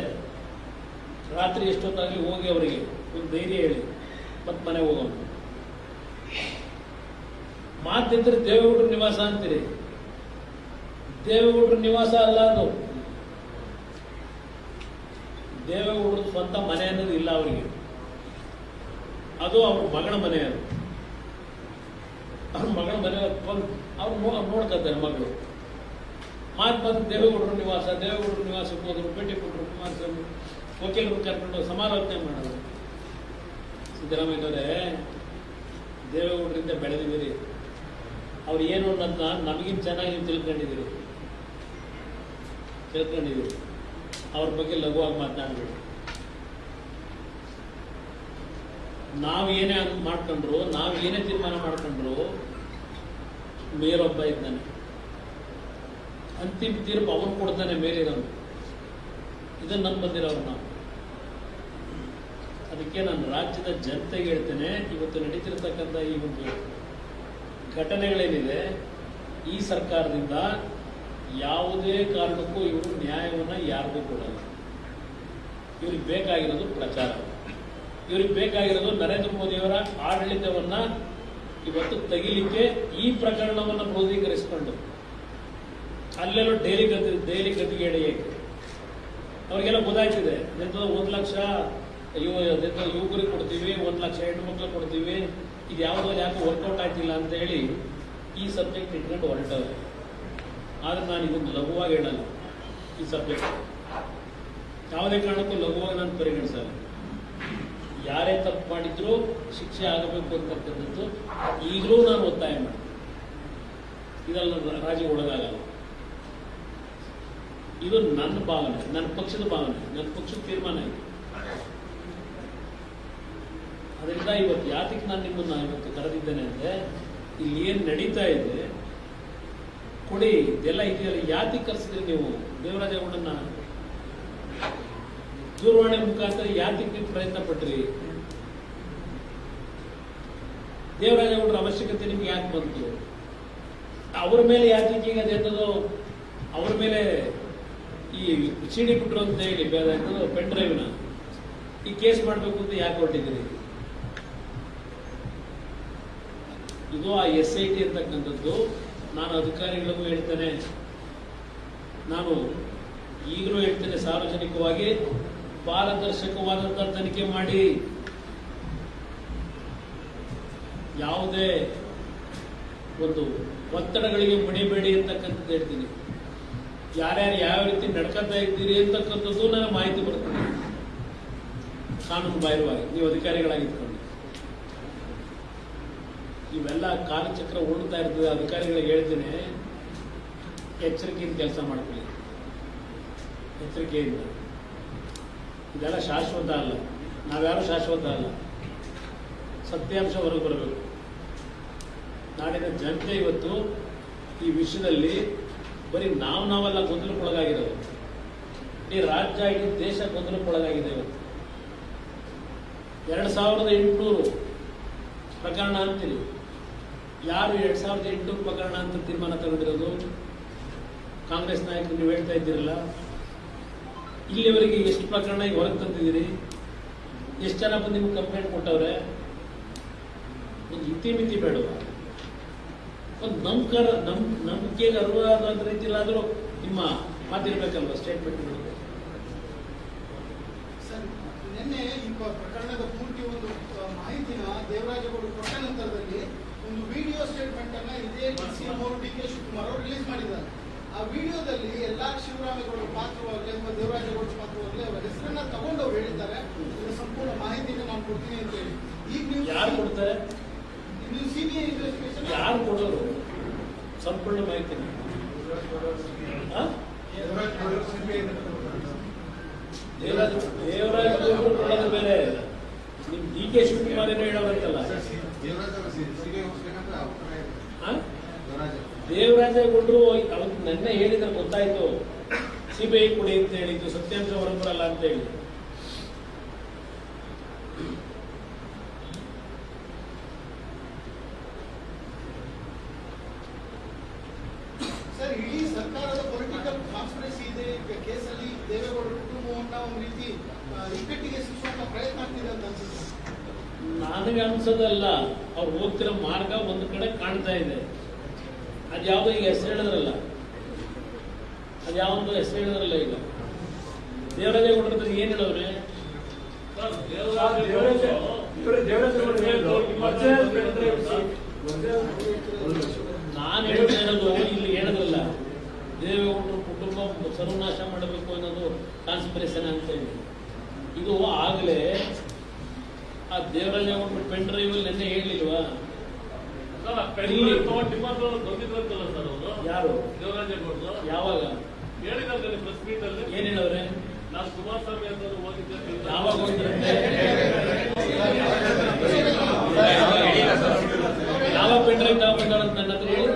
S1: ರಾತ್ರಿ ಎಷ್ಟೊತ್ತಾಗಲಿ ಹೋಗಿ ಅವರಿಗೆ ಒಂದು ಧೈರ್ಯ ಹೇಳಿ ಮತ್ತೆ ಮನೆ ಹೋಗೋಣ. ಮಾತಿದ್ರೆ ದೇವೇಗೌಡರ ನಿವಾಸ ಅಂತೀರಿ, ದೇವೇಗೌಡರ ನಿವಾಸ ಅಲ್ಲ ಅದು. ದೇವೇಗೌಡರ ಸ್ವಂತ ಮನೆ ಅನ್ನೋದು ಇಲ್ಲ ಅವರಿಗೆ. ಅದು ಅವ್ರ ಮಗಳ ಮನೆ, ಅದು ಅವ್ರ ಮಗಳ ಮನೆ ಅವ್ರು ನೋಡ್ಕೊತಾರೆ ಮಗಳು. ಮಾತು ದೇವೇಗೌಡರು ನಿವಾಸಕ್ಕೆ ಹೋದ್ರು, ಭೇಟಿ ಕೊಟ್ಟರು, ಕುಮಾರಸ್ವಾಮಿ ವಕೀಲರು ಕರ್ಕೊಂಡು ಸಮಾಲೋಚನೆ ಮಾಡೋದು. ಸಿದ್ದರಾಮಯ್ಯನವರೇ, ದೇವೇಗೌಡರಿಂದ ಬೆಳೆದಿದ್ದೀರಿ, ಅವ್ರು ಏನು ಅನ್ನೋದನ್ನ ನಮಗಿಂತ ಚೆನ್ನಾಗಿ ನೀವು ತಿಳ್ಕೊಂಡಿದ್ದೀರಿ. ಅವ್ರ ಬಗ್ಗೆ ಲಘುವಾಗಿ ಮಾತನಾಡಬೇಡಿ. ನಾವೇನೇ ಮಾಡ್ಕೊಂಡ್ರು, ನಾವೇನೇ ತೀರ್ಮಾನ ಮಾಡ್ಕೊಂಡ್ರು, ಮೇಲೊಬ್ಬ ಇದ್ದಾನೆ, ಅಂತಿಮ ತೀರ್ಪು ಅವನು ಕೊಡ್ತಾನೆ ಮೇಲಿರೋನು. ಇದನ್ನು ನಮ್ಮ ಬಂದಿರೋರು ನಾವು. ಅದಕ್ಕೆ ನಾನು ರಾಜ್ಯದ ಜನತೆಗೆ ಹೇಳ್ತೇನೆ, ಇವತ್ತು ನಡೀತಿರ್ತಕ್ಕಂಥ ಈ ಒಂದು ಘಟನೆಗಳೇನಿದೆ, ಈ ಸರ್ಕಾರದಿಂದ ಯಾವುದೇ ಕಾರಣಕ್ಕೂ ಇವರು ನ್ಯಾಯವನ್ನು ಯಾರಿಗೂ ಕೊಡಲ್ಲ. ಇವ್ರಿಗೆ ಬೇಕಾಗಿರೋದು ಪ್ರಚಾರ, ಇವ್ರಿಗೆ ಬೇಕಾಗಿರೋದು ನರೇಂದ್ರ ಮೋದಿಯವರ ಆಡಳಿತವನ್ನು ಇವತ್ತು ತೆಗಿಲಿಕ್ಕೆ ಈ ಪ್ರಕರಣವನ್ನು ಕ್ರೋಢೀಕರಿಸಿಕೊಂಡು ಅಲ್ಲೆಲ್ಲೋ ಡೈಲಿ ಗತಿಗೆ ಎಳೆಯಕ್ಕೆ ಅವ್ರಿಗೆಲ್ಲ ಗೊತ್ತಾಯ್ತಿದೆ. ಎಂಥದ್ದು 1 ಲಕ್ಷ ಯುವಕರಿಗೆ ಕೊಡ್ತೀವಿ, 1 ಲಕ್ಷ ಹೆಣ್ಣುಮಕ್ಳು ಕೊಡ್ತೀವಿ, ಇದು ಯಾವುದೋ ಯಾಕೆ ವರ್ಕೌಟ್ ಆಗ್ತಿಲ್ಲ ಅಂತ ಹೇಳಿ ಈ ಸಬ್ಜೆಕ್ಟ್ ಇಟ್ಕೊಂಡು ಹೊರಟವ್ರೆ. ಆದರೆ ನಾನು ಇದನ್ನು ಲಘುವಾಗಿ ಹೇಳಲ್ಲ. ಈ ಸಬ್ಜೆಕ್ಟ್ ಯಾವುದೇ ಕಾರಣಕ್ಕೂ ಲಘುವಾಗಿ ನಾನು ಪರಿಗಣಿಸಲ್ಲ. ಯಾರೇ ತಪ್ಪು ಮಾಡಿದ್ರೂ ಶಿಕ್ಷೆ ಆಗಬೇಕು ಅಂತಕ್ಕಂಥದ್ದು ಈಗಲೂ ನಾನು ಒತ್ತಾಯ ಮಾಡ್ತೀನಿ. ಇದೆಲ್ಲ ರಾಜಿ ಒಳಗಾಗಲ್ಲ. ಇದು ನನ್ನ ಭಾವನೆ, ನನ್ನ ಪಕ್ಷದ ಭಾವನೆ, ನನ್ನ ಪಕ್ಷದ ತೀರ್ಮಾನ ಇದೆ. ಅದರಿಂದ ಇವತ್ತು ಯಾತಕ್ಕೆ ನಾನು ನಿಮ್ಮನ್ನು ಇವತ್ತು ಕರೆದಿದ್ದೇನೆ ಅಂದರೆ, ಇಲ್ಲಿ ಏನು ನಡೀತಾ ಇದೆ ಕೊಡಿ, ಇದೆಲ್ಲ ಇದೆಯಲ್ಲ, ಯಾತಕ್ಕೆ ಕರೆಸಿದ್ರಿ ನೀವು ದೇವರಾಜೇಗೌಡನ್ನ? ದೂರವಾಣಿ ಮುಖಾಂತರ ಯಾತಕ್ಕೆ ನೀವು ಪ್ರಯತ್ನ ಪಟ್ರಿ? ದೇವರಾಜೇಗೌಡರ ಅವಶ್ಯಕತೆ ನಿಮ್ಗೆ ಯಾಕೆ ಬಂತು? ಅವ್ರ ಮೇಲೆ ಯಾತಕ್ಕೆ ಈಗ ಅದೆಂಥದ್ದು ಅವ್ರ ಮೇಲೆ ಈ ಸಿಡಿ ಬಿಟ್ರು ಅಂತ ಹೇಳಿ ಪೆನ್ ಡ್ರೈವ್ನ ಈ ಕೇಸ್ ಮಾಡಬೇಕು ಅಂತ ಯಾಕೆ ಹೊರಟಿದ್ದೀರಿ? ಇದು ಆ SIT ಅಂತಕ್ಕಂಥದ್ದು ನಾನು ಅಧಿಕಾರಿಗಳಿಗೂ ಹೇಳ್ತೇನೆ, ನಾನು ಈಗಲೂ ಹೇಳ್ತೇನೆ, ಸಾರ್ವಜನಿಕವಾಗಿ ಪಾರದರ್ಶಕವಾದಂಥ ತನಿಖೆ ಮಾಡಿ, ಯಾವುದೇ ಒಂದು ಒತ್ತಡಗಳಿಗೆ ಮಣಿಬೇಡಿ ಅಂತಕ್ಕಂಥದ್ದು ಹೇಳ್ತೀನಿ. ಯಾರ್ಯಾರು ಯಾವ ರೀತಿ ನಡ್ಕೊತಾ ಇದ್ದೀರಿ ಅಂತಕ್ಕಂಥದ್ದು ನನಗೆ ಮಾಹಿತಿ ಬರ್ತದೆ ಕಾನೂನು ಬಾಹಿರವಾಗಿ, ನೀವು ಅಧಿಕಾರಿಗಳಾಗಿದ್ಕೊಂಡು. ಇವೆಲ್ಲ ಕಾಲಚಕ್ರ ಓಡ್ತಾ ಇರ್ತದೆ. ಅಧಿಕಾರಿಗಳಿಗೆ ಹೇಳ್ತೀನಿ, ಎಚ್ಚರಿಕೆಯಿಂದ ಕೆಲಸ ಮಾಡ್ಕೊಳ್ಳಿ, ಎಚ್ಚರಿಕೆಯಿಂದ. ಇದೆಲ್ಲ ಶಾಶ್ವತ ಅಲ್ಲ, ನಾವ್ಯಾರು ಶಾಶ್ವತ ಅಲ್ಲ. ಸತ್ಯಾಂಶ ಹೊರಗೆ ಬರಬೇಕು. ನಾಡಿನ ಜನತೆ ಇವತ್ತು ಈ ವಿಷಯದಲ್ಲಿ ಬರೀ ನಾವೆಲ್ಲ ಗೊಂದಲಕ್ಕೊಳಗಾಗಿರೋದು. ಇಡೀ ರಾಜ್ಯ, ಇಡೀ ದೇಶ ಗೊಂದಲಕ್ಕೊಳಗಾಗಿದೆ. ಇವತ್ತು 2800 ಪ್ರಕರಣ ಅಂತೀರಿ. ಯಾರು 2800 ಪ್ರಕರಣ ಅಂತ ತೀರ್ಮಾನ ತಗೊಂಡಿರೋದು? ಕಾಂಗ್ರೆಸ್ ನಾಯಕರು ನೀವು ಹೇಳ್ತಾ ಇದ್ದೀರಲ್ಲ. ಇಲ್ಲಿವರೆಗೆ ಎಷ್ಟು ಪ್ರಕರಣ ಈಗ ಹೊರಗೆ ತಂದಿದ್ದೀರಿ? ಎಷ್ಟು ಜನ ಬಂದು ನಿಮ್ಗೆ ಕಂಪ್ಲೇಂಟ್ ಕೊಟ್ಟವ್ರೆ? ಒಂದು ಇತಿಮಿತಿ ಬೇಡವ? ಒಂದು ನಂಬಿಕೆಗೆ ಅರ್ಹವಾದ ರೀತಿಯಲ್ಲಾದರೂ ನಿಮ್ಮ ಮಾತಿರ್ಬೇಕಲ್ವ, ಸ್ಟೇಟ್ಮೆಂಟ್ಗಳು.
S4: ಸರ್, ನಿನ್ನೆ ಈ ಪ್ರಕರಣದ ಪೂರ್ತಿ ಒಂದು ಮಾಹಿತಿನ ದೇವರಾಜೇಗೌಡರು ಕೊಟ್ಟ ನಂತರದಲ್ಲಿ ಒಂದು ವಿಡಿಯೋ ಸ್ಟೇಟ್ಮೆಂಟ್ ಅನ್ನ ಇದೇ DK ಶಿವಕುಮಾರ್ ಅವರು ರಿಲೀಸ್ ಮಾಡಿದ್ದಾರೆ. ಆ ವಿಡಿಯೋದಲ್ಲಿ ಎಲ್ಲಾ ಶಿವರಾಮೇಗೌಡರ ಪಾತ್ರವಾಗಲಿ ಅಥವಾ ದೇವರಾಜೇಗೌಡರ ಪಾತ್ರವಾಗಲಿ ಅವರ ಹೆಸರನ್ನ ತಗೊಂಡು ಅವ್ರು ಹೇಳಿದ್ದಾರೆ, ಇದರ ಸಂಪೂರ್ಣ ಮಾಹಿತಿನ ನಾನು ಕೊಡ್ತೀನಿ ಅಂತ ಹೇಳಿ. ಈಗ ನೀವು
S1: ಯಾರು ಕೊಡ್ತಾರೆ?
S4: ಇದು CBI ಇನ್ವೆಸ್ಟಿಗೇಷನ್
S1: ಯಾರು ಕೊಡೋರು ಸಂಪೂರ್ಣ ಮಾಹಿತಿ? ದೇವರಾಜೇಗೌಡರು ಕೊಡೋದು ಬೇರೆ, ನಿಮ್ DK ಶಿವಕುಮಾರ್ ಏನೋ ಹೇಳೋದಂತಲ್ಲ. ದೇವರಾಜೇಗೌಡರು ಅವತ್ತು ನೆನ್ನೆ ಹೇಳಿದ್ರೆ ಗೊತ್ತಾಯ್ತು, CBI ಕೊಡಿ ಅಂತ ಹೇಳಿದ್ದು, ಸತ್ಯಾಂಶ ಹೊರಬರಲ್ಲ ಅಂತ ಹೇಳಿ.
S4: ಸರ್, ಇಡೀ ಸರ್ಕಾರದ ಪೊಲಿಟಿಕಲ್ ಕಾನ್ಸ್ಪಿರಸಿ ಇದೆ ಕೇಸಲ್ಲಿ. ದೇವೇಗೌಡರ ಕುಟುಂಬವನ್ನ ಒಂದು ರೀತಿ ಇಕ್ಕಟ್ಟಿಗೆ ಸಿಕ್ಕುವಂತ ಪ್ರಯತ್ನ ಆಗ್ತಿದೆ ಅಂತ ಅನ್ಸುತ್ತೆ.
S1: ನನಗೆ ಅನ್ಸೋದಲ್ಲ, ಅವ್ರು ಹೋಗ್ತಿರೋ ಮಾರ್ಗ ಒಂದು ಕಡೆ ಕಾಣ್ತಾ ಇದೆ. ಅದ್ಯಾವುದೋ ಈಗ ಹೆಸರು ಹೇಳಿದ್ರಲ್ಲ, ಅದ್ಯಾವುದೋ ಹೆಸರು ಹೇಳಿದ್ರಲ್ಲ. ಈಗ ದೇವರಾಜೇಗೌಡರ ಏನು ಹೇಳವ್ರೆ? ನಾನು ಹೇಳಿರೋದು ಇಲ್ಲಿ ಹೇಳೋದಿಲ್ಲ, ದೇವೇಗೌಡರ ಕುಟುಂಬ ಸರ್ವನಾಶ ಮಾಡಬೇಕು ಅನ್ನೋದು ಕಾನ್ಸ್ಪಿರೇಷನ್ ಅಂತ ಹೇಳಿ. ಇದು ಆಗಲೇ ಆ ದೇವರಾಜೇಗೌಡರು ಪೆನ್ ಡ್ರೈವಲ್ಲಿ ನೆನ್ನೆ ಹೇಳಲಿಲ್ವಾ? ಯಾರು?
S5: ದೇವರಾಜೇಗೌಡರು
S1: ಯಾವಾಗ
S5: ಹೇಳಿದ್ರೆ ಪ್ರೆಸ್ ಮೀಟ್ ಅಲ್ಲಿ
S1: ಏನ್ ಹೇಳವ್ರೆ?
S5: ನಾನು ಕುಮಾರಸ್ವಾಮಿ ಅಂತ ಓದಿದ್ದೆ.
S1: ಯಾವಾಗ ಹೋಗಿದ್ರಂತೆ? ಯಾವ ಪೆನ್ ಡ್ರೈವ್ ತಗೊಂಡ್ಬಂದಾಳಂತ ನನ್ನ ಹತ್ರ ಹೇಳಿ.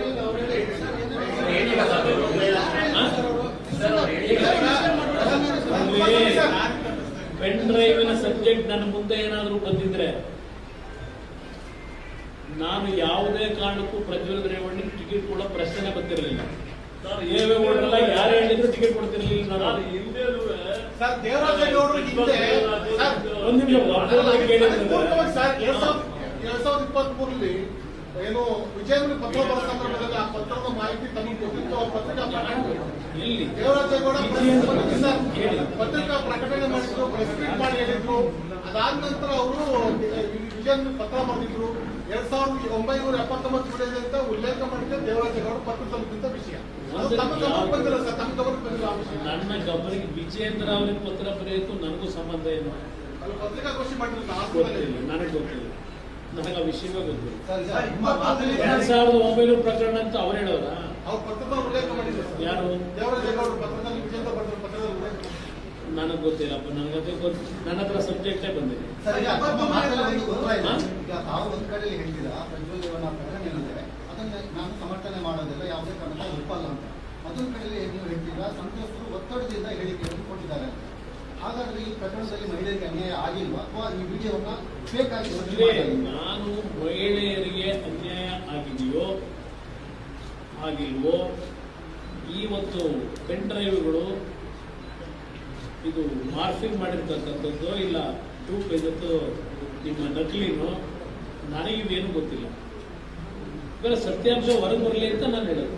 S1: ಪೆನ್ ಡ್ರೈವಿನ ಸಬ್ಜೆಕ್ಟ್ ನನ್ನ ಮುಂದೆ ಏನಾದರೂ ಬಂದಿದ್ರೆ ನಾನು ಯಾವುದೇ ಕಾರಣಕ್ಕೂ ಪ್ರಜ್ವಲ್ ರೇವಣ್ಣಿಗೆ ಟಿಕೆಟ್ ಕೊಡೋ ಪ್ರಶ್ನೆ ಬಂದಿರಲಿಲ್ಲ. ದೇವೇಗೌಡರೆಲ್ಲ ಯಾರು ಹೇಳಿದ್ರು ಟಿಕೆಟ್ ಕೊಡ್ತಿರ್ಲಿಲ್ಲ. ನಾನು
S5: ಹಿಂದೆ
S4: ಸರ್ ದೇವರಾಜೇಗೌಡರು ಹಿಂದೆ
S1: ಒಂದು ನಿಮಿಷ ಕೇಳಿದ್ರೆ
S4: ಸರ್ 2023 ಏನು ವಿಜಯನಗರ ಪತ್ರ ಬರೋ ಸಂದರ್ಭದಲ್ಲಿ ಆ ಪತ್ರದ ಮಾಹಿತಿ ತಮಗೆ ಕೊಟ್ಟಿತ್ತು. ಅವ್ರ ಪತ್ರಿಕಾ ಪ್ರಕಟಣೆ
S1: ಎಲ್ಲಿ
S4: ದೇವರಾಜೇಗೌಡ ಪತ್ರಿಕಾ ಪ್ರಕಟಣೆ ಮಾಡಿದ್ರು, ಪ್ರೆಸ್ ಮೀಟ್ ಮಾಡಿ ಹೇಳಿದ್ರು. ಅದಾದ ನಂತರ ಅವರು ವಿಜಯನಗರ ಪತ್ರ ಬರೆದಿದ್ರು. 2979 ವಿಡಿಯೋದಿಂದ ಉಲ್ಲೇಖ ಮಾಡಿದ್ರೆ ದೇವರಾಜೇಗೌಡ ಪತ್ರ ತಲುಪಿದ ವಿಷಯ. ಅದು ತಮ್ಮ ಗಮನಕ್ಕೆ ಬಂದಿಲ್ಲ ಸರ್, ತಮ್ಮ ಗಮನಕ್ಕೆ ಬಂದಿಲ್ಲ ಆ ವಿಷಯ.
S1: ನನ್ನ ಗಮನಕ್ಕೆ ವಿಜಯೇಂದ್ರ ಅವರಿಗೆ ಪತ್ರ ಬರೆಯೋಕ್ಕೂ ನನಗೂ ಸಂಬಂಧ ಏನು?
S4: ಅದು ಪತ್ರಿಕಾಗೋಷ್ಠಿ ಮಾಡಿದ್ರು
S1: ಗೊತ್ತಿಲ್ಲ, ನನಗೆ ಗೊತ್ತಿಲ್ಲ, ನನಗೆ ಆ ವಿಷಯವೇ ಗೊತ್ತಿಲ್ಲ.
S4: 2023
S1: 2009 ಪ್ರಕರಣ ಅಂತ ಅವ್ರು ಹೇಳೋರ?
S4: ಅವ್ರ ಪತ್ರದ ಉಲ್ಲೇಖ ಮಾಡಿದ್ರು ಸರ್.
S1: ಯಾರು?
S4: ದೇವರಾಜೇಗೌಡ ಪತ್ರದಲ್ಲಿ ವಿಜಯೇಂದ್ರ ಬರೆದ ಪತ್ರದ ಉಲ್ಲೇಖ.
S1: ನನಗೆ ಗೊತ್ತಿಲ್ಲಪ್ಪ, ನನಗದೇ ಗೊತ್ತು. ನನ್ನ ಹತ್ರ ಸಬ್ಜೆಕ್ಟೇ ಬಂದಿದೆ.
S6: ಸರ್, ಈಗ ತಾವು ಒಂದ್ ಕಡೆಯಲ್ಲಿ ಹೇಳ್ತೀರಾ ಪ್ರಜ್ವಲ್ ರೇವಣ್ಣ ಪ್ರಕರಣ ಏನಿದೆ ಅದನ್ನ ನಾನು ಸಮರ್ಥನೆ ಮಾಡೋದಿಲ್ಲ, ಯಾವುದೇ ಕಾರಣಕ್ಕೂ ಒಪ್ಪಲ್ಲ ಅಂತ. ಮತ್ತೊಂದು ಕಡೆಯಲ್ಲಿ ನೀವು ಹೇಳ್ತೀರಾ ಸಂತ್ರಸ್ತರು ಒತ್ತಡದಿಂದ ಹೇಳಿಕೆಯನ್ನು ಕೊಟ್ಟಿದ್ದಾರೆ. ಹಾಗಾದ್ರೆ ಈ ಪ್ರಕರಣದಲ್ಲಿ ಮಹಿಳೆಯರಿಗೆ ಅನ್ಯಾಯ ಆಗಿಲ್ವಾ ಅಥವಾ ಈ ವಿಡಿಯೋವನ್ನ ಫೇಕ್ ಆಗಿ
S1: ನಾನು ಮಹಿಳೆಯರಿಗೆ ಅನ್ಯಾಯ ಆಗಿದೆಯೋ ಆಗಿಲ್ವೋ, ಇವತ್ತು ಪೆನ್ ಡ್ರೈವ್ಗಳು ಇದು ಮಾರ್ಫಿಂಗ್ ಮಾಡಿರ್ತಕ್ಕಂಥದ್ದು ಇಲ್ಲ ಇವತ್ತು ನಿಮ್ಮ ನಕಲಿನೋ, ನನಗಿದೇನು ಗೊತ್ತಿಲ್ಲ. ಇವೆಲ್ಲ ಸತ್ಯಾಂಶ ಹೊರಗೆ ಬರಲಿ ಅಂತ ನಾನು ಹೇಳೋದು.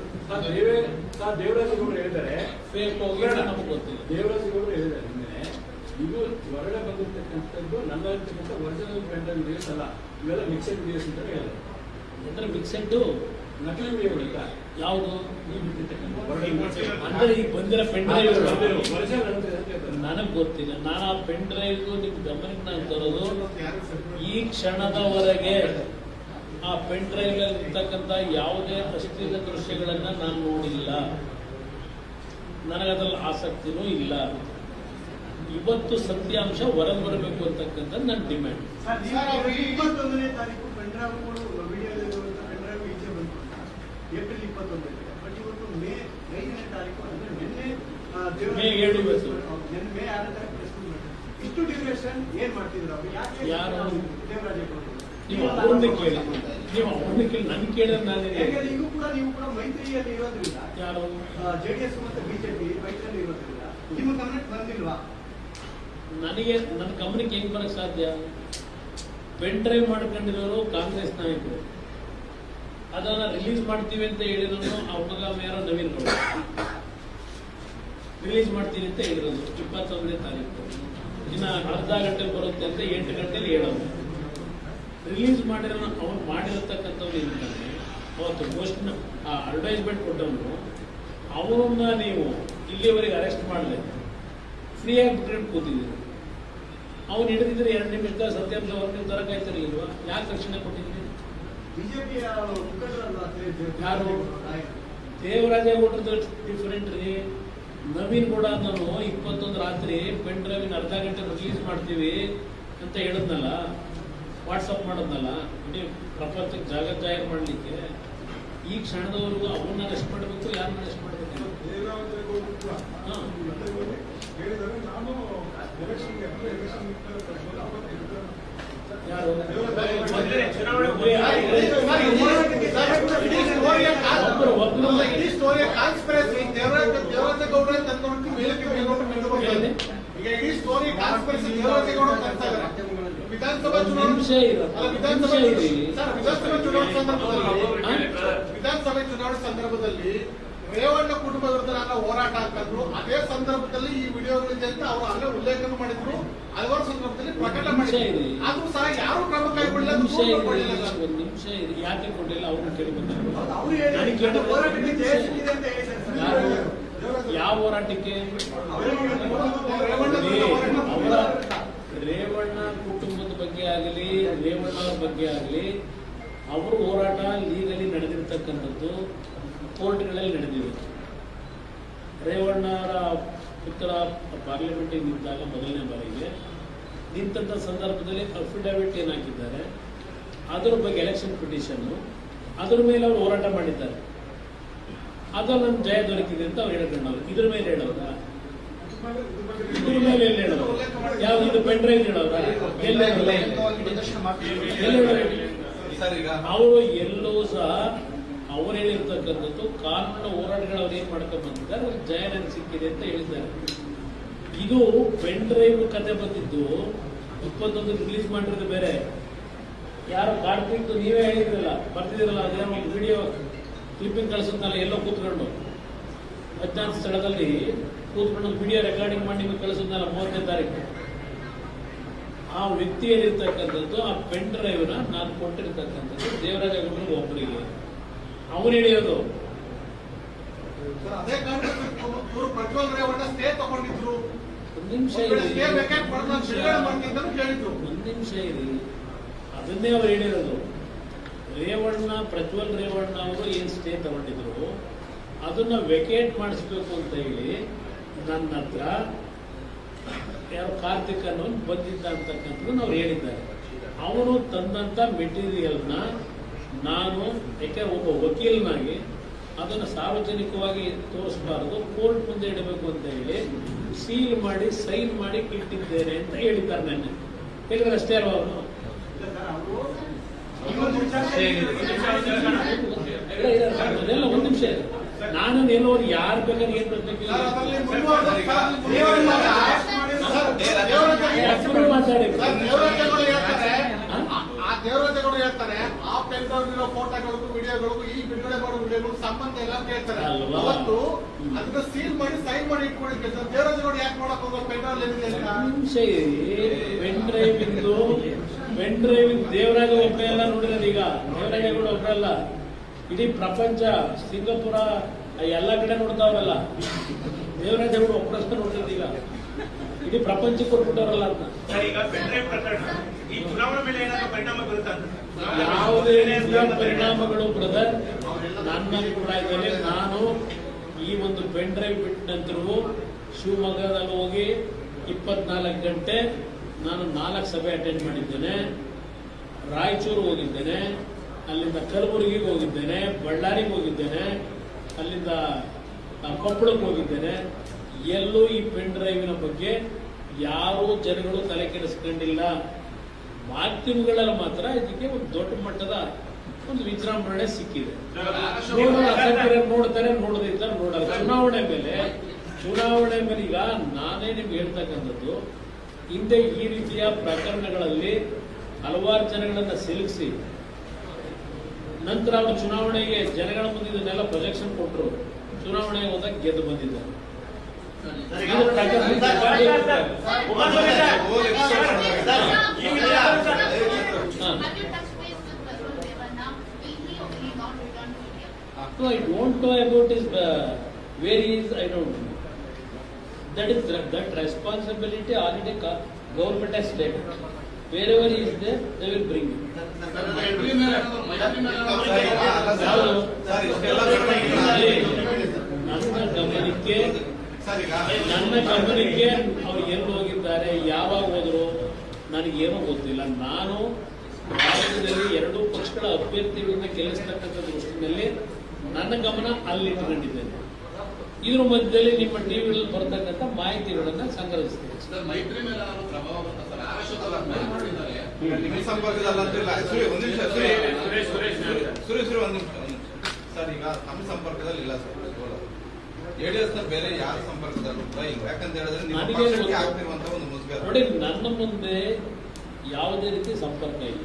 S5: ದೇವರಾಜೇಗೌಡರು ಹೇಳಿದ್ದಾರೆ,
S1: ಫೇಕ್ ಹೋಗಿ ನಮಗೆ ಗೊತ್ತಿಲ್ಲ.
S5: ದೇವರಾಜೇಗೌಡರು ಹೇಳಿದ್ದಾರೆ ಇದು ಹೊರಗಡೆ ಬಂದಿರ್ತಕ್ಕಂಥದ್ದು ನನ್ನ ಇರ್ತಕ್ಕಂಥ ಒರಿಜಿನಲ್ ಪೆಂಡಲ್ ವಿಡಿಯೋಸ್ ಅಲ್ಲ, ಇವೆಲ್ಲ ಮಿಕ್ಸೆಡ್ ವಿಡಿಯೋಸ್ ಅಂತ ಹೇಳಿದ್ದಾರೆ.
S1: ಅಂದ್ರೆ ಮಿಕ್ಸೆಡ್
S5: ನಕಲಿ ವಿಡಿಯೋಗಳಿಲ್ಲ
S1: ಯಾವುದು
S5: ನೀವು ಬಿಟ್ಟಿರ್ತಕ್ಕಂಥ
S1: ಅಂದ್ರೆ ಈಗ ಬಂದಿರೋ ಪೆನ್ ಡ್ರೈವ್
S5: ಒರಿಜಿನಲ್
S1: ನನಗೆ ಗೊತ್ತಿಲ್ಲ. ನಾನು ಆ ಪೆನ್ ಡ್ರೈವ್ ನಿಮ್ ಗಮನಕ್ಕೆ ನಾನು ತರೋದು ಈ ಕ್ಷಣದವರೆಗೆ ಆ ಪೆನ್ ಡ್ರೈವ್ ಇರ್ತಕ್ಕಂಥ ಯಾವುದೇ ಅಶ್ಲೀಲ ದೃಶ್ಯಗಳನ್ನ ನಾನು ನೋಡಿಲ್ಲ, ನನಗದ್ರಲ್ಲಿ ಆಸಕ್ತಿನೂ ಇಲ್ಲ. ಇವತ್ತು ಸತ್ಯಾಂಶ ಹೊರಗೆ ಬರಬೇಕು ಅಂತಕ್ಕಂಥ ನನ್ನ ಡಿಮ್ಯಾಂಡ್.
S7: 21ನೇ ತಾರೀಕು ಪೆನ್ಡ್ರೈವ್ಗಳು ವಿಡಿಯೋದಲ್ಲಿರುವಂಥ ಪೆನ್ಡ್ರೈವ್ ಈಚೆ ಬಂತು ಏಪ್ರಿಲ್ 21. ಬಟ್ ಇವತ್ತು ಮೇ 5ನೇ ತಾರೀಕು ಅಂದ್ರೆ ನಿನ್ನೆ
S1: ಮೇ 7 ಇವತ್ತು.
S7: ಮೇ 6ನೇ ತಾರೀಕು ಪ್ರೆಸ್ ಮೀಟ್. ಇಷ್ಟು ಡ್ಯೂರೇಷನ್ ಏನ್ ಮಾಡ್ತಿದ್ರು ಅವರು? ಯಾಕೆ
S1: ಯಾರು?
S7: ದೇವರಾಜೇಗೌಡರು.
S1: ನೀವು ಅವ್ರನ್ನ ಕೇಳಿ, ನೀವು ಅವ್ರನ್ನ ಕೇಳಿ ನನ್ ಕೇಳಿದ್ರೆ ನಾನು
S7: ಯಾಕಂದ್ರೆ ಈಗ ಕೂಡ ನೀವು ಕೂಡ ಮೈತ್ರಿಯಲ್ಲಿ ಇರೋದ್ರಿಂದ,
S1: ಯಾರು
S7: ಜೆಡಿಎಸ್ ಮತ್ತು ಬಿಜೆಪಿ ಮೈತ್ರಿಯಲ್ಲಿ ಇರೋದ್ರಿಂದ ನಿಮ್ಮ ಗಮನಕ್ಕೆ ಬಂದಿಲ್ವಾ?
S1: ನನಗೆ ನನ್ನ ಗಮನಕ್ಕೆ ಹೆಂಗ್ ಬರಕ್ ಸಾಧ್ಯ? ಪೆನ್ ಡ್ರೈವ್ ಮಾಡ್ಕೊಂಡಿರೋರು ಕಾಂಗ್ರೆಸ್ ನಾಯಕರು, ಅದನ್ನ ರಿಲೀಸ್ ಮಾಡ್ತೀವಿ ಅಂತ ಹೇಳಿರೋನು ಅವ್ರ ಮಗ ಯಾರೋ ನವೀನ್ ಗೌಡ ರಿಲೀಸ್ ಮಾಡ್ತೀನಿ ಅಂತ ಹೇಳಿರೋದು 21ನೇ ತಾರೀಕು. ಇನ್ನ ಅರ್ಧ ಗಂಟೆ ಬರುತ್ತೆ ಅಂತ 8 ಗಂಟೆಲಿ ಹೇಳೋದು. ರಿಲೀಸ್ ಮಾಡಿರೋ ಅವ್ನು ಮಾಡಿರತಕ್ಕಂಥವ್ರು ಏನಿದ್ದಾನೆ ಅವತ್ತು ಘೋಷಣೆ ಆ ಅಡ್ವರ್ಟೈಸ್ಮೆಂಟ್ ಕೊಟ್ಟವನು ಅವನನ್ನ ನೀವು ಇಲ್ಲಿವರೆಗೆ ಅರೆಸ್ಟ್ ಮಾಡಲಿ, ಫ್ರೀಯಾಗಿ ಬಿಟ್ಕೊಂಡು ಕೂತಿದ್ದೀರಿ. ಅವ್ನು ಹಿಡಿದಿದ್ರೆ 2 ನಿಮಿಷದ ಸತ್ಯಾಂಶ ಹೊರಗೆ ತರಕಾಯ್ತಿರ್ಲಿಲ್ವಾ? ಯಾಕೆ ರಕ್ಷಣೆ ಕೊಟ್ಟಿದ್ದೀನಿ?
S7: ಬಿಜೆಪಿಯ ಮುಖಂಡರಲ್ಲ
S1: ಯಾರು? ದೇವರಾಜೇಗೌಡರದ್ದು ಡಿಫರೆಂಟ್ ರೀ. ನವೀನ್ ಕೂಡ ನಾನು 21 ರಾತ್ರಿ ಪೆನ್ ಡ್ರೈವಿನ ಅರ್ಧ ಗಂಟೆ ರಿಲೀಸ್ ಮಾಡ್ತೀವಿ ಅಂತ ಹೇಳಿದ್ನಲ್ಲ, ವಾಟ್ಸಪ್ ಮಾಡೋದ್ನಲ್ಲ, ಇಡೀ ಪ್ರಪಂಚಕ್ಕೆ ಜಾಹೀರು ಮಾಡಲಿಕ್ಕೆ. ಈ ಕ್ಷಣದವರೆಗೂ ಅವನ್ನ ಅರೆಸ್ಟ್ ಮಾಡಬೇಕು, ಯಾರನ್ನ ಅರೆಸ್ಟ್ ಮಾಡಬೇಕು? ಯಾರು?
S4: ಇಡೀ ಸ್ಟೋರಿಯ ಕಾನ್ಸ್ಪಿರಸಿ ದೇವರಾಜೇಗೌಡ ತಂದು ಮೇಲಕ್ಕೆ ಮೇಲ್ಕೊಂಡು ಈಗ ಇಡೀ ಸ್ಟೋರಿ ಕಾನ್ಸ್ಪಿರಸಿ ದೇವರಾಜೇಗೌಡ ತರ್ತಾ ಇದ್ದಾರೆ. ವಿಧಾನಸಭಾ ಚುನಾವಣೆ ವಿಧಾನಸಭೆ ಚುನಾವಣೆ ಸಂದರ್ಭದಲ್ಲಿ ರೇವಣ್ಣ ಕುಟುಂಬ ವಿರುದ್ಧ ನಾನು ಹೋರಾಟ ಹಾಕಿದ್ರು. ಅದೇ ಸಂದರ್ಭದಲ್ಲಿ ಈ ವಿಡಿಯೋಗಳಿದೆ ಅಂತ ಅವರು ಅಲ್ಲೇ ಉಲ್ಲೇಖ ಮಾಡಿದ್ರು. ಹಲವಾರು ಸಂದರ್ಭದಲ್ಲಿ ಪ್ರಕಟ ಮಾಡಿದ್ರು. ಆದ್ರೂ ಸಹ ಯಾರು ಕ್ರಮ ಕೈಗೊಳ್ಳಿಲ್ಲ.
S1: ಒಂದು ನಿಮಿಷ ಇದೆ, ಯಾಕೆ ಕೊಟ್ಟಿಲ್ಲ ಅವ್ರನ್ನ ಕೇಳಿ ಬಂದರು.
S7: ಅವ್ರು ಹೇಳಿ ಹೋರಾಟಕ್ಕೆ ಜಯ ಸಿಕ್ಕಿದೆ ಅಂತ ಹೇಳಿ ಸರ್.
S1: ಯಾವ ಹೋರಾಟಕ್ಕೆ? ಅವರ ರೇವಣ್ಣ ಕುಟುಂಬದ ಬಗ್ಗೆ ಆಗಲಿ, ರೇವಣ್ಣರ ಬಗ್ಗೆ ಆಗಲಿ, ಅವ್ರ ಹೋರಾಟ ಲೀಗಲಿ ನಡೆದಿರ್ತಕ್ಕಂಥದ್ದು ಕೋರ್ಟ್ಗಳಲ್ಲಿ ನಡೆದಿದೆ. ರೇವಣ್ಣರ ಪುತ್ರ ಪಾರ್ಲಿಮೆಂಟಿಗೆ ನಿಂತಾಗ ಮೊದಲನೇ ಬಾರಿಗೆ ನಿಂತ ಸಂದರ್ಭದಲ್ಲಿ ಅಫಿಡವಿಟ್ ಏನು ಹಾಕಿದ್ದಾರೆ, ಅದರ ಬಗ್ಗೆ ಎಲೆಕ್ಷನ್ ಪಿಟಿಷನ್ನು, ಅದರ ಮೇಲೆ ಅವರು ಹೋರಾಟ ಮಾಡಿದ್ದಾರೆ. ಅದು ನನ್ನ ಜಯ ದೊರಕಿದೆ ಅಂತ ಅವ್ರು ಹೇಳ್ಕೊಂಡವ್ರು. ಇದ್ರ ಮೇಲೆ ಹೇಳೋರ, ಇದ್ರ ಮೇಲೆ ಎಲ್ಲಿ ಹೇಳೋರು? ಯಾವ ಇದು ಪೆನ್ ಡ್ರೈವ್ ಹೇಳೋರ? ಅವರು ಎಲ್ಲೂ ಸಹ ಅವ್ರು ಹೇಳಿರ್ತಕ್ಕಂಥದ್ದು ಕಾನೂನು ಹೋರಾಟಗಳು ಅವ್ರು ಏನ್ ಮಾಡ್ಕೊಂಡು ಬಂದಿದ್ದಾರೆ, ಅವ್ರು ಜಯ ನನಗೆ ಸಿಕ್ಕಿದೆ ಅಂತ ಹೇಳಿದ್ದಾರೆ. ಇದು ಪೆನ್ ಡ್ರೈವ್ ಕತೆ ಬಂದಿದ್ದು 21 ರಿಲೀಸ್ ಮಾಡಿರೋದು ಬೇರೆ. ಯಾರೋ ಕಾರ್ತಿಕ್ ನೀವೇ ಹೇಳಿದ್ರಲ್ಲ, ಬರ್ತಿದ್ದೀರಲ್ಲ, ಅದೇನೋ ಒಂದು ವಿಡಿಯೋ ಕ್ಲಿಪ್ಪಿಂಗ್ ಕಳಿಸುತ್ತಲ್ಲ, ಎಲ್ಲೋ ಕೂತ್ಕೊಂಡು ಅಜ್ಞಾತ ಸ್ಥಳದಲ್ಲಿ ಕೂತ್ಕೊಂಡು ವಿಡಿಯೋ ರೆಕಾರ್ಡಿಂಗ್ ಮಾಡಿ ನಿಮಗೆ ಕಳಿಸುತ್ತಲ್ಲ 30ನೇ ತಾರೀಕು. ಆ ವ್ಯಕ್ತಿಯಲ್ಲಿರ್ತಕ್ಕಂಥದ್ದು ಆ ಪೆನ್ ಡ್ರೈವ್ನ ನಾನು ಕೊಟ್ಟಿರ್ತಕ್ಕಂಥದ್ದು ದೇವರಾಜ ಗೌಡರಿಗೆ ಒಬ್ಬರಿಗೆ. ಅವನು ಹೇಳಿಯೋದು
S4: ಅದೇ ಕಾರಣಕ್ಕೆ ಇವರು ಪ್ರಜ್ವಲ್ ರೇವಣ್ಣ ಸ್ಟೇ ತಗೊಂಡಿದ್ರು.
S1: ಒಂದು ನಿಮಿಷ ಇರಿ, ಅದನ್ನೇ ಅವ್ರು ಹೇಳಿರೋದು. ರೇವಣ್ಣ, ಪ್ರಜ್ವಲ್ ರೇವಣ್ಣ ಅವರು ಏನು ಸ್ಟೇ ತಗೊಂಡಿದ್ರು ಅದನ್ನ ವೆಕೇಟ್ ಮಾಡಿಸ್ಬೇಕು ಅಂತ ಹೇಳಿ ನನ್ನ ಹತ್ರ ಯಾರು ಕಾರ್ತಿಕ್ ಅನ್ನೋನು ಬಂದಿದ್ದ ಅಂತಕ್ಕಂಥದ್ದನ್ನು ಅವ್ರು ಹೇಳಿದ್ದಾರೆ. ಅವನು ತಂದಂಥ ಮೆಟೀರಿಯಲ್ನ ನಾನು ಯಾಕೆ ಒಬ್ಬ ವಕೀಲನಾಗಿ ಅದನ್ನು ಸಾರ್ವಜನಿಕವಾಗಿ ತೋರಿಸಬಾರದು, ಕೋರ್ಟ್ ಮುಂದೆ ಇಡಬೇಕು ಅಂತ ಹೇಳಿ ಸೀಲ್ ಮಾಡಿ ಸೈನ್ ಮಾಡಿ ಇಟ್ಟಿದ್ದೇನೆ ಅಂತ ಹೇಳಿದ್ದಾರೆ. ನೆನ್ನೆ ಹೇಳಿದ್ರೆ ಅಷ್ಟೇ ಅಲ್ವಾ ಅವನು? ಅದೆಲ್ಲ ಒಂದು ನಿಮಿಷ ಇದೆ. ನಾನು ಎಲ್ಲೋರು ಯಾರು ಬೇಕಾದ್ರೆ ಏನ್ ಪ್ರಶ್ನೆ ಮಾತಾಡಿ
S4: ದೇವರಾಜೇಗೌಡರು ಹೇಳ್ತಾರೆ, ಆ ಪೆನ್ ಡ್ರೈವ್ ಫೋಟೋಗಳಿಗೂ ವಿಡಿಯೋಗಳಿಗೂ ಈ ಬಿಡುಗಡೆ ಮಾಡೋ ವಿಡಿಯೋಗಳಿಗೂ ಸಂಬಂಧ ಇಲ್ಲ ಅಂತ ಹೇಳ್ತಾರೆ. ಅವತ್ತು ಅದನ್ನ ಸೀಲ್ ಮಾಡಿ ಸೈನ್ ಮಾಡಿ ಇಟ್ಕೊಂಡಿದ್ದೆ. ದೇವರಾಜೇಗೌಡ ಯಾಕೆ ಮಾಡಕ್ ಹೋಗೋ ಪೆನ್ ಡ್ರೈವ್ ಏನಿದೆ ಅಂತ?
S1: ನಿಮಿಷ ಪೆನ್ ಡ್ರೈವ್ ಇಂದು ಪೆನ್ ಡ್ರೈವ್ ದೇವರಾಜ ಒಬ್ಬರೇ ಎಲ್ಲ ನೋಡಿರೋದು. ಈಗ ದೇವರಾಜೇಗೌಡ ಒಬ್ಬರಲ್ಲ, ಇಡೀ ಪ್ರಪಂಚ, ಸಿಂಗಾಪುರ ಎಲ್ಲ ಕಡೆ ನೋಡ್ತಾವ್ರಲ್ಲ. ದೇವರಾಜೇಗೌಡ ಒಬ್ಬರಷ್ಟ ನೋಡಿರೋದು. ಈಗ ಇಡೀ ಪ್ರಪಂಚಕ್ಕೆ ಕೊಟ್ಬಿಟ್ಟವ್ರಲ್ಲ ಅಂತ.
S7: ಈಗ ಪೆನ್ ಡ್ರೈವ್ ಪ್ರಕರಣ ಈ ಚುನಾವಣೆ ಮೇಲೆ ಏನಾದರೂ ಪರಿಣಾಮ ಬೀರುತ್ತಾ?
S1: ಯಾವುದೇ ರೀತಿಯ ಪರಿಣಾಮಗಳು ಬ್ರದರ್ ನನ್ನಲ್ಲಿ ಕೂಡ ಇದ್ದಾರೆ. ನಾನು ಈ ಒಂದು ಪೆನ್ ಡ್ರೈವ್ ಬಿಟ್ಟ ನಂತರವೂ ಶಿವಮೊಗ್ಗದಲ್ಲಿ ಹೋಗಿ 24 ಗಂಟೆ ನಾನು 4 ಸಭೆ ಅಟೆಂಡ್ ಮಾಡಿದ್ದೇನೆ. ರಾಯಚೂರು ಹೋಗಿದ್ದೇನೆ, ಅಲ್ಲಿಂದ ಕಲಬುರಗಿಗೆ ಹೋಗಿದ್ದೇನೆ, ಬಳ್ಳಾರಿಗೆ ಹೋಗಿದ್ದೇನೆ, ಅಲ್ಲಿಂದ ಕೊಪ್ಪಳಕ್ಕೆ ಹೋಗಿದ್ದೇನೆ. ಎಲ್ಲೂ ಈ ಪೆನ್ ಡ್ರೈವಿನ ಬಗ್ಗೆ ಯಾರೂ ಜನಗಳು ತಲೆ ಕೆಡಿಸ್ಕೊಂಡಿಲ್ಲ. ಮಾಧ್ಯಮಗಳಲ್ಲಿ ಮಾತ್ರ ಇದಕ್ಕೆ ಒಂದು ದೊಡ್ಡ ಮಟ್ಟದ ಒಂದು ವಿಜೃಂಭಣೆ ಸಿಕ್ಕಿದೆ. ನೋಡ್ತಾರೆ, ನೋಡದಿದ್ದ ನೋಡಲ್ಲ. ಚುನಾವಣೆ ಮೇಲೆ ಈಗ ನಾನೇ ನಿಮ್ಗೆ ಹೇಳ್ತಕ್ಕಂಥದ್ದು, ಹಿಂದೆ ಈ ರೀತಿಯ ಪ್ರಕರಣಗಳಲ್ಲಿ ಹಲವಾರು ಜನಗಳನ್ನ ಸಿಲುಕಿಸಿ ನಂತರ ಅವರು ಚುನಾವಣೆಗೆ ಜನಗಳ ಮುಂದೆ ಇದನ್ನೆಲ್ಲ ಪ್ರೊಜೆಕ್ಷನ್ ಕೊಟ್ಟರು. ಚುನಾವಣೆಗೆ ಹೋದಾಗ ಗೆದ್ದು ಬಂದಿದ್ದಾರೆ. No, I don't know about his where he is. I don't know. That responsibility already government has taken. Wherever he is there, they will bring him. ನನ್ನ ಗಮನಕ್ಕೆ ಅವ್ರು ಎಲ್ಲಿ ಹೋಗಿದ್ದಾರೆ, ಯಾವಾಗ ಹೋದ್ರು ನನಗೇನೂ ಗೊತ್ತಿಲ್ಲ. ನಾನು ರಾಜ್ಯದಲ್ಲಿ ಎರಡೂ ಪಕ್ಷಗಳ ಅಭ್ಯರ್ಥಿಗಳನ್ನ ಗೆಲ್ಲಿಸ್ತಕ್ಕಂಥ ದೃಷ್ಟಿನಲ್ಲಿ ನನ್ನ ಗಮನ ಅಲ್ಲಿಟ್ಟುಕೊಂಡಿದ್ದೇನೆ. ಇದ್ರ ಮಧ್ಯದಲ್ಲಿ ನಿಮ್ಮ ಟಿವಿಗಳಲ್ಲಿ ಬರ್ತಕ್ಕಂಥ ಮಾಹಿತಿಗಳನ್ನ ಸಂಗ್ರಹಿಸ್ತೇನೆ.
S8: ಸರ್, ಈಗ ನಮ್ಮ ಸಂಪರ್ಕದಲ್ಲಿ ಇಲ್ಲ ಸರ್. ಜೆಡಿಎಸ್ ನ ಬೇರೆ ಯಾರ ಸಂಪರ್ಕದಲ್ಲೂ ಯಾಕಂತ ಹೇಳಿದ್ರೆ ಆಗ್ತಿರುವಂತಹ ಒಂದು ಮುಸ್ಗರ
S1: ನೋಡಿ, ನನ್ನ ಮುಂದೆ ಯಾವುದೇ ರೀತಿ ಸಂಪರ್ಕ ಇಲ್ಲ.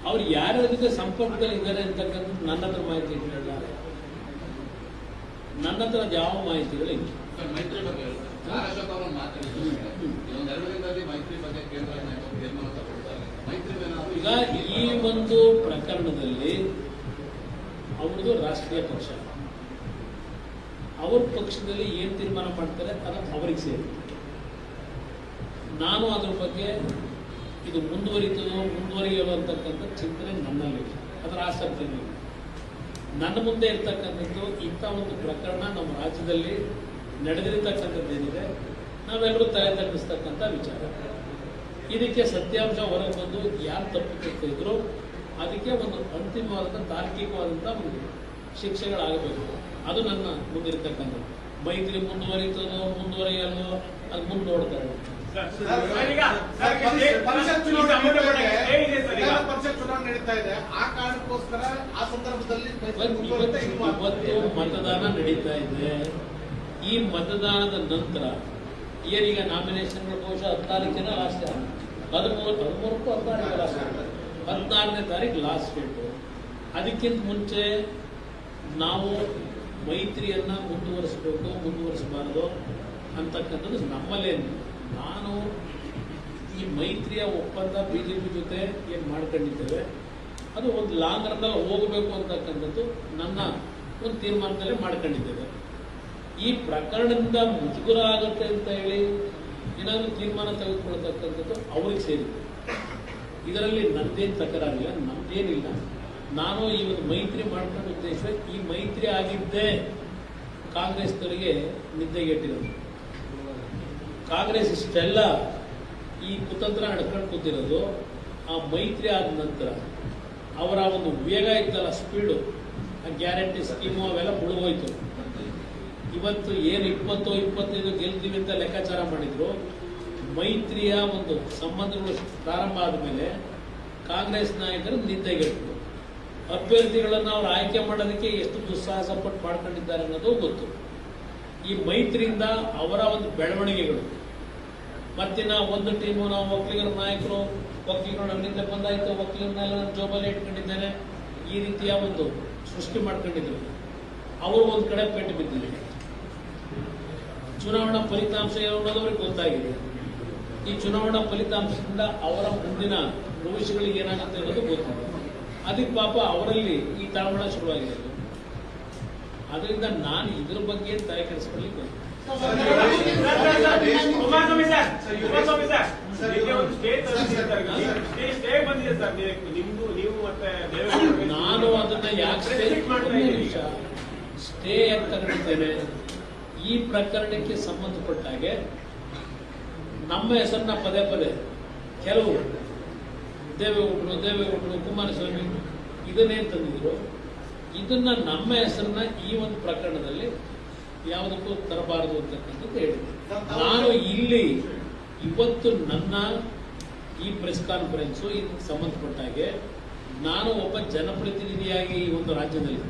S1: ಅವ್ರು ಯಾರ ಜೊತೆ ಸಂಪರ್ಕದಲ್ಲಿ ಇದ್ದಾರೆ ಅಂತಕ್ಕಂಥದ್ದು ನನ್ನ ಹತ್ರ ಮಾಹಿತಿ ಇಟ್ಟಿಲ್ಲ. ನನ್ನ ಹತ್ರ ಅದು ಯಾವ ಮಾಹಿತಿಗಳಿಲ್ಲ.
S8: ಮೈತ್ರಿ ಬಗ್ಗೆ ಆರ್ ಅಶೋಕ್ ಅವರು ಮಾತಾಡಿದ್ರು ಇನ್ನೊಂದೆರಡು ದಿನದಲ್ಲಿ ಮೈತ್ರಿ ಬಗ್ಗೆ ಕೇಂದ್ರ ನಾಯಕರು ತೀರ್ಮಾನ ತಗೊಳ್ತಾರೆ. ಮೈತ್ರಿ
S1: ಈಗ ಈ ಒಂದು ಪ್ರಕರಣದಲ್ಲಿ ಅವ್ರದ್ದು ರಾಷ್ಟ್ರೀಯ ಪಕ್ಷ, ಅವ್ರ ಪಕ್ಷದಲ್ಲಿ ಏನು ತೀರ್ಮಾನ ಮಾಡ್ತಾರೆ ಅದು ಅವರಿಗೆ ಸೇರುತ್ತೆ. ನಾನು ಅದ್ರ ಬಗ್ಗೆ ಇದು ಮುಂದುವರಿಯಲು ಅಂತಕ್ಕಂಥ ಚಿಂತನೆ ನನ್ನಲ್ಲಿ, ಅದರ ಆಸಕ್ತಿ ಇಲ್ಲ. ನನ್ನ ಮುಂದೆ ಇರ್ತಕ್ಕಂಥದ್ದು ಇಂಥ ಒಂದು ಪ್ರಕರಣ ನಮ್ಮ ರಾಜ್ಯದಲ್ಲಿ ನಡೆದಿರ್ತಕ್ಕಂಥದ್ದೇನಿದೆ ನಾವೆಲ್ಲರೂ ತಲೆ ತಗ್ಗಿಸ್ತಕ್ಕಂಥ ವಿಚಾರ. ಇದಕ್ಕೆ ಸತ್ಯಾಂಶ ಹೊರಗೆ ಬಂದು ಯಾರು ತಪ್ಪು ಇದ್ರು ಅದಕ್ಕೆ ಒಂದು ಅಂತಿಮವಾದಂಥ ತಾರ್ಕಿಕವಾದಂಥ ಒಂದು ಶಿಕ್ಷೆಗಳಾಗಬೇಕು. ಅದು ನನ್ನ ಮುಂದಿರ್ತಕ್ಕಂಥದ್ದು. ಮೈತ್ರಿ ಮುಂದುವರಿಯಲು ಅದು ಮುಂದೆ ನೋಡ್ತಾರೆ.
S4: ಪರಿಷತ್ ಚುನಾವಣೆ ನಡೀತಾ ಇದೆ, ಆ ಕಾರಣಕ್ಕೋಸ್ಕರ ಆ ಸಂದರ್ಭದಲ್ಲಿ
S1: ಇವತ್ತು ಮತದಾನ ನಡೀತಾ ಇದೆ. ಈ ಮತದಾನದ ನಂತರ ಏನೀಗ ನಾಮಿನೇಷನ್ಗಳು ಬಹುಶಃ 14 ಲಾಸ್ಟ್, 13 ಲಾಸ್ಟ್, 14ನೇ ತಾರೀಕು ಲಾಸ್ಟ್ ಡೇಟು. ಅದಕ್ಕಿಂತ ಮುಂಚೆ ನಾವು ಮೈತ್ರಿಯನ್ನ ಮುಂದುವರಿಸಬಾರದು ಅಂತಕ್ಕಂಥದ್ದು ನಮ್ಮಲ್ಲೇನು. ನಾನು ಈ ಮೈತ್ರಿಯ ಒಪ್ಪಂದ ಬಿಜೆಪಿ ಜೊತೆ ಏನು ಮಾಡ್ಕೊಂಡಿದ್ದೇವೆ ಅದು ಒಂದು ಲಾಂಗ್ ರನ್ನಲ್ಲಿ ಹೋಗಬೇಕು ಅಂತಕ್ಕಂಥದ್ದು ನನ್ನ ಒಂದು ತೀರ್ಮಾನದಲ್ಲೇ ಮಾಡ್ಕೊಂಡಿದ್ದೇವೆ. ಈ ಪ್ರಕರಣದಿಂದ ಮುಜುಗರ ಆಗುತ್ತೆ ಅಂತ ಹೇಳಿ ಏನಾದರೂ ತೀರ್ಮಾನ ತೆಗೆದುಕೊಳ್ತಕ್ಕಂಥದ್ದು ಅವ್ರಿಗೆ ಸೇರಿದೆ. ಇದರಲ್ಲಿ ನನ್ನದೇನು ತಕರಾರಿಲ್ಲ, ನಮ್ದೇನಿಲ್ಲ. ನಾನು ಈ ಒಂದು ಮೈತ್ರಿ ಮಾಡ್ಕೊಂಡ ಉದ್ದೇಶ ಈ ಮೈತ್ರಿ ಆಗಿದ್ದೇ ಕಾಂಗ್ರೆಸ್ನವರಿಗೆ ನಿದ್ದೆಗೆಟ್ಟಿರೋದು. ಕಾಂಗ್ರೆಸ್ ಇಷ್ಟೆಲ್ಲ ಈ ಕುತಂತ್ರ ನಡ್ಕೊಂಡು ಕೂತಿರೋದು ಆ ಮೈತ್ರಿ ಆದ ನಂತರ ಅವರ ಒಂದು ವೇಗ ಇತ್ತಲ್ಲ, ಸ್ಪೀಡು, ಆ ಗ್ಯಾರಂಟಿ ಸ್ಕೀಮು ಅವೆಲ್ಲ ಮುಳುಗೋಯ್ತು. ಇವತ್ತು ಏನು 20-25 ಗೆಲ್ತೀವಿ ಅಂತ ಲೆಕ್ಕಾಚಾರ ಮಾಡಿದ್ರು, ಮೈತ್ರಿಯ ಒಂದು ಸಂಬಂಧಗಳು ಪ್ರಾರಂಭ ಆದಮೇಲೆ ಕಾಂಗ್ರೆಸ್ ನಾಯಕರು ನಿದ್ದೆಗೆಟ್ಟು ಅಭ್ಯರ್ಥಿಗಳನ್ನು ಅವರು ಆಯ್ಕೆ ಮಾಡೋದಕ್ಕೆ ಎಷ್ಟು ದುಸ್ಸಾಹಸ ಪಟ್ಟು ಮಾಡ್ಕೊಂಡಿದ್ದಾರೆ ಅನ್ನೋದು ಗೊತ್ತು. ಈ ಮೈತ್ರಿಯಿಂದ ಅವರ ಒಂದು ಬೆಳವಣಿಗೆಗಳು ಮತ್ತಿನ ಒಂದು ಟೀಮು ನಾವು ಒಕ್ಕಲಿಗರ ನಾಯಕರು, ಒಕ್ಕಲಿಗರು ನನ್ನಿಂದ ಬಂದಾಯ್ತು, ಒಕ್ಕಲಿಗರನ್ನೆಲ್ಲ ನಾನು ಜೋಬಲ್ಲಿ ಇಟ್ಕೊಂಡಿದ್ದೇನೆ, ಈ ರೀತಿಯ ಒಂದು ಸೃಷ್ಟಿ ಮಾಡ್ಕೊಂಡಿದ್ರು. ಅವರು ಒಂದು ಕಡೆ ಪೆಟ್ಟು ಬಿದ್ದಿದೆ. ಚುನಾವಣಾ ಫಲಿತಾಂಶ ಅನ್ನೋದು ಅವ್ರಿಗೆ ಗೊತ್ತಾಗಿದೆ. ಈ ಚುನಾವಣಾ ಫಲಿತಾಂಶದಿಂದ ಅವರ ಮುಂದಿನ ಭವಿಷ್ಯಗಳಿಗೆ ಏನಾಗುತ್ತೆ ಅನ್ನೋದು ಗೊತ್ತಿದೆ. ಅದಕ್ಕೆ ಪಾಪ ಅವರಲ್ಲಿ ಈ ತಳಮಳ ಶುರುವಾಗಿದೆ. ಅದರಿಂದ ನಾನು ಇದ್ರ ಬಗ್ಗೆ ತಲೆ ಕೆಡಿಸ್ಕೊಳ್ಳಿಕ್ಕೆ ನಾನು ಅದನ್ನ ಯಾಕೆ ಸ್ಟೇ ಅಂತ ತಗೊಂಡಿದ್ದೇನೆ, ಈ ಪ್ರಕರಣಕ್ಕೆ ಸಂಬಂಧಪಟ್ಟಾಗೆ ನಮ್ಮ ಹೆಸರನ್ನ ಪದೇ ಪದೇ ಕೆಲವು ದೇವೇಗೌಡರು, ಕುಮಾರಸ್ವಾಮಿ ಇದನ್ನೇ ತಂದಿದ್ರು. ಇದನ್ನ ನಮ್ಮ ಹೆಸರನ್ನ ಈ ಒಂದು ಪ್ರಕರಣದಲ್ಲಿ ಯಾವುದಕ್ಕೂ ತರಬಾರದು ಅಂತಕ್ಕಂಥದ್ದು ಹೇಳಿದೆ. ನಾನು ಇಲ್ಲಿ ಇವತ್ತು ನನ್ನ ಈ ಪ್ರೆಸ್ ಕಾನ್ಫರೆನ್ಸು ಇದಕ್ಕೆ ಸಂಬಂಧಪಟ್ಟಾಗೆ ನಾನು ಒಬ್ಬ ಜನಪ್ರತಿನಿಧಿಯಾಗಿ ಈ ಒಂದು ರಾಜ್ಯದಲ್ಲಿ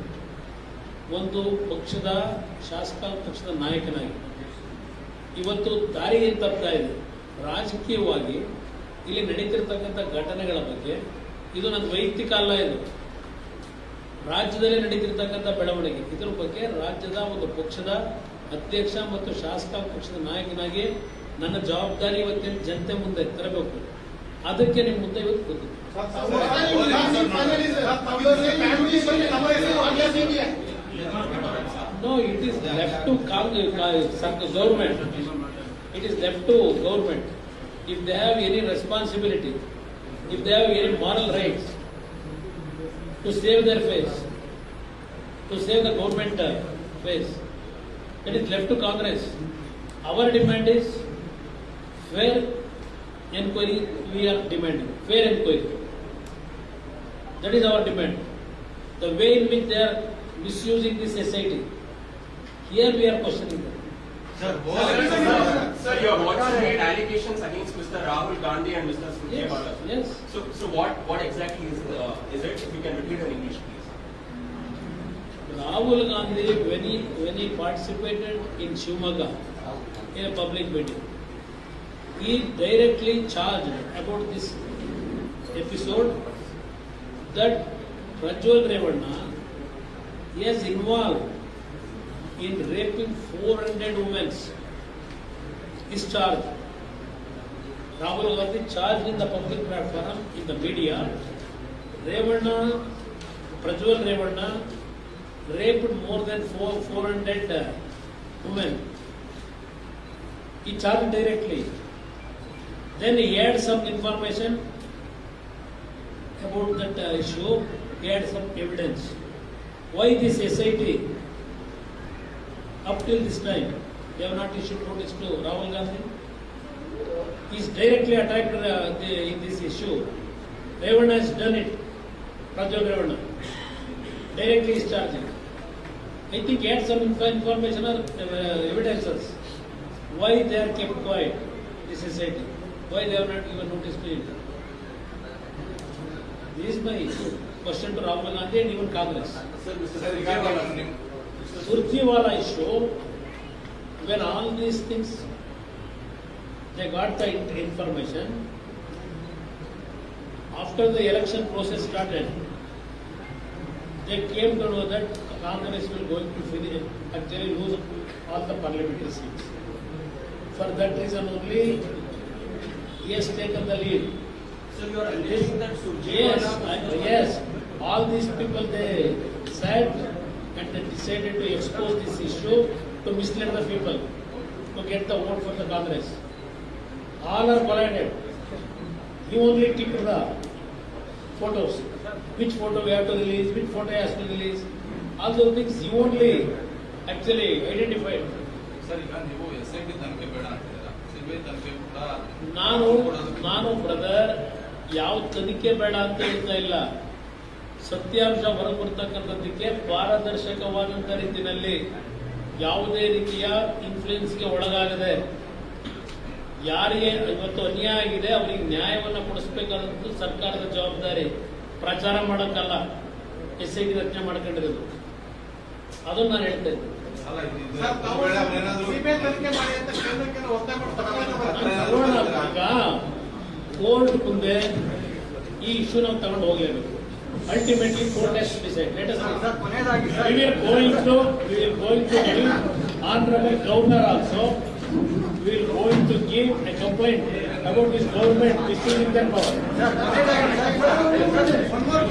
S1: ಒಂದು ಪಕ್ಷದ ಶಾಸಕಾಂಗ ಪಕ್ಷದ ನಾಯಕನಾಗಿ ಇವತ್ತು ದಾರಿ ಏನು ತಪ್ತಾ ಇದೆ ರಾಜಕೀಯವಾಗಿ ಇಲ್ಲಿ ನಡೀತಿರ್ತಕ್ಕಂಥ ಘಟನೆಗಳ ಬಗ್ಗೆ, ಇದು ನನ್ನ ವೈಯಕ್ತಿಕ ಅಲ್ಲ, ಇದು ರಾಜ್ಯದಲ್ಲಿ ನಡೀತಿರ್ತಕ್ಕಂಥ ಬೆಳವಣಿಗೆ. ಇದರ ಬಗ್ಗೆ ರಾಜ್ಯದ ಒಂದು ಪಕ್ಷದ ಅಧ್ಯಕ್ಷ ಮತ್ತು ಶಾಸಕಾಂಗ ಪಕ್ಷದ ನಾಯಕನಾಗಿ ನನ್ನ ಜವಾಬ್ದಾರಿ ಇವತ್ತಿನ ಜನತೆ ಮುಂದೆ ತರಬೇಕು. ಅದಕ್ಕೆ ನಿಮ್ಮ ಮುಂದೆ ಇವತ್ತು ಗೊತ್ತಿದೆ. No, it is left to government. It is left to government. If they have any responsibility, if they have any moral rights to save their face, to save the government face, it is left to Congress. Our demand is fair enquiry. We are demanding fair enquiry. That is our demand. The way in which they are misusing this society, here we are questioning them.
S9: Sir, your WhatsApp made allegations against Mr. Rahul Gandhi and Mr. Surjewala.
S1: Yes.
S9: So what exactly is it? If you can repeat in English, please.
S1: Rahul Gandhi, when he participated in Shivamogga in a public meeting, he directly charged about this episode that Prajwal Revanna is involved in raping 400 women is charged. Rahul Gandhi charged in the public platform, in the media. Revanna, Prajwal Revanna raped more than 400 women. He charged directly. Then he had some information about that issue. He had some evidence. Why this SIT up till this time they have not issued notice to Rahul Gandhi? He is directly attacked in this issue. Revanna has done it. Prajwal Revanna directly is charging. I think he had some information or evidences. Why they are kept quiet? This society. Why they have not given notice to him? This is my question to Rahul Gandhi and even Congress. Surjewala issue, when all these things, they got the information, after the election process started, they came to know that Congress will going to actually lose all the parliamentary seats. For that reason only, he has taken the lead.
S9: So you are alleging that
S1: Yes. All these people, they sat and they decided to expose this issue to mislead the people, to get the vote for the Congress. All are collided. He only ticked the photos. Which photo we have to release, which photo has to release. All those things he only actually identified.
S8: Sir, ಈಗ ನೀವು SIT ತನಿಖೆ ಬೇಡ ಅಂತಿದ್ದೀರಾ, CBI ತನಿಖೆ ಕೂಡ
S1: ನಾನು brother ಯಾವ ತನಿಖೆ ಬೇಡ ಅಂತ ಹೇಳ್ತಾ ಇಲ್ಲ. ಸತ್ಯಾಂಶ ಹೊರಬರ್ತಕ್ಕಂಥದ್ದಕ್ಕೆ ಪಾರದರ್ಶಕವಾದಂಥ ರೀತಿಯಲ್ಲಿ ಯಾವುದೇ ರೀತಿಯ ಇನ್ಫ್ಲೂಯೆನ್ಸ್ಗೆ ಒಳಗಾಗದೆ ಯಾರಿಗೆ ಇವತ್ತು ಅನ್ಯಾಯ ಆಗಿದೆ ಅವರಿಗೆ ನ್ಯಾಯವನ್ನು ಕೊಡಿಸಬೇಕಾದಂಥದ್ದು ಸರ್ಕಾರದ ಜವಾಬ್ದಾರಿ. ಪ್ರಚಾರ ಮಾಡೋಕ್ಕಲ್ಲ SIT ರಚನೆ ಮಾಡ್ಕೊಂಡಿರೋದು. ಅದನ್ನು ನಾನು ಹೇಳ್ತಾ ಇದ್ದೆ.
S8: ಅಲ್ಲ,
S7: ಸರ್, ತಾವು CBI ತನಿಖೆ ಮಾಡಿ ಅಂತ ಕೇಂದ್ರಕ್ಕೆ ಒತ್ತಾಯ ಮಾಡ್ತಾರೆ.
S1: ಈಗ ಕೋರ್ಟ್ ಮುಂದೆ ಈ ಇಶ್ಯೂ ನಾವು ತಗೊಂಡು ಹೋಗಲೇಬೇಕು. Ultimately, court has to decide. Let us see. We will going to give honorable governor also. We will going to give a complaint about this government misusing their power.
S7: One more.